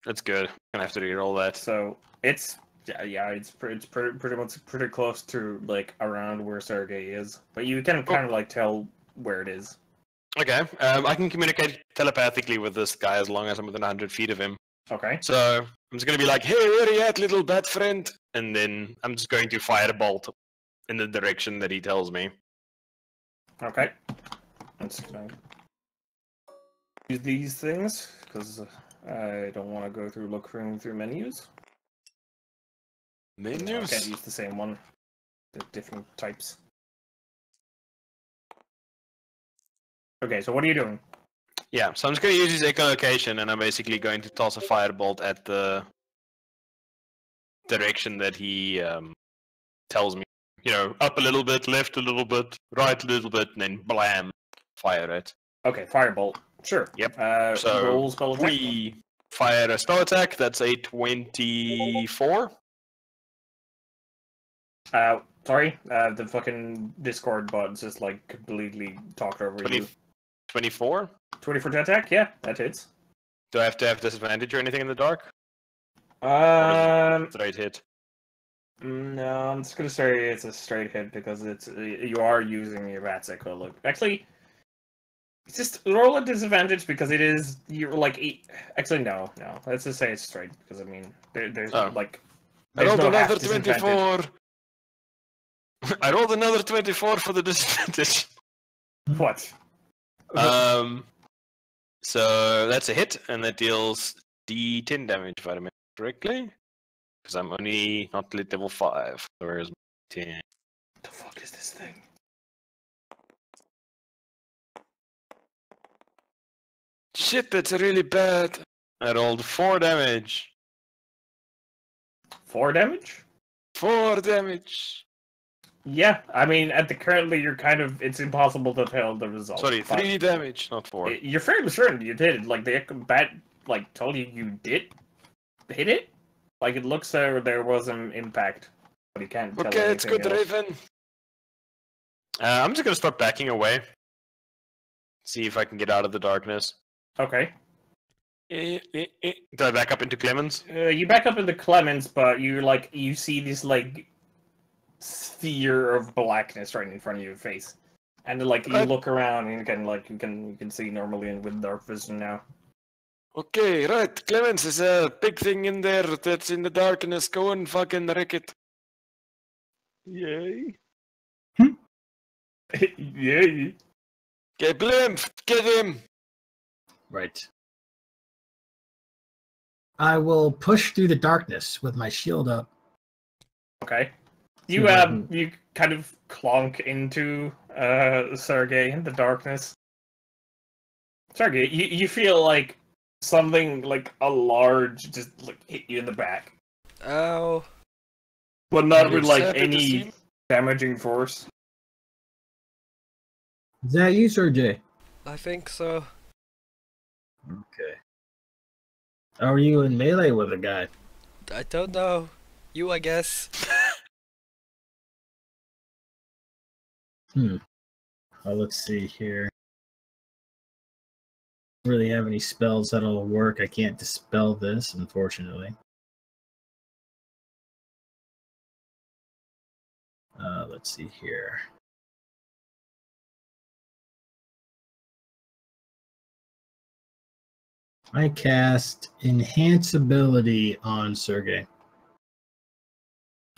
Speaker 3: That's good. Gonna have to re-roll that.
Speaker 1: So it's it's pretty much pretty close to like around where Sergey is, but you can kind of like tell where it is.
Speaker 3: Okay. I can communicate telepathically with this guy as long as I'm within 100 feet of him.
Speaker 1: Okay.
Speaker 3: So I'm just gonna be like, "Hey, where are you at, little bat friend?" And then I'm just going to fire a bolt in the direction that he tells me.
Speaker 1: Okay. I'm just gonna use these things because I don't want to go through looking through menus. I can't use the same one. The different types. Okay, so what are you doing?
Speaker 3: Yeah, so I'm just going to use his echolocation, and I'm basically going to toss a firebolt at the direction that he tells me. You know, up a little bit, left a little bit, right a little bit, and then blam, fire it.
Speaker 1: Okay, firebolt. Sure.
Speaker 3: Yep. So
Speaker 1: roll spell attack.
Speaker 3: we fire a spell attack. That's a 24.
Speaker 1: Sorry, the fucking Discord bot just like completely talked over
Speaker 3: 24?
Speaker 1: 24 to attack? Yeah, that hits.
Speaker 3: Do I have to have disadvantage or anything in the dark? Straight hit.
Speaker 1: No, I'm just gonna say it's a straight hit because you are using your Rat's Echo. Look, actually, it's just roll a disadvantage because it is you're like actually no. Let's just say it's straight because I mean there's like
Speaker 3: I rolled
Speaker 1: no
Speaker 3: another
Speaker 1: half disadvantage.
Speaker 3: 24. I rolled another 24 for the disadvantage.
Speaker 1: What?
Speaker 3: So that's a hit, and that deals D10 damage if I remember correctly. Because I'm only not level 5. So where's my 10?
Speaker 1: What the fuck is this thing?
Speaker 3: Shit, that's really bad. I rolled 4 damage.
Speaker 1: 4 damage?
Speaker 3: 4 damage.
Speaker 1: Yeah, I mean, currently you're it's impossible to tell the result.
Speaker 3: Sorry, 3 damage, not 4.
Speaker 1: You're fairly certain you did it. Like, the bat, like, told you did hit it? Like, it looks there was an impact, but you can't tell
Speaker 3: Okay, it's good,
Speaker 1: else.
Speaker 3: Raven. I'm just gonna start backing away. See if I can get out of the darkness.
Speaker 1: Okay.
Speaker 3: Do I back up into Clemens?
Speaker 1: You back up into Clemens, but you see this, like, sphere of blackness right in front of your face. And like you
Speaker 3: Right.
Speaker 1: look around and you can see normally and with dark vision now.
Speaker 3: Okay, right. Clemens, is a big thing in there that's in the darkness. Go and fucking wreck it.
Speaker 2: Yay.
Speaker 1: Yay!
Speaker 3: Okay, Blimp, get him.
Speaker 5: Right. I will push through the darkness with my shield up.
Speaker 1: Okay.
Speaker 5: See
Speaker 1: You
Speaker 5: if I can-
Speaker 1: you kind of clonk into Sergey in the darkness. Sergey, you feel like something like a large just like hit you in the back,
Speaker 4: Ow.
Speaker 1: but not
Speaker 3: You're
Speaker 1: with like
Speaker 3: sad at the
Speaker 1: any
Speaker 3: scene?
Speaker 1: damaging force.
Speaker 5: Is that you, Sergey?
Speaker 4: I think so.
Speaker 5: Okay. How are you in melee with a guy?
Speaker 4: I don't know. You, I guess.
Speaker 5: Let's see here. Don't really have any spells that'll work. I can't dispel this, unfortunately. Let's see here. I cast Enhance Ability on Sergey.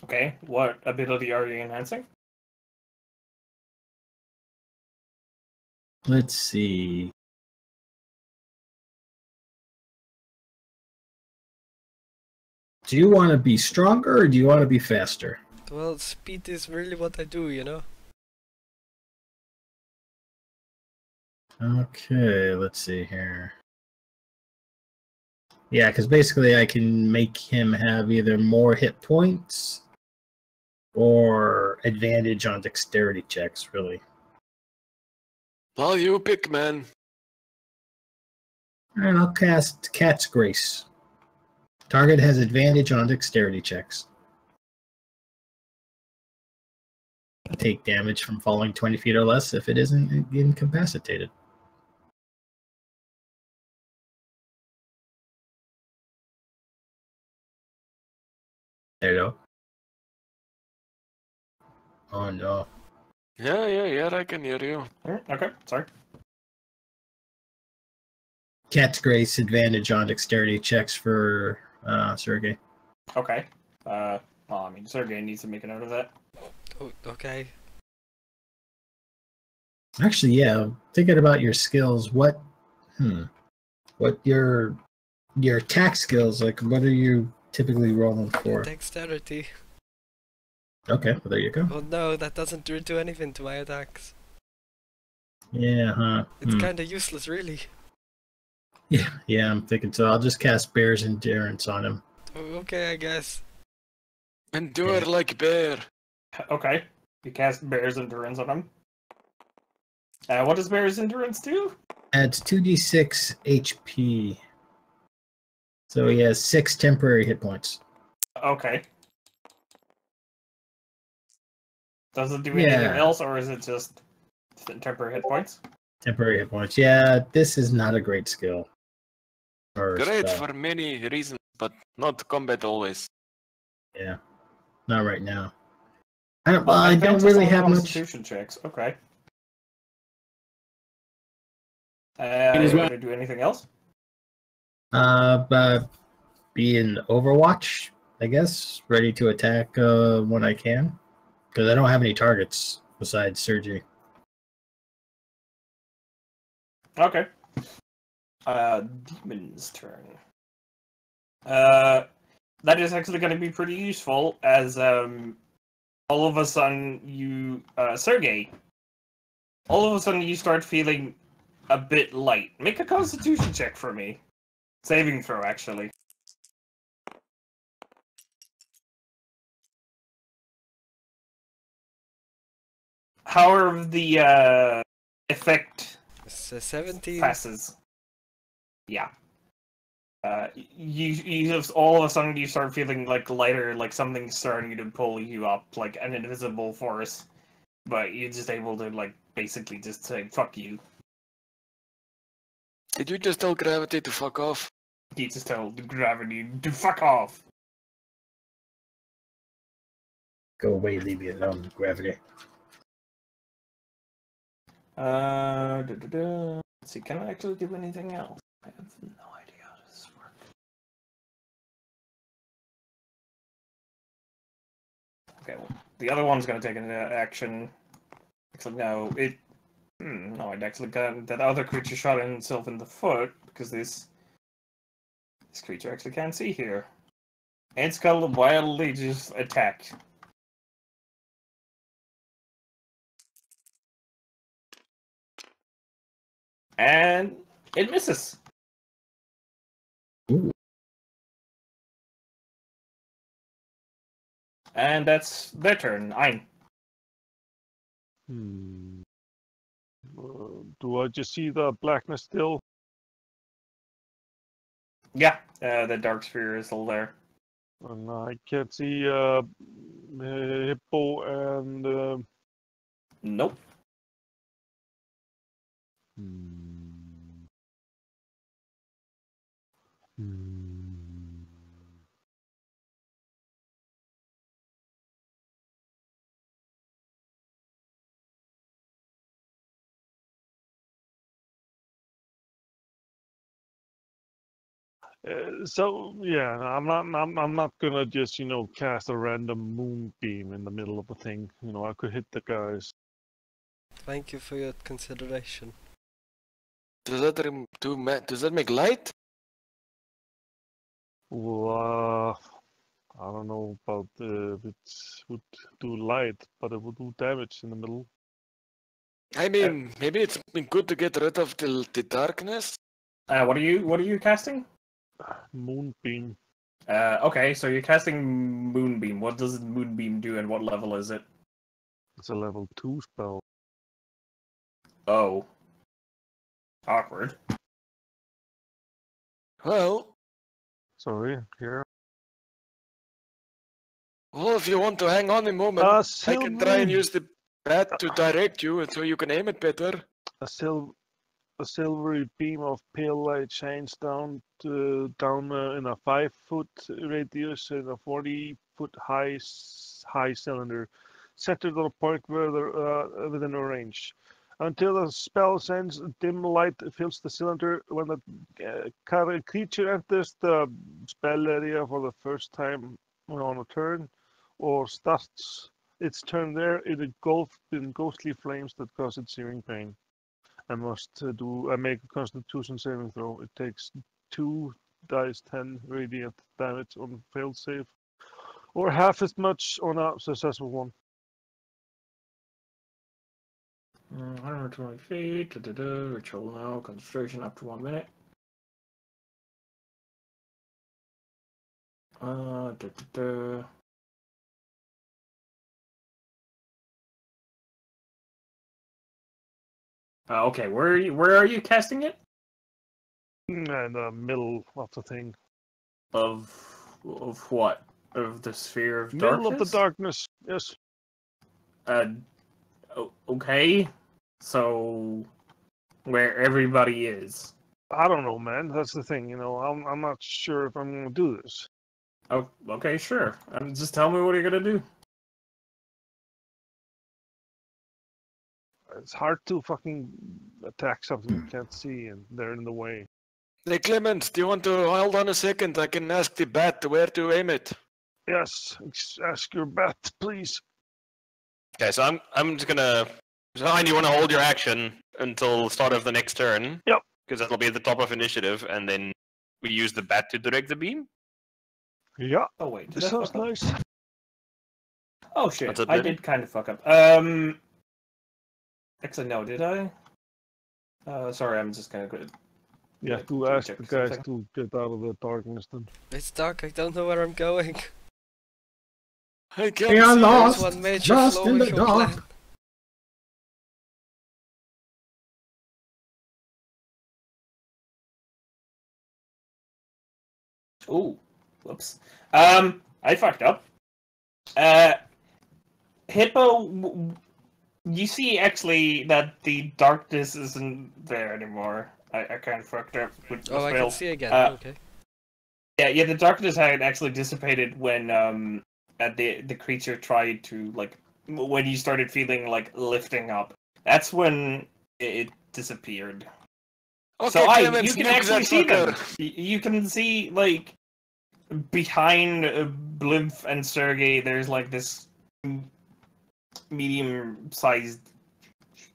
Speaker 1: Okay, what ability are you enhancing?
Speaker 5: Let's see. Do you want to be stronger or do you want to be faster?
Speaker 4: Well, speed is really what I do, you know?
Speaker 5: Okay, let's see here. Yeah, because basically I can make him have either more hit points or advantage on dexterity checks, really.
Speaker 3: Well, you pick, man.
Speaker 5: And I'll cast Cat's Grace. Target has advantage on dexterity checks. Take damage from falling 20 feet or less if it isn't incapacitated. There you go. Oh no.
Speaker 3: Yeah, I can hear you.
Speaker 1: Okay, sorry.
Speaker 5: Cat's Grace advantage on dexterity checks for Sergey.
Speaker 1: Okay. Well, I mean, Sergey needs to make a note of that.
Speaker 4: Oh, okay.
Speaker 5: Actually, yeah. Thinking about your skills, what your attack skills, like what are you typically rolling for?
Speaker 4: Dexterity.
Speaker 5: Okay, well there you go.
Speaker 4: Oh no, that doesn't do anything to my attacks.
Speaker 5: Yeah, huh.
Speaker 4: It's kinda useless, really.
Speaker 5: Yeah, I'm thinking so. I'll just cast Bear's Endurance on him.
Speaker 4: Oh, okay, I guess.
Speaker 3: Endure like bear.
Speaker 1: Okay. You cast Bear's Endurance on him. What does Bear's Endurance do?
Speaker 5: Adds 2d6 HP. So he has 6 temporary hit points.
Speaker 1: Okay. Does it do anything
Speaker 5: Yeah.
Speaker 1: else, or is it just temporary hit points?
Speaker 5: Temporary hit points. Yeah, this is not a great skill. Or
Speaker 3: Great
Speaker 5: spell.
Speaker 3: for many reasons, but not combat always.
Speaker 5: Yeah, not right now. I don't
Speaker 1: Advantage
Speaker 5: really
Speaker 1: on
Speaker 5: have much.
Speaker 1: Constitution checks. Okay.
Speaker 5: is
Speaker 1: Want to do anything else?
Speaker 5: But be in Overwatch, I guess, ready to attack when I can, because I don't have any targets besides Sergey.
Speaker 1: Okay. Demon's turn. That is actually going to be pretty useful, as all of a sudden you, Sergey, all of a sudden you start feeling a bit light. Make a Constitution check for me. Saving throw, actually. However, the effect
Speaker 4: It's 17.
Speaker 1: passes. Yeah. You just all of a sudden you start feeling like lighter, like something's starting to pull you up, like an invisible force, but you're just able to like basically just say fuck you.
Speaker 3: Did you just tell gravity to fuck off?
Speaker 1: You just tell the gravity to fuck off.
Speaker 5: Go away, leave me alone, gravity.
Speaker 1: Let's see, can I actually do anything else? I have no idea how this works. Okay, well, the other one's gonna take an action. Actually, no, no, it actually got that other creature shot himself in the foot because this creature actually can't see here. And it's gonna wildly just attack. And it misses.
Speaker 5: Ooh.
Speaker 1: And that's their turn. Ein.
Speaker 2: Do I just see the blackness still?
Speaker 1: Yeah, the dark sphere is still there.
Speaker 2: And I can't see Hippo and.
Speaker 1: Nope.
Speaker 2: So yeah, I'm not gonna just cast a random moonbeam in the middle of the thing. I could hit the guys.
Speaker 4: Thank you for your consideration.
Speaker 3: Does that make light?
Speaker 2: Well, I don't know about if it would do light, but it would do damage in the middle.
Speaker 3: I mean, maybe it's been good to get rid of the darkness.
Speaker 1: What are you casting?
Speaker 2: Moonbeam.
Speaker 1: Okay, so you're casting Moonbeam. What does Moonbeam do, and what level is it?
Speaker 2: It's a level 2 spell.
Speaker 1: Oh. Awkward.
Speaker 3: Well,
Speaker 2: Sorry, here.
Speaker 3: well, if you want to hang on a moment, I can try and
Speaker 2: Silvery-
Speaker 3: use the bat to direct you so you can aim it better.
Speaker 2: A silvery beam of pale light shines down in a 5-foot radius in a 40-foot high cylinder, centered on a point within a range. Until the spell ends, dim light fills the cylinder. When the creature enters the spell area for the first time on a turn, or starts its turn there, it engulfed in ghostly flames that cause it searing pain. I must make a Constitution saving throw. It takes 2 dice 10 radiant damage on failed save, or half as much on a successful one.
Speaker 1: 120 feet. Ritual now. Concentration up to 1 minute. Okay, where are you casting it?
Speaker 2: In the middle of the thing.
Speaker 1: Of what? Of the sphere of
Speaker 2: Middle
Speaker 1: darkness?
Speaker 2: of the darkness, yes.
Speaker 1: Okay. So where everybody is.
Speaker 2: I don't know, man. That's the thing, I'm not sure if I'm gonna do this.
Speaker 1: Oh, okay, sure. Just tell me what you're gonna do.
Speaker 2: It's hard to fucking attack something you can't see and they're in the way.
Speaker 3: Hey Clement, do you want to hold on a second? I can ask the bat where to aim it.
Speaker 2: Yes, ask your bat, please.
Speaker 3: Okay, so I'm just gonna. So, Hein, you want to hold your action until the start of the next turn?
Speaker 2: Yep.
Speaker 3: Because that'll be at the top of initiative, and then we use the bat to direct the beam.
Speaker 2: Yeah,
Speaker 1: Oh wait,
Speaker 2: this sounds nice.
Speaker 1: Oh shit,
Speaker 3: That's it,
Speaker 1: I
Speaker 3: Benny?
Speaker 1: did kind of fuck up. Actually, no, did I? Sorry, I'm just gonna go.
Speaker 2: Yeah,
Speaker 1: Yeah,
Speaker 2: to
Speaker 1: check
Speaker 2: ask the guys
Speaker 1: something.
Speaker 2: to get out of the darkness then.
Speaker 4: It's dark, I don't know where I'm going.
Speaker 3: I can't
Speaker 5: We are
Speaker 3: see.
Speaker 5: lost.
Speaker 4: There's one major
Speaker 5: Lost
Speaker 4: flaw
Speaker 5: in
Speaker 4: with
Speaker 5: the
Speaker 4: your
Speaker 5: dark.
Speaker 4: plan.
Speaker 1: Ooh, whoops. I fucked up. Hippo, you see actually that the darkness isn't there anymore. I kind of fucked up with
Speaker 4: Oh, I
Speaker 1: spell.
Speaker 4: can see again. Okay.
Speaker 1: Yeah, the darkness had actually dissipated when the creature tried to when you started feeling like lifting up. That's when it disappeared.
Speaker 3: Okay,
Speaker 1: So
Speaker 3: Clemens,
Speaker 1: you can
Speaker 3: nuke
Speaker 1: actually
Speaker 3: that
Speaker 1: see them.
Speaker 3: fucker.
Speaker 1: You can see like behind Blimp and Sergey. There's like this medium-sized,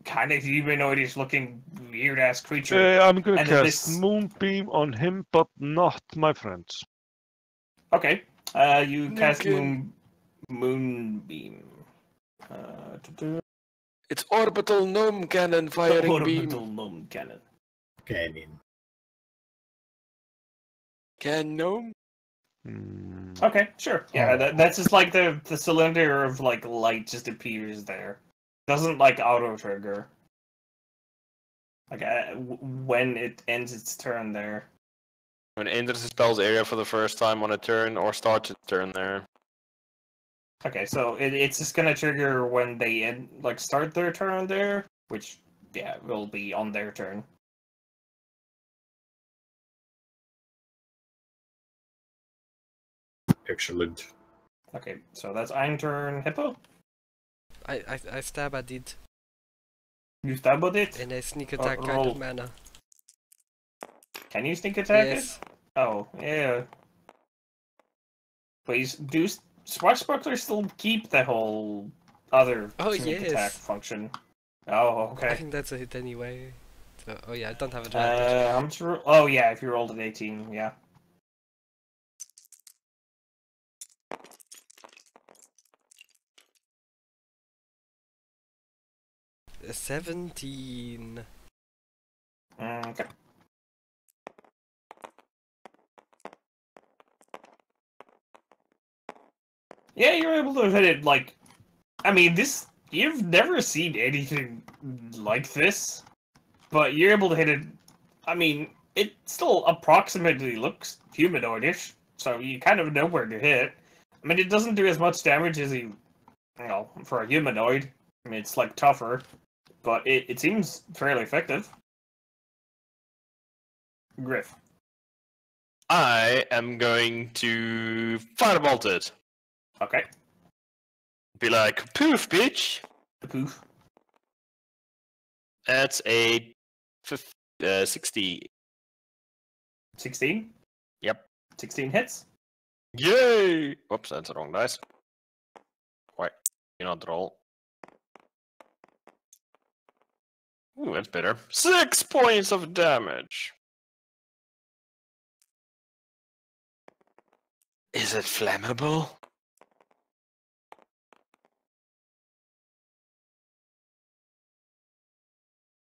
Speaker 1: kind of humanoidish-looking weird-ass creature.
Speaker 2: I'm gonna
Speaker 1: And then
Speaker 2: cast
Speaker 1: this-
Speaker 2: Moonbeam on him, but not my friends.
Speaker 1: Okay. You cast
Speaker 3: Nuking.
Speaker 1: Moonbeam.
Speaker 3: It's orbital gnome cannon firing
Speaker 1: Orbital
Speaker 3: beam.
Speaker 1: gnome cannon.
Speaker 5: Okay, I mean,
Speaker 3: Can gnome?
Speaker 2: Hmm.
Speaker 1: Okay, sure. Yeah,
Speaker 5: Oh.
Speaker 1: that's just like the cylinder of like light just appears there. Doesn't like auto trigger. Like when it ends its turn there.
Speaker 3: When it enters the spell's area for the first time on a turn or starts its turn there.
Speaker 1: Okay, so it's just gonna trigger when they start their turn there, which yeah will be on their turn.
Speaker 5: excellent.
Speaker 1: Okay, so that's ein turn Hippo.
Speaker 4: I stab at it,
Speaker 1: You stab at it.
Speaker 4: and I sneak attack kind
Speaker 1: roll.
Speaker 4: of manner.
Speaker 1: Can you sneak attack
Speaker 4: Yes.
Speaker 1: it? Oh yeah. Please do Swashbuckler still keep the whole other sneak attack
Speaker 4: yes.
Speaker 1: function? Oh
Speaker 4: I
Speaker 1: okay.
Speaker 4: think that's a hit anyway. So, oh yeah, I don't have advantage.
Speaker 1: How much? Oh yeah, if you rolled an 18, yeah.
Speaker 4: A 17.
Speaker 1: Okay. Yeah, you're able to hit it like. I mean, this. You've never seen anything like this, but you're able to hit it. I mean, it still approximately looks humanoidish, so you kind of know where to hit. I mean, it doesn't do as much damage as you know, for a humanoid. I mean, it's like tougher, but it seems fairly effective. Griff.
Speaker 3: I am going to firebolt it.
Speaker 1: Okay.
Speaker 3: Be like, poof, bitch.
Speaker 1: The poof.
Speaker 3: That's a 60.
Speaker 1: 16?
Speaker 3: Yep.
Speaker 1: 16 hits?
Speaker 3: Yay! Whoops, that's the wrong dice. Wait, you not roll. Ooh, that's better. 6 points of damage. Is it flammable?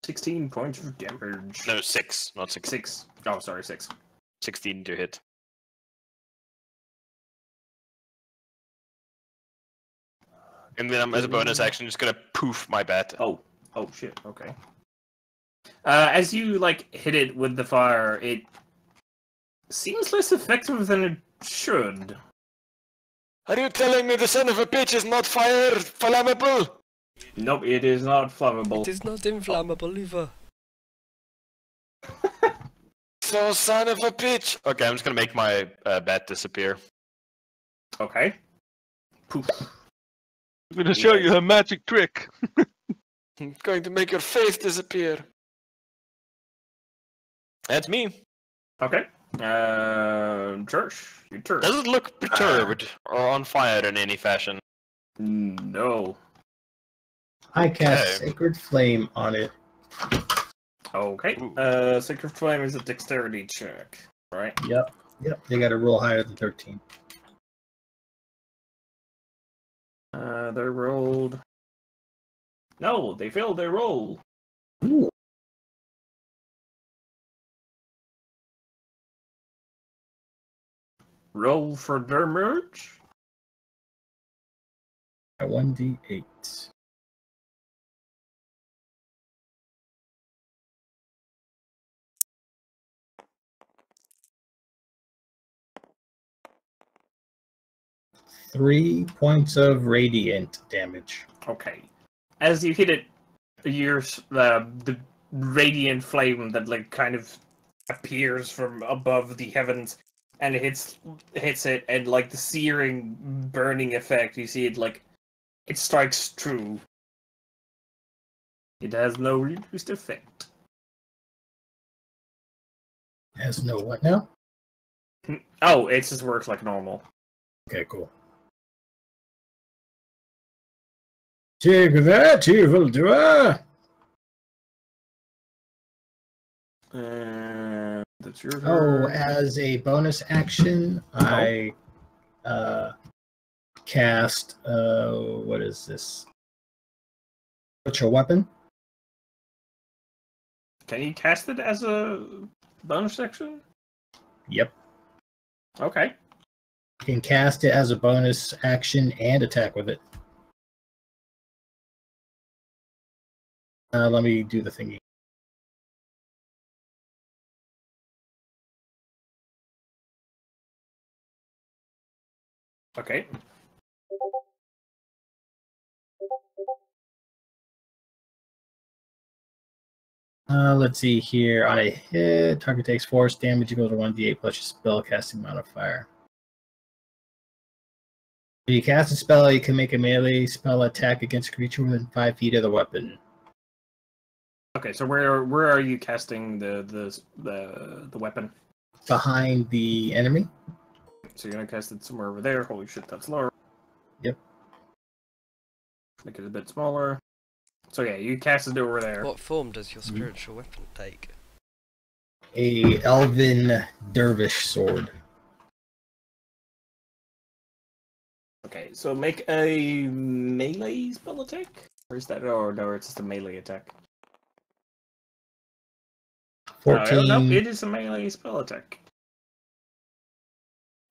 Speaker 1: $16 points of damage.
Speaker 3: No, 6, not 6.
Speaker 1: 6. Oh, sorry, 6.
Speaker 3: 16 to hit. And then I'm, as a bonus action, just gonna poof my bat.
Speaker 1: Oh shit, okay. As you, like, hit it with the fire, it seems less effective than it should.
Speaker 3: Are you telling me the son of a bitch is not flammable?
Speaker 1: Nope, it is not flammable.
Speaker 4: It is not inflammable either.
Speaker 3: So son of a bitch. Okay, I'm just gonna make my bat disappear.
Speaker 1: Okay. Poof.
Speaker 2: I'm gonna show you a magic trick.
Speaker 3: I'm going to make your face disappear. That's me.
Speaker 1: Okay. Church, your turn.
Speaker 3: Does it look perturbed or on fire in any fashion?
Speaker 1: No.
Speaker 5: I cast
Speaker 3: Okay.
Speaker 5: Sacred Flame on it.
Speaker 1: Okay.
Speaker 3: Ooh.
Speaker 1: Sacred Flame is a dexterity check, right?
Speaker 5: Yep. They got to roll higher than 13.
Speaker 1: They rolled. No, they failed their roll.
Speaker 5: Ooh.
Speaker 1: Roll for their merge.
Speaker 5: A 1d8. Three points of radiant damage.
Speaker 1: Okay. As you hit it, the radiant flame that like kind of appears from above the heavens, and it hits it, and like the searing, burning effect, you see it like it strikes true. It has no reduced effect.
Speaker 5: Has no what now?
Speaker 1: Oh, it just works like normal.
Speaker 5: Okay, cool. Take that, evildoer!
Speaker 1: That's your
Speaker 5: Oh,
Speaker 1: turn.
Speaker 5: as a bonus action, I cast, what is this? What's your weapon?
Speaker 1: Can you cast it as a bonus action?
Speaker 5: Yep.
Speaker 1: Okay.
Speaker 5: You can cast it as a bonus action and attack with it. Let me do the thingy.
Speaker 1: Okay.
Speaker 5: Let's see here. I hit. Target takes force damage equal to 1d8 plus your spellcasting modifier. If you cast a spell, you can make a melee spell attack against a creature within 5 feet of the weapon.
Speaker 1: Okay, so where are you casting the weapon?
Speaker 5: Behind the enemy.
Speaker 1: So you're gonna cast it somewhere over there. Holy shit, that's lower.
Speaker 5: Yep.
Speaker 1: Make it a bit smaller. So yeah, you cast it over there.
Speaker 4: What form does your spiritual weapon take?
Speaker 5: A elven dervish sword.
Speaker 1: Okay, so make a melee spell attack? Or is that or no, it's just a melee attack.
Speaker 5: 14.
Speaker 1: No, it is a melee spell attack.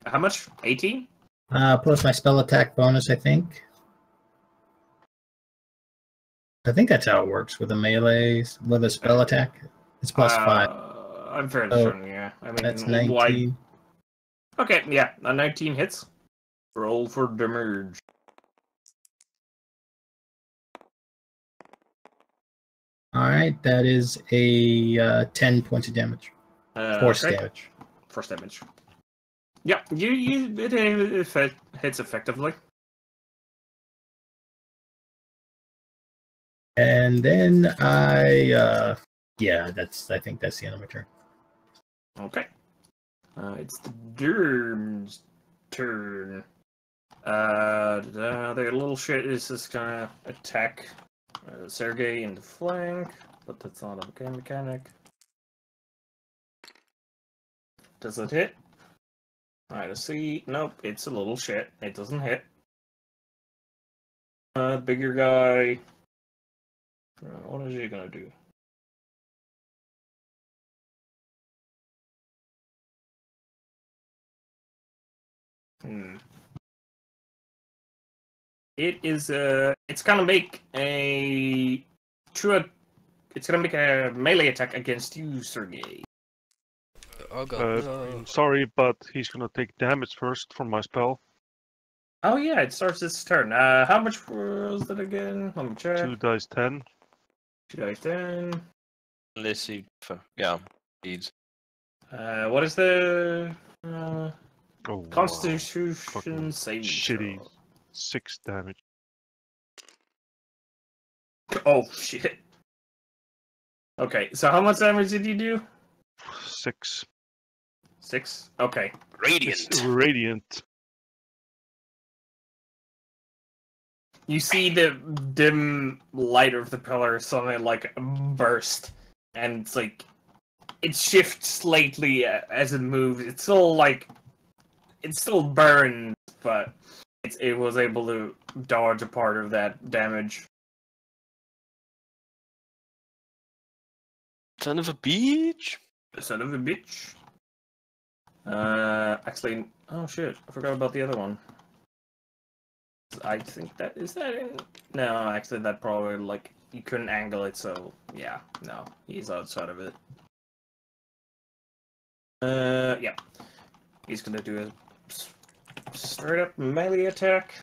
Speaker 1: How much? 18?
Speaker 5: Plus my spell attack bonus, I think. I think that's how it works with a melee, with a spell attack. It's plus 5.
Speaker 1: I'm fairly
Speaker 5: So,
Speaker 1: certain, yeah. I mean,
Speaker 5: That's 19.
Speaker 1: Okay, yeah, a 19 hits. Roll for damage.
Speaker 5: Alright, that is a 10 points of damage. Force
Speaker 1: Okay.
Speaker 5: damage.
Speaker 1: Force damage. Yeah, it hits effectively.
Speaker 5: And then I I think that's the end of my turn.
Speaker 1: Okay. It's the Durm's turn. The little shit is just gonna attack Sergey in the flank, but that's not a mechanic. Does it hit? Alright, let's see. Nope, it's a little shit. It doesn't hit. Bigger guy. What is he gonna do? It is it's gonna make a it's gonna make a melee attack against you, Sergey.
Speaker 4: Oh god, no.
Speaker 2: I'm sorry, but he's gonna take damage first from my spell.
Speaker 1: Oh yeah, it starts its turn. How much was that again? Let me check.
Speaker 2: 2 dice 10.
Speaker 1: 2 dice 10.
Speaker 3: Let's see. Yeah, needs.
Speaker 1: What is the
Speaker 2: Oh,
Speaker 1: Constitution
Speaker 2: Fucking
Speaker 1: saving
Speaker 2: shitty.
Speaker 1: throw?
Speaker 2: 6 damage.
Speaker 1: Oh shit. Okay, so how much damage did you do?
Speaker 2: 6.
Speaker 1: 6? Okay.
Speaker 2: It's radiant.
Speaker 1: You see the dim light of the pillar suddenly like burst, and it's like it shifts slightly as it moves. It's still burned, but it was able to dodge a part of that damage.
Speaker 3: Son of a bitch.
Speaker 1: Son of a bitch. Actually, oh shit, I forgot about the other one. I think that is that in. No, actually, that probably like you couldn't angle it, so yeah, no, he's outside of it. Yeah, he's gonna do a straight up melee attack.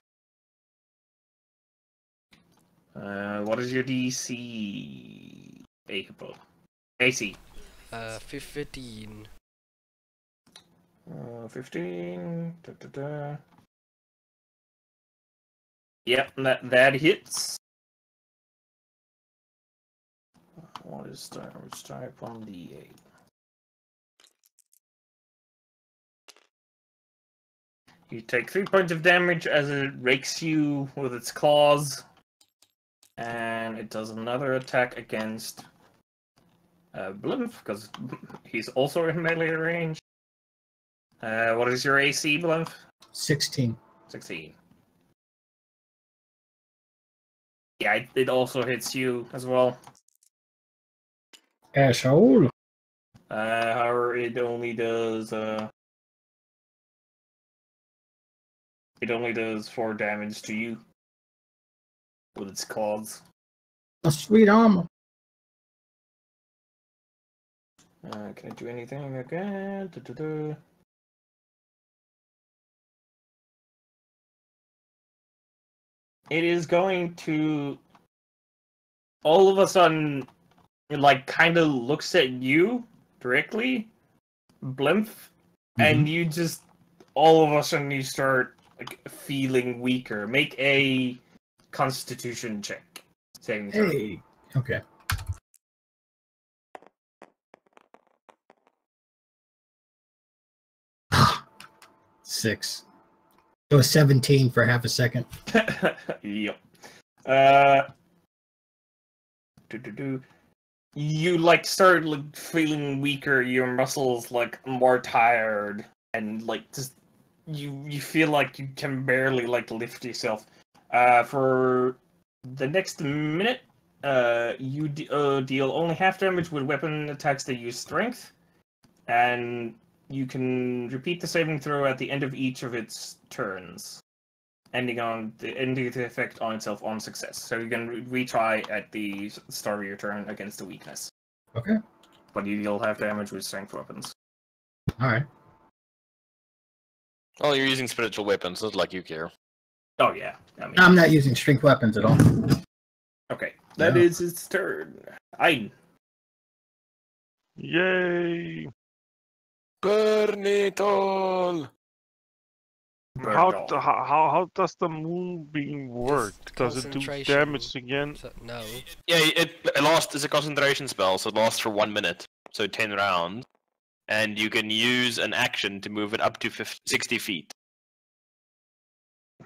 Speaker 1: What is your DC? AC.
Speaker 4: 15.
Speaker 1: 15. Da, da, da. Yep, that hits. What is damage type on D8? You take 3 points of damage as it rakes you with its claws, and it does another attack against Blimp, because he's also in melee range. What is your AC, Blimp?
Speaker 5: 16.
Speaker 1: 16. Yeah, it also hits you as well.
Speaker 5: Asshole.
Speaker 1: However, it only does 4 damage to you with its claws.
Speaker 5: A sweet armor.
Speaker 1: Can I do anything again? Da-da-da. It is going to all of a sudden, it like kind of looks at you directly, Blimp, and you just all of a sudden you start like feeling weaker. Make a Constitution check. Saving throw.
Speaker 5: Hey. Okay. Six. It was 17 for half a second.
Speaker 1: Yep. You like start like feeling weaker. Your muscles like more tired, and like just you feel like you can barely like lift yourself. For the next minute, you deal only half damage with weapon attacks that use strength, and you can repeat the saving throw at the end of each of its turns, ending the effect on itself on success. So you can retry at the start of your turn against a weakness.
Speaker 5: Okay.
Speaker 1: But you'll have damage with strength weapons.
Speaker 5: Alright.
Speaker 3: Oh, you're using spiritual weapons, not like you care.
Speaker 1: Oh yeah. I mean,
Speaker 5: I'm not using strength weapons at all.
Speaker 1: okay. That
Speaker 5: Yeah.
Speaker 1: is its turn. Aiden.
Speaker 2: Yay!
Speaker 3: Burn it all!
Speaker 2: How does the moonbeam work? Does it do
Speaker 4: concentration.
Speaker 2: damage again?
Speaker 4: So, no.
Speaker 3: Yeah, it lasts. It's a concentration spell, so it lasts for 1 minute, so 10 rounds, and you can use an action to move it up to 60 feet.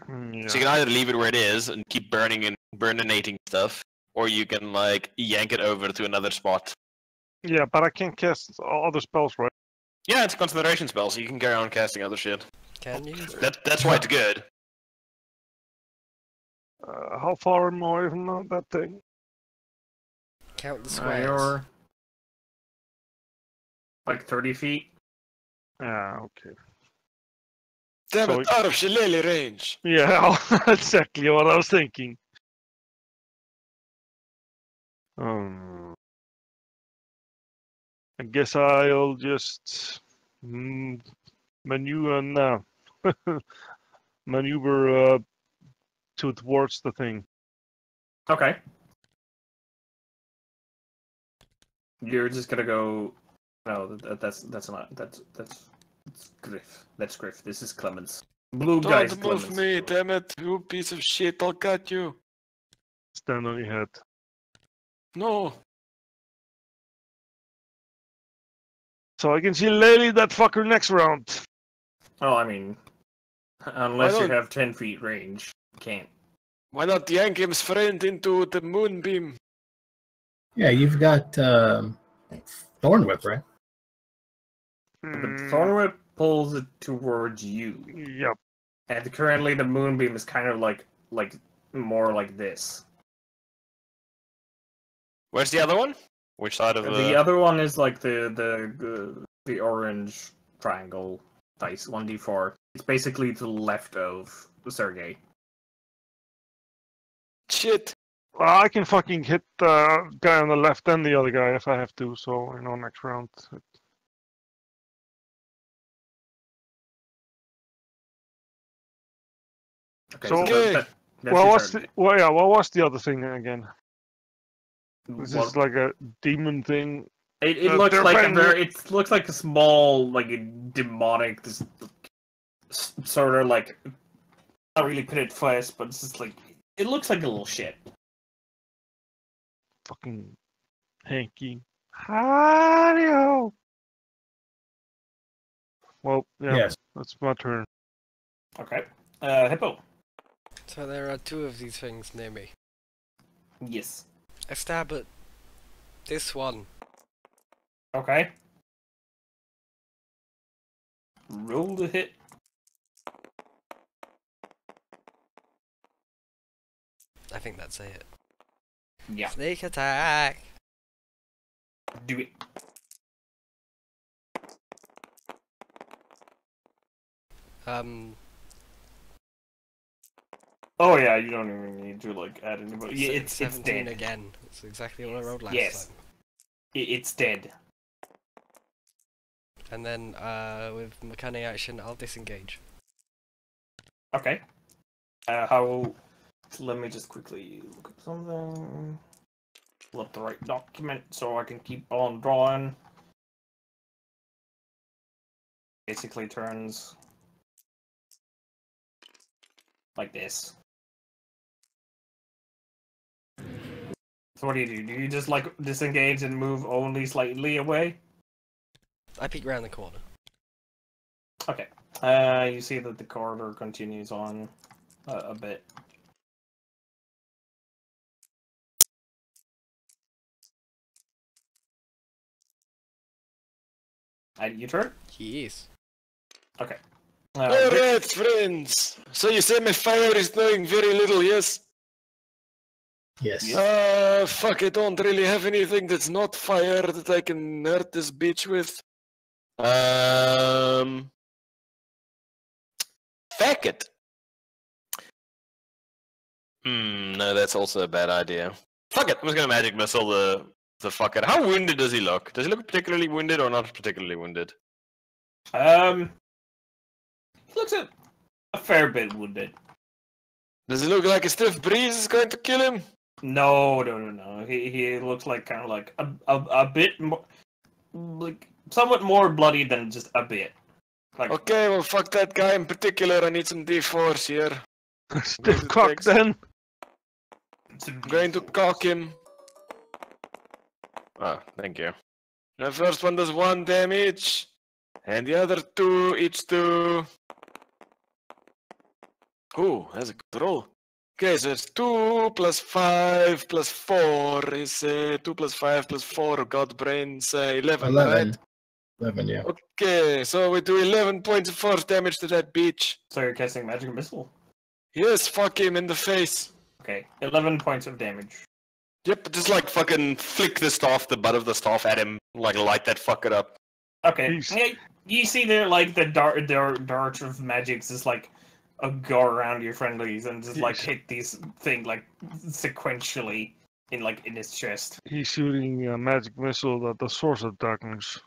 Speaker 2: Yeah.
Speaker 3: So you can either leave it where it is and keep burning and burninating stuff, or you can like yank it over to another spot.
Speaker 2: Yeah, but I can't cast other spells, right?
Speaker 3: Yeah, it's a concentration spell, so you can carry on casting other shit.
Speaker 4: Can you?
Speaker 3: That's why it's good.
Speaker 2: How far am I away from that thing?
Speaker 4: Count the squares.
Speaker 1: You're like 30 feet.
Speaker 2: Yeah, okay.
Speaker 3: Damn
Speaker 2: So
Speaker 3: it, out of shillelagh range.
Speaker 2: Yeah, exactly what I was thinking. I guess I'll just maneuver towards the thing.
Speaker 1: Okay. You're just gonna go. No, that's not. That's Griff. That's Griff. This is Clemens. Blue guy's
Speaker 3: Don't move
Speaker 1: Clemens.
Speaker 3: me, damn it, you piece of shit, I'll cut you.
Speaker 2: Stand on your head.
Speaker 3: No.
Speaker 2: So I can see Lely that fucker next round.
Speaker 1: Oh, I mean, unless you
Speaker 3: don't-
Speaker 1: have 10 feet range, you can't.
Speaker 3: Why not yank his friend into the moonbeam?
Speaker 5: Yeah, you've got Thorn Whip, right?
Speaker 1: But Thornwhip pulls it towards you,
Speaker 2: Yep.
Speaker 1: and currently the moonbeam is kind of like more like this.
Speaker 3: Where's the other one? Which side of
Speaker 1: The other one is like the orange triangle dice 1d4. It's basically to the left of Sergey.
Speaker 3: Shit.
Speaker 2: Well, I can fucking hit the guy on the left and the other guy if I have to, so, next round.
Speaker 1: Okay,
Speaker 2: So-
Speaker 1: that's
Speaker 2: What
Speaker 1: your
Speaker 2: was
Speaker 1: turn.
Speaker 2: what was the other thing again? This
Speaker 1: Well,
Speaker 2: is like a demon thing.
Speaker 1: it
Speaker 2: the-
Speaker 1: looks
Speaker 2: they're
Speaker 1: like
Speaker 2: friendly.
Speaker 1: it looks like a small like a demonic this sort of like not really put it first, but it's just like it looks like a little shit.
Speaker 2: Fucking Hanky. Hario! Well, yeah,
Speaker 5: Yes.
Speaker 2: that's my turn.
Speaker 1: Okay. Hippo.
Speaker 4: So there are two of these things near me.
Speaker 1: Yes.
Speaker 4: I stab at this one.
Speaker 1: Okay. Roll the hit.
Speaker 4: I think that's it.
Speaker 1: Yeah.
Speaker 4: Sneak attack!
Speaker 1: Do it. Oh yeah, you don't even need to like add anybody. Yeah, it's
Speaker 4: 17
Speaker 1: dead.
Speaker 4: again. That's exactly what I rolled last
Speaker 1: Yes.
Speaker 4: time.
Speaker 1: It's dead.
Speaker 4: And then with mechanic action, I'll disengage.
Speaker 1: Okay. How? Let me just quickly look up something. Pull up the right document so I can keep on drawing. Basically turns like this. So what do? Do you just like disengage and move only slightly away?
Speaker 4: I peek around the corner.
Speaker 1: Okay. You see that the corridor continues on a bit. Your turn?
Speaker 4: Yes.
Speaker 1: Okay.
Speaker 3: Alright, friends. So you say my fire is doing very little, yes?
Speaker 5: Yes.
Speaker 3: Fuck, I don't really have anything that's not fire that I can hurt this bitch with. Fuck it. No, that's also a bad idea. Fuck it, I'm just gonna magic missile the fucker. How wounded does he look? Does he look particularly wounded or not particularly wounded?
Speaker 1: He looks a fair bit wounded.
Speaker 3: Does he look like a stiff breeze is going to kill him?
Speaker 1: No. He looks like kind of like a bit more, like somewhat more bloody than just a bit. Like,
Speaker 3: Okay, well fuck that guy in particular. I need some D4s here.
Speaker 2: Stiff cock then.
Speaker 3: I'm going to cock him. Oh, thank you. The first one does 1 damage, and the other 2 each do. Ooh, that's a good roll. Okay, so it's 2 plus 5 plus 4 is 2 plus 5 plus 4. God brains 11,
Speaker 5: 11.
Speaker 3: right?
Speaker 5: 11, yeah.
Speaker 3: Okay, so we do 11 points of force damage to that bitch.
Speaker 1: So you're casting magic missile.
Speaker 3: Yes, fuck him in the face.
Speaker 1: Okay, 11 points of damage.
Speaker 3: Yep, just like fucking flick the butt of the staff at him, like light that fucker up.
Speaker 1: Okay,
Speaker 2: Jeez.
Speaker 1: yeah, you see there like the dart of magics is like go around your friendlies and just like
Speaker 2: Yes.
Speaker 1: hit these thing like sequentially in his chest.
Speaker 2: He's shooting a magic missile at the source of darkness.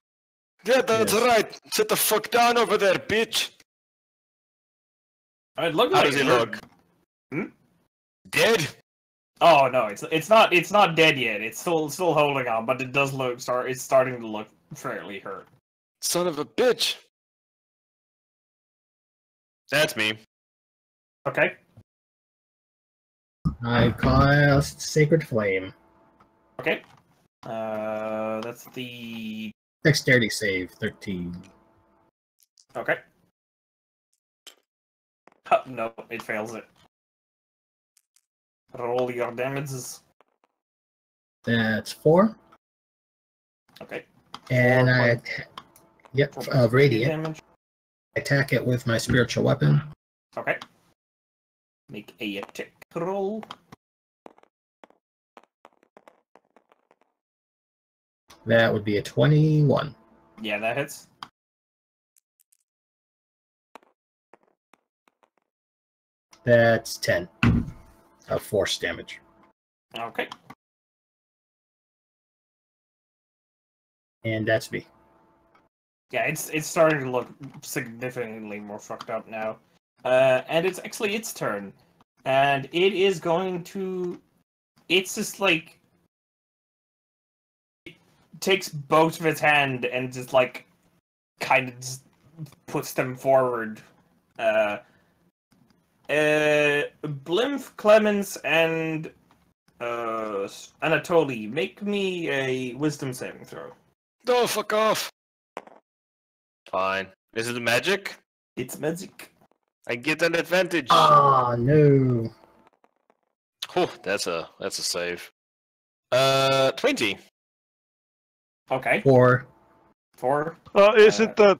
Speaker 3: Yeah, that's
Speaker 5: Yes.
Speaker 3: right. Sit the fuck down over there, bitch.
Speaker 1: It looks
Speaker 3: How
Speaker 1: like
Speaker 3: does he
Speaker 1: it-
Speaker 3: look?
Speaker 1: Hmm?
Speaker 3: Dead?
Speaker 1: Oh no, it's not dead yet. It's still holding on, but it does look it's starting to look fairly hurt.
Speaker 3: Son of a bitch. That's me.
Speaker 1: Okay.
Speaker 5: I cast Sacred Flame.
Speaker 1: Okay. That's the
Speaker 5: Dexterity save, 13.
Speaker 1: okay. Huh, no, it fails it. Roll your damages.
Speaker 5: That's 4.
Speaker 1: Okay.
Speaker 5: And
Speaker 1: 4
Speaker 5: I,
Speaker 1: points
Speaker 5: yep,
Speaker 1: of
Speaker 5: radiant.
Speaker 1: damage.
Speaker 5: Attack it with my spiritual weapon.
Speaker 1: Okay. Make a attack roll.
Speaker 5: That would be a 21.
Speaker 1: Yeah, that hits.
Speaker 5: That's 10 of force damage.
Speaker 1: Okay.
Speaker 5: And that's me.
Speaker 1: Yeah, it's starting to look significantly more fucked up now. And it's actually its turn. And it is going to... It's just like... It takes both of its hand and just like... kind of just puts them forward. Blimp, Clemens, and Anatoly, make me a wisdom saving throw.
Speaker 3: No, fuck off. Fine. Is it magic?
Speaker 1: It's magic.
Speaker 3: I get an advantage.
Speaker 5: Ah, no.
Speaker 3: Oh, that's a save. 20.
Speaker 1: Okay.
Speaker 5: 4.
Speaker 1: 4.
Speaker 2: Is it the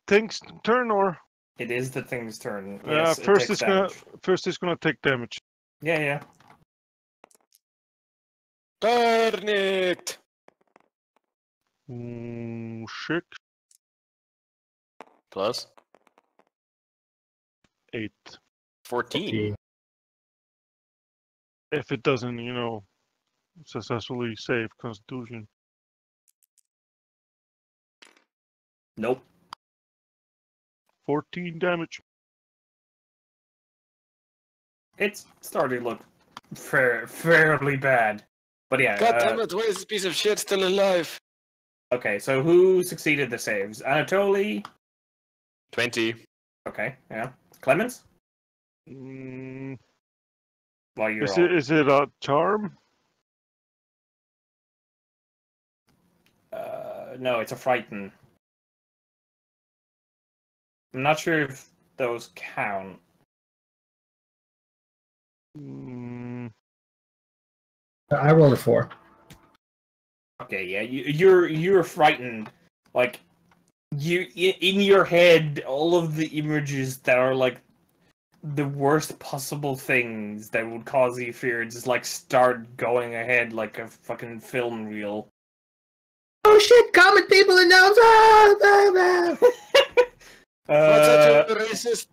Speaker 2: thing's turn or?
Speaker 1: It is the thing's turn. Yes, it
Speaker 2: first
Speaker 1: takes
Speaker 2: it's gonna take damage.
Speaker 1: Yeah.
Speaker 3: Burn it.
Speaker 2: Shit.
Speaker 3: Plus
Speaker 2: 8.
Speaker 3: 14.
Speaker 2: If it doesn't, successfully save Constitution.
Speaker 1: Nope.
Speaker 2: 14 damage.
Speaker 1: It's starting to look fairly bad. But yeah.
Speaker 3: God damn it, why is this piece of shit still alive?
Speaker 1: Okay, so who succeeded the saves? Anatoly?
Speaker 3: 20.
Speaker 1: Okay, yeah. Clemens?
Speaker 2: Mm,
Speaker 1: While you're
Speaker 2: is it a charm?
Speaker 1: no, it's a frighten. I'm not sure if those count.
Speaker 5: I rolled a 4.
Speaker 1: Okay, yeah, you're frightened. Like you in your head, all of the images that are like the worst possible things that would cause you fear just like start going ahead like a fucking film reel.
Speaker 5: Oh shit, common people and now.
Speaker 3: What's that, you racist?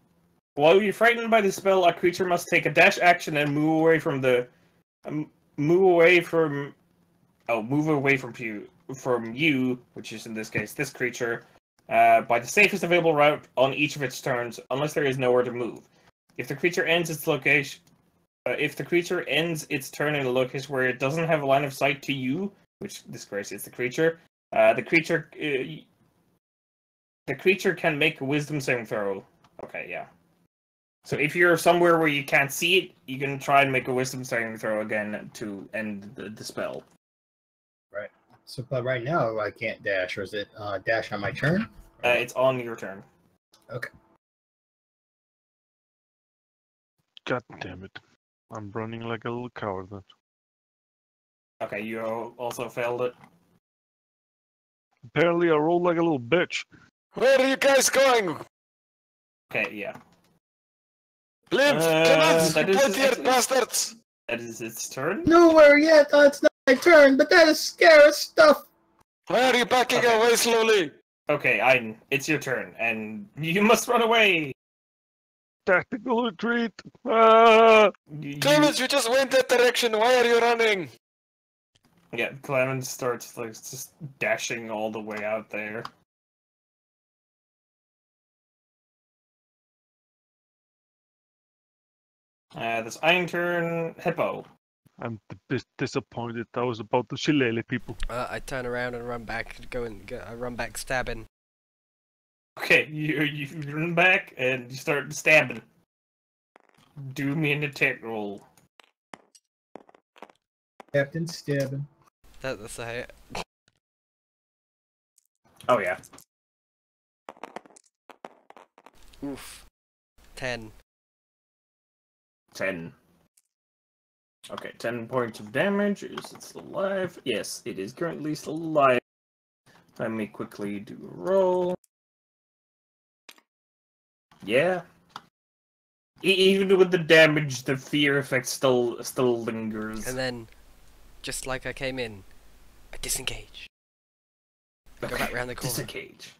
Speaker 1: While you're frightened by the spell, a creature must take a dash action and move away from you, which is in this case this creature, by the safest available route on each of its turns, unless there is nowhere to move. If the creature ends its turn in a location where it doesn't have a line of sight to you, which this case is the creature, the creature can make a wisdom saving throw. Okay, yeah. So if you're somewhere where you can't see it, you can try and make a wisdom saving throw again to end the spell.
Speaker 5: Right. So, but right now I can't dash, or is it dash on my turn?
Speaker 1: It's on your turn.
Speaker 5: Okay.
Speaker 2: God damn it. I'm running like a little coward then.
Speaker 1: Okay, you also failed it.
Speaker 2: Apparently I rolled like a little bitch.
Speaker 3: Where are you guys going?
Speaker 1: Okay, yeah.
Speaker 3: Blimp, pointy-eared bastards!
Speaker 1: That is its turn.
Speaker 5: Nowhere yet. It's not my turn, but that is scary stuff.
Speaker 3: Why are you backing away slowly?
Speaker 1: Okay, it's your turn, and you must run away.
Speaker 2: Tactical retreat. Ah!
Speaker 3: Clemens, you just went that direction. Why are you running?
Speaker 1: Yeah, Clemens starts like just dashing all the way out there. This Iron turn, Hippo.
Speaker 2: I'm disappointed. I was about to shillelagh people.
Speaker 4: I turn around and run back. I run back stabbing.
Speaker 1: Okay, you run back and you start stabbing. Do me an attack roll.
Speaker 5: Captain stabbing.
Speaker 4: That's a hit.
Speaker 1: Oh yeah.
Speaker 4: Oof. 10.
Speaker 1: 10. Okay, 10 points of damage. Is it still alive? Yes, it is currently still alive. Let me quickly do a roll. Yeah. Even with the damage, the fear effect still lingers.
Speaker 4: And then, just like I came in, I disengage.
Speaker 1: Okay,
Speaker 4: Go back round the corner.
Speaker 1: Disengage.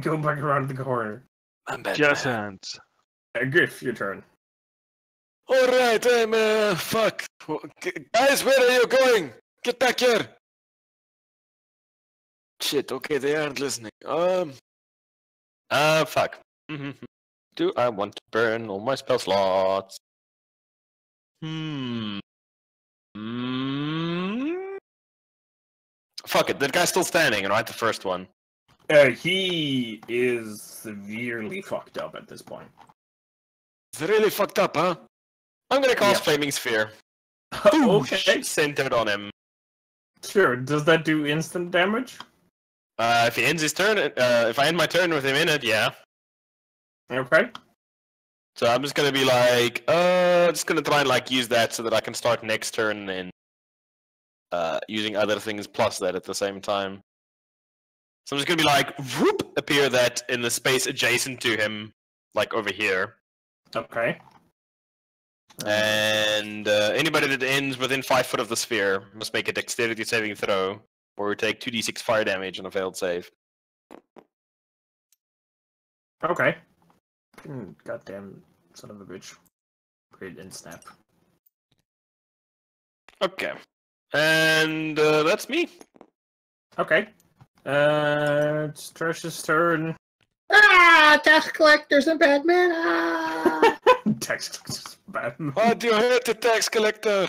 Speaker 1: Go back around the corner.
Speaker 3: I'm bad.
Speaker 2: Jazz hands.
Speaker 1: Griff, your turn.
Speaker 3: Alright, I'm, fuck. Guys, where are you going? Get back here! Shit, okay, they aren't listening. Fuck. Do I want to burn all my spell slots? Fuck it, that guy's still standing, right? The first one.
Speaker 1: He is severely fucked up at this point.
Speaker 3: It's really fucked up, huh? I'm gonna cast
Speaker 1: Yeah.
Speaker 3: Flaming Sphere.
Speaker 1: Okay.
Speaker 3: Centered on him.
Speaker 1: Sure. Does that do instant damage?
Speaker 3: If he ends his turn, if I end my turn with him in it, yeah.
Speaker 1: Okay.
Speaker 3: So I'm just gonna be like, just gonna try and like use that so that I can start next turn and using other things plus that at the same time. So I'm just gonna be like, whoop, appear that in the space adjacent to him, like over here.
Speaker 1: Okay.
Speaker 3: And anybody that ends within 5 foot of the sphere must make a dexterity saving throw, or take 2d6 fire damage on a failed save.
Speaker 1: Okay. Goddamn son of a bitch. Great and snap.
Speaker 3: Okay. And that's me.
Speaker 1: Okay. It's Trish's turn.
Speaker 5: Ah, tax collectors and Batman. Ah.
Speaker 1: Text Batman.
Speaker 3: Why do you hurt the tax collector?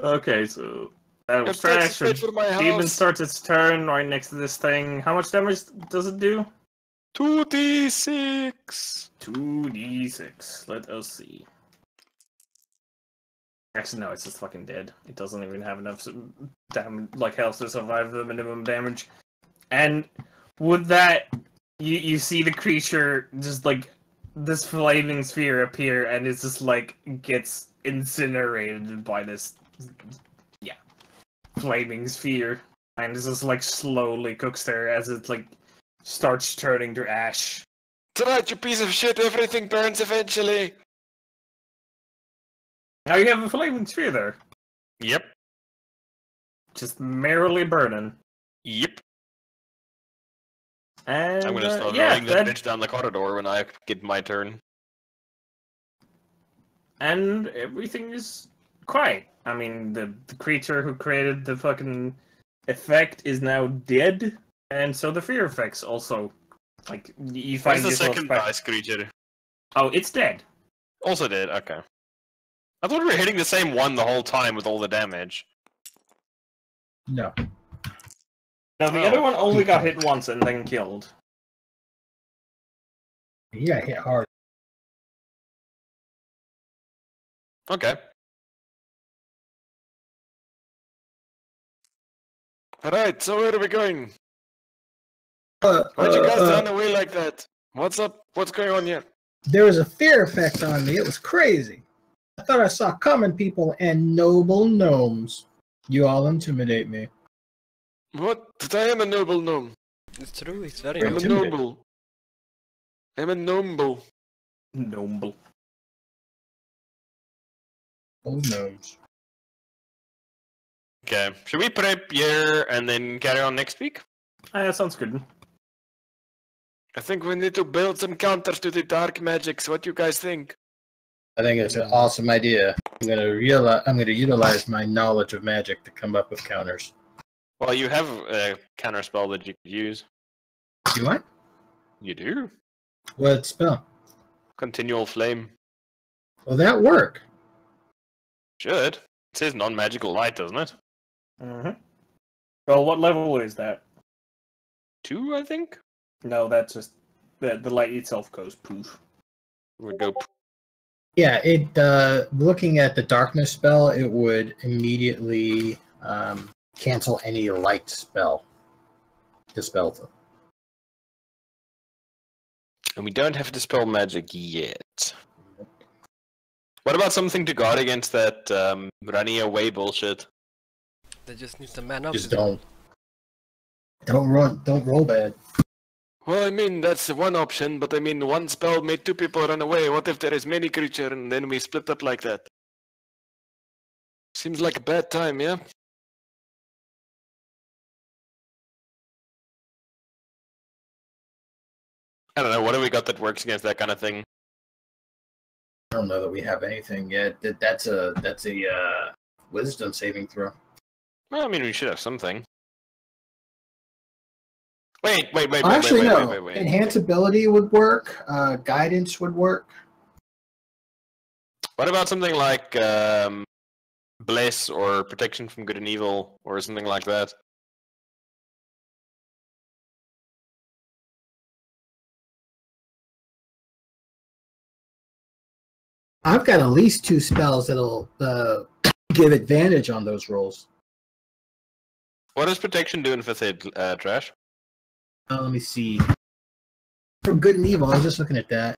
Speaker 1: Okay, so that was
Speaker 3: If tax
Speaker 1: trash.
Speaker 3: is paid for my
Speaker 1: Demon
Speaker 3: house.
Speaker 1: starts its turn right next to this thing. How much damage does it do?
Speaker 3: 2d6.
Speaker 1: 2d6. Let us see. Actually, no, it's just fucking dead. It doesn't even have enough health to survive the minimum damage. And with that, you see the creature just like this flaming sphere appear, and it's just like gets incinerated by this, flaming sphere, and it's just like slowly cooks there as it like starts turning to ash.
Speaker 3: Tonight, you piece of shit, everything burns eventually.
Speaker 1: Now you have a flaming sphere there,
Speaker 3: Yep.
Speaker 1: just merrily burning.
Speaker 3: Yep.
Speaker 1: And
Speaker 3: I'm gonna start
Speaker 1: yeah,
Speaker 3: rolling that bitch down the corridor when I get my turn.
Speaker 1: and everything is quiet. I mean, the creature who created the fucking effect is now dead, and so the fear effects also. Like, you find
Speaker 3: Where's the
Speaker 1: yourself
Speaker 3: second
Speaker 1: back-
Speaker 3: dice creature?
Speaker 1: Oh, it's dead.
Speaker 3: Also dead, okay. I thought we were hitting the same one the whole time with all the damage.
Speaker 5: No.
Speaker 1: No, the other one only got hit once and then killed.
Speaker 5: He got hit hard.
Speaker 3: Okay. Alright, so where are we going? Why'd you guys run away like that? What's up? What's going on here?
Speaker 5: There was a fear effect on me. It was crazy. I thought I saw common people and noble gnomes. You all intimidate me.
Speaker 3: What? But I am a noble gnome.
Speaker 4: It's true, it's very
Speaker 3: I'm a
Speaker 4: noble.
Speaker 5: Intimidate.
Speaker 3: noble. I'm a noble.
Speaker 1: Noble.
Speaker 5: Old gnomes.
Speaker 3: Okay. Should we prep here and then carry on next week?
Speaker 1: That sounds good.
Speaker 3: I think we need to build some counters to the dark magics. What do you guys think?
Speaker 5: I think it's an awesome idea. I'm gonna utilize my knowledge of magic to come up with counters.
Speaker 3: Well, you have a counter spell that you could use.
Speaker 5: You want?
Speaker 3: You do?
Speaker 5: What spell?
Speaker 3: Continual flame.
Speaker 5: Will that work?
Speaker 3: Should. It says non-magical light, doesn't it?
Speaker 1: Mm-hmm. Well, what level is that?
Speaker 3: 2, I think?
Speaker 1: No, that's just the light itself goes poof.
Speaker 3: Would go.
Speaker 5: Yeah, it. Looking at the darkness spell, it would immediately cancel any light spell. Dispel them.
Speaker 3: And we don't have to dispel magic yet. What about something to guard against that running away bullshit?
Speaker 4: They just need to man up.
Speaker 5: Just don't. Don't run. Don't roll bad.
Speaker 3: Well, I mean, that's one option, but I mean, one spell made 2 people run away. What if there is many creature and then we split up like that? Seems like a bad time, yeah? I don't know, what do we got that works against that kind of thing?
Speaker 5: I don't know that we have anything yet. That's a wisdom saving throw.
Speaker 3: Well, I mean, we should have something. Wait.
Speaker 5: Actually, no. Enhanceability would work. Guidance would work.
Speaker 3: What about something like Bless or Protection from Good and Evil or something like that?
Speaker 5: I've got at least 2 spells that'll give advantage on those rolls.
Speaker 3: What does protection do in 5th Ed, Trash?
Speaker 5: Let me see. From good and evil, I was just looking at that.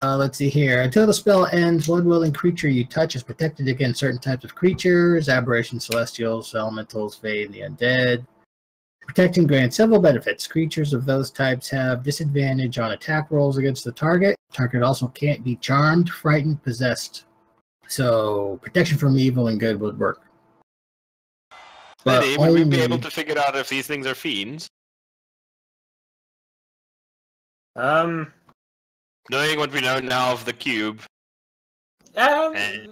Speaker 5: Let's see here. Until the spell ends, one willing creature you touch is protected against certain types of creatures, aberrations, celestials, elementals, fae, and the undead. Protection grants several benefits. Creatures of those types have disadvantage on attack rolls against the target. Target also can't be charmed, frightened, possessed. So protection from evil and good would work. But
Speaker 3: Eddie, would we be able to figure out if these things are fiends? Knowing what we know now of the cube and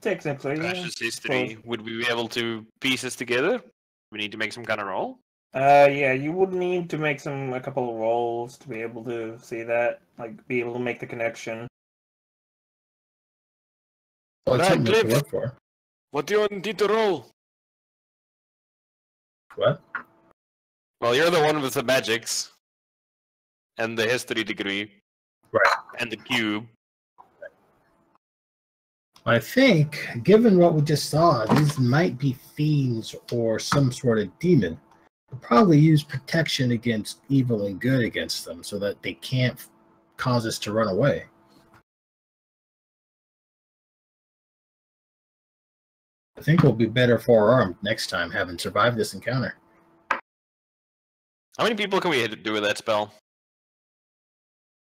Speaker 1: technically,
Speaker 3: Crash's history, would we be able to piece this together? We need to make some kind of roll?
Speaker 1: Yeah, you would need to make a couple of rolls to be able to see that, like, be able to make the connection.
Speaker 5: Well, it's
Speaker 3: Right,
Speaker 5: something to
Speaker 3: Cliff.
Speaker 5: work for.
Speaker 3: What do you need to roll?
Speaker 5: What?
Speaker 3: Well, you're the one with the magics and the history degree.
Speaker 5: Right.
Speaker 3: And the cube.
Speaker 5: I think, given what we just saw, these might be fiends or some sort of demon. We'll probably use protection against evil and good against them so that they can't cause us to run away. I think we'll be better forearmed next time, having survived this encounter.
Speaker 3: How many people can we do with that spell?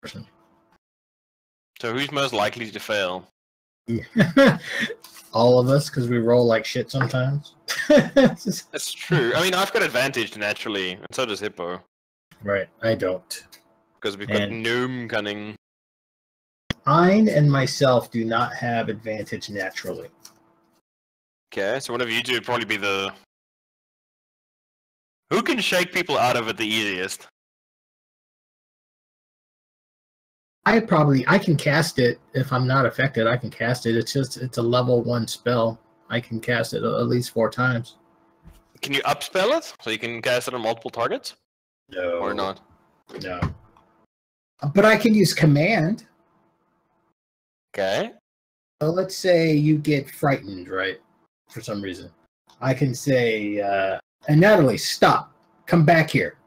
Speaker 5: Person.
Speaker 3: So who's most likely to fail?
Speaker 5: All of us, because we roll like shit sometimes.
Speaker 3: That's true. I mean, I've got advantage naturally, and so does Hippo.
Speaker 5: Right, I don't.
Speaker 3: Because we've got Gnome Cunning.
Speaker 5: Ein and myself do not have advantage naturally.
Speaker 3: Okay, so one of you two would probably be the... Who can shake people out of it the easiest?
Speaker 5: I can cast it if I'm not affected. I can cast it. It's a level 1 spell. I can cast it at least 4 times.
Speaker 3: Can you upspell it so you can cast it on multiple targets?
Speaker 5: No.
Speaker 3: Or not?
Speaker 5: No. But I can use command.
Speaker 3: Okay.
Speaker 5: So let's say you get frightened, right? For some reason. I can say, and Natalie, stop. Come back here.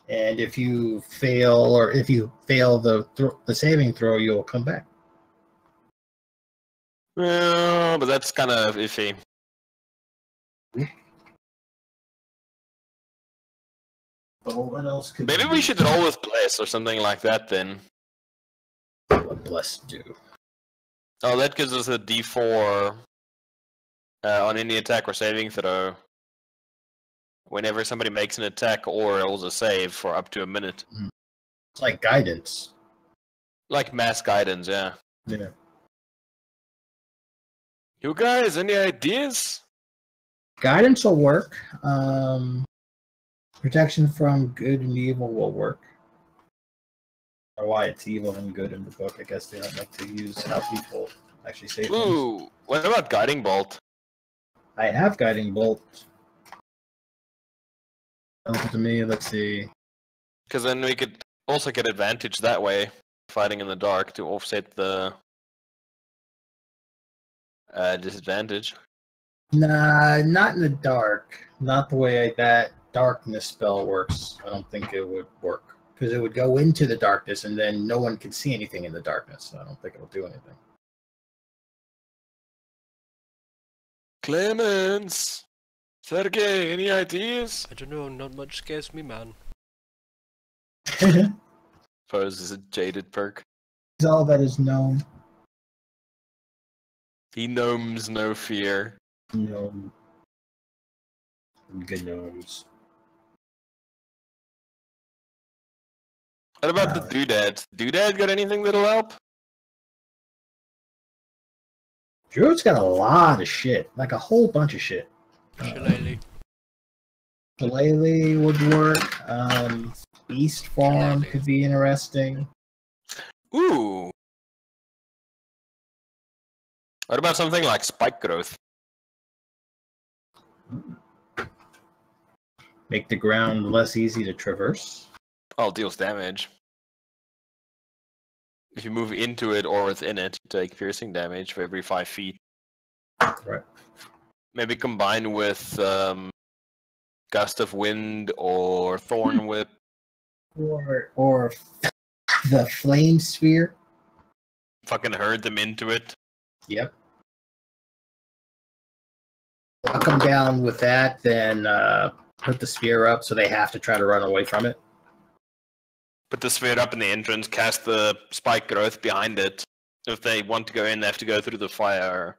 Speaker 5: And if you fail, the saving throw, you'll come back.
Speaker 3: Well, but that's kind of iffy.
Speaker 5: Well, what else could
Speaker 3: Maybe we should roll with Bless or something like that then.
Speaker 5: What Bless do?
Speaker 3: Oh, that gives us a D4 on any attack or saving throw. Whenever somebody makes an attack or rolls a save for up to a minute.
Speaker 5: It's like guidance.
Speaker 3: Like mass guidance, yeah.
Speaker 5: Yeah.
Speaker 3: You guys, any ideas?
Speaker 5: Guidance will work. Protection from good and evil will work. Or why it's evil and good in the book. I guess they don't like to use how people actually say things.
Speaker 3: Ooh, what about Guiding Bolt?
Speaker 5: I have Guiding Bolt. To me, let's see.
Speaker 3: Because then we could also get advantage that way, fighting in the dark to offset the disadvantage.
Speaker 5: Nah, not in the dark. Not the way that darkness spell works. I don't think it would work. Because it would go into the darkness and then no one could see anything in the darkness. So I don't think it'll do anything.
Speaker 3: Clemens! Sergey, any ideas?
Speaker 4: I don't know, not much scares me, man.
Speaker 3: Suppose is a jaded perk.
Speaker 5: It's all that is known.
Speaker 3: He gnomes no fear.
Speaker 5: Gnome. Good gnomes.
Speaker 3: What about the doodads? Doodad got anything that'll help?
Speaker 5: Druid's got a lot of shit. Like a whole bunch of shit.
Speaker 4: Shillelagh.
Speaker 5: Shillelagh would work. Beast Farm could be interesting.
Speaker 3: Ooh. What about something like Spike Growth?
Speaker 5: Make the ground less easy to traverse.
Speaker 3: Oh, deals damage. if you move into it or within it, you take piercing damage for every 5 feet.
Speaker 5: Right.
Speaker 3: Maybe combine with Gust of Wind or Thorn Whip.
Speaker 5: Or the Flame Sphere.
Speaker 3: Fucking herd them into it.
Speaker 5: Yep. I'll come down with that, then put the sphere up so they have to try to run away from it.
Speaker 3: Put the sphere up in the entrance, cast the spike growth behind it. If they want to go in, they have to go through the fire.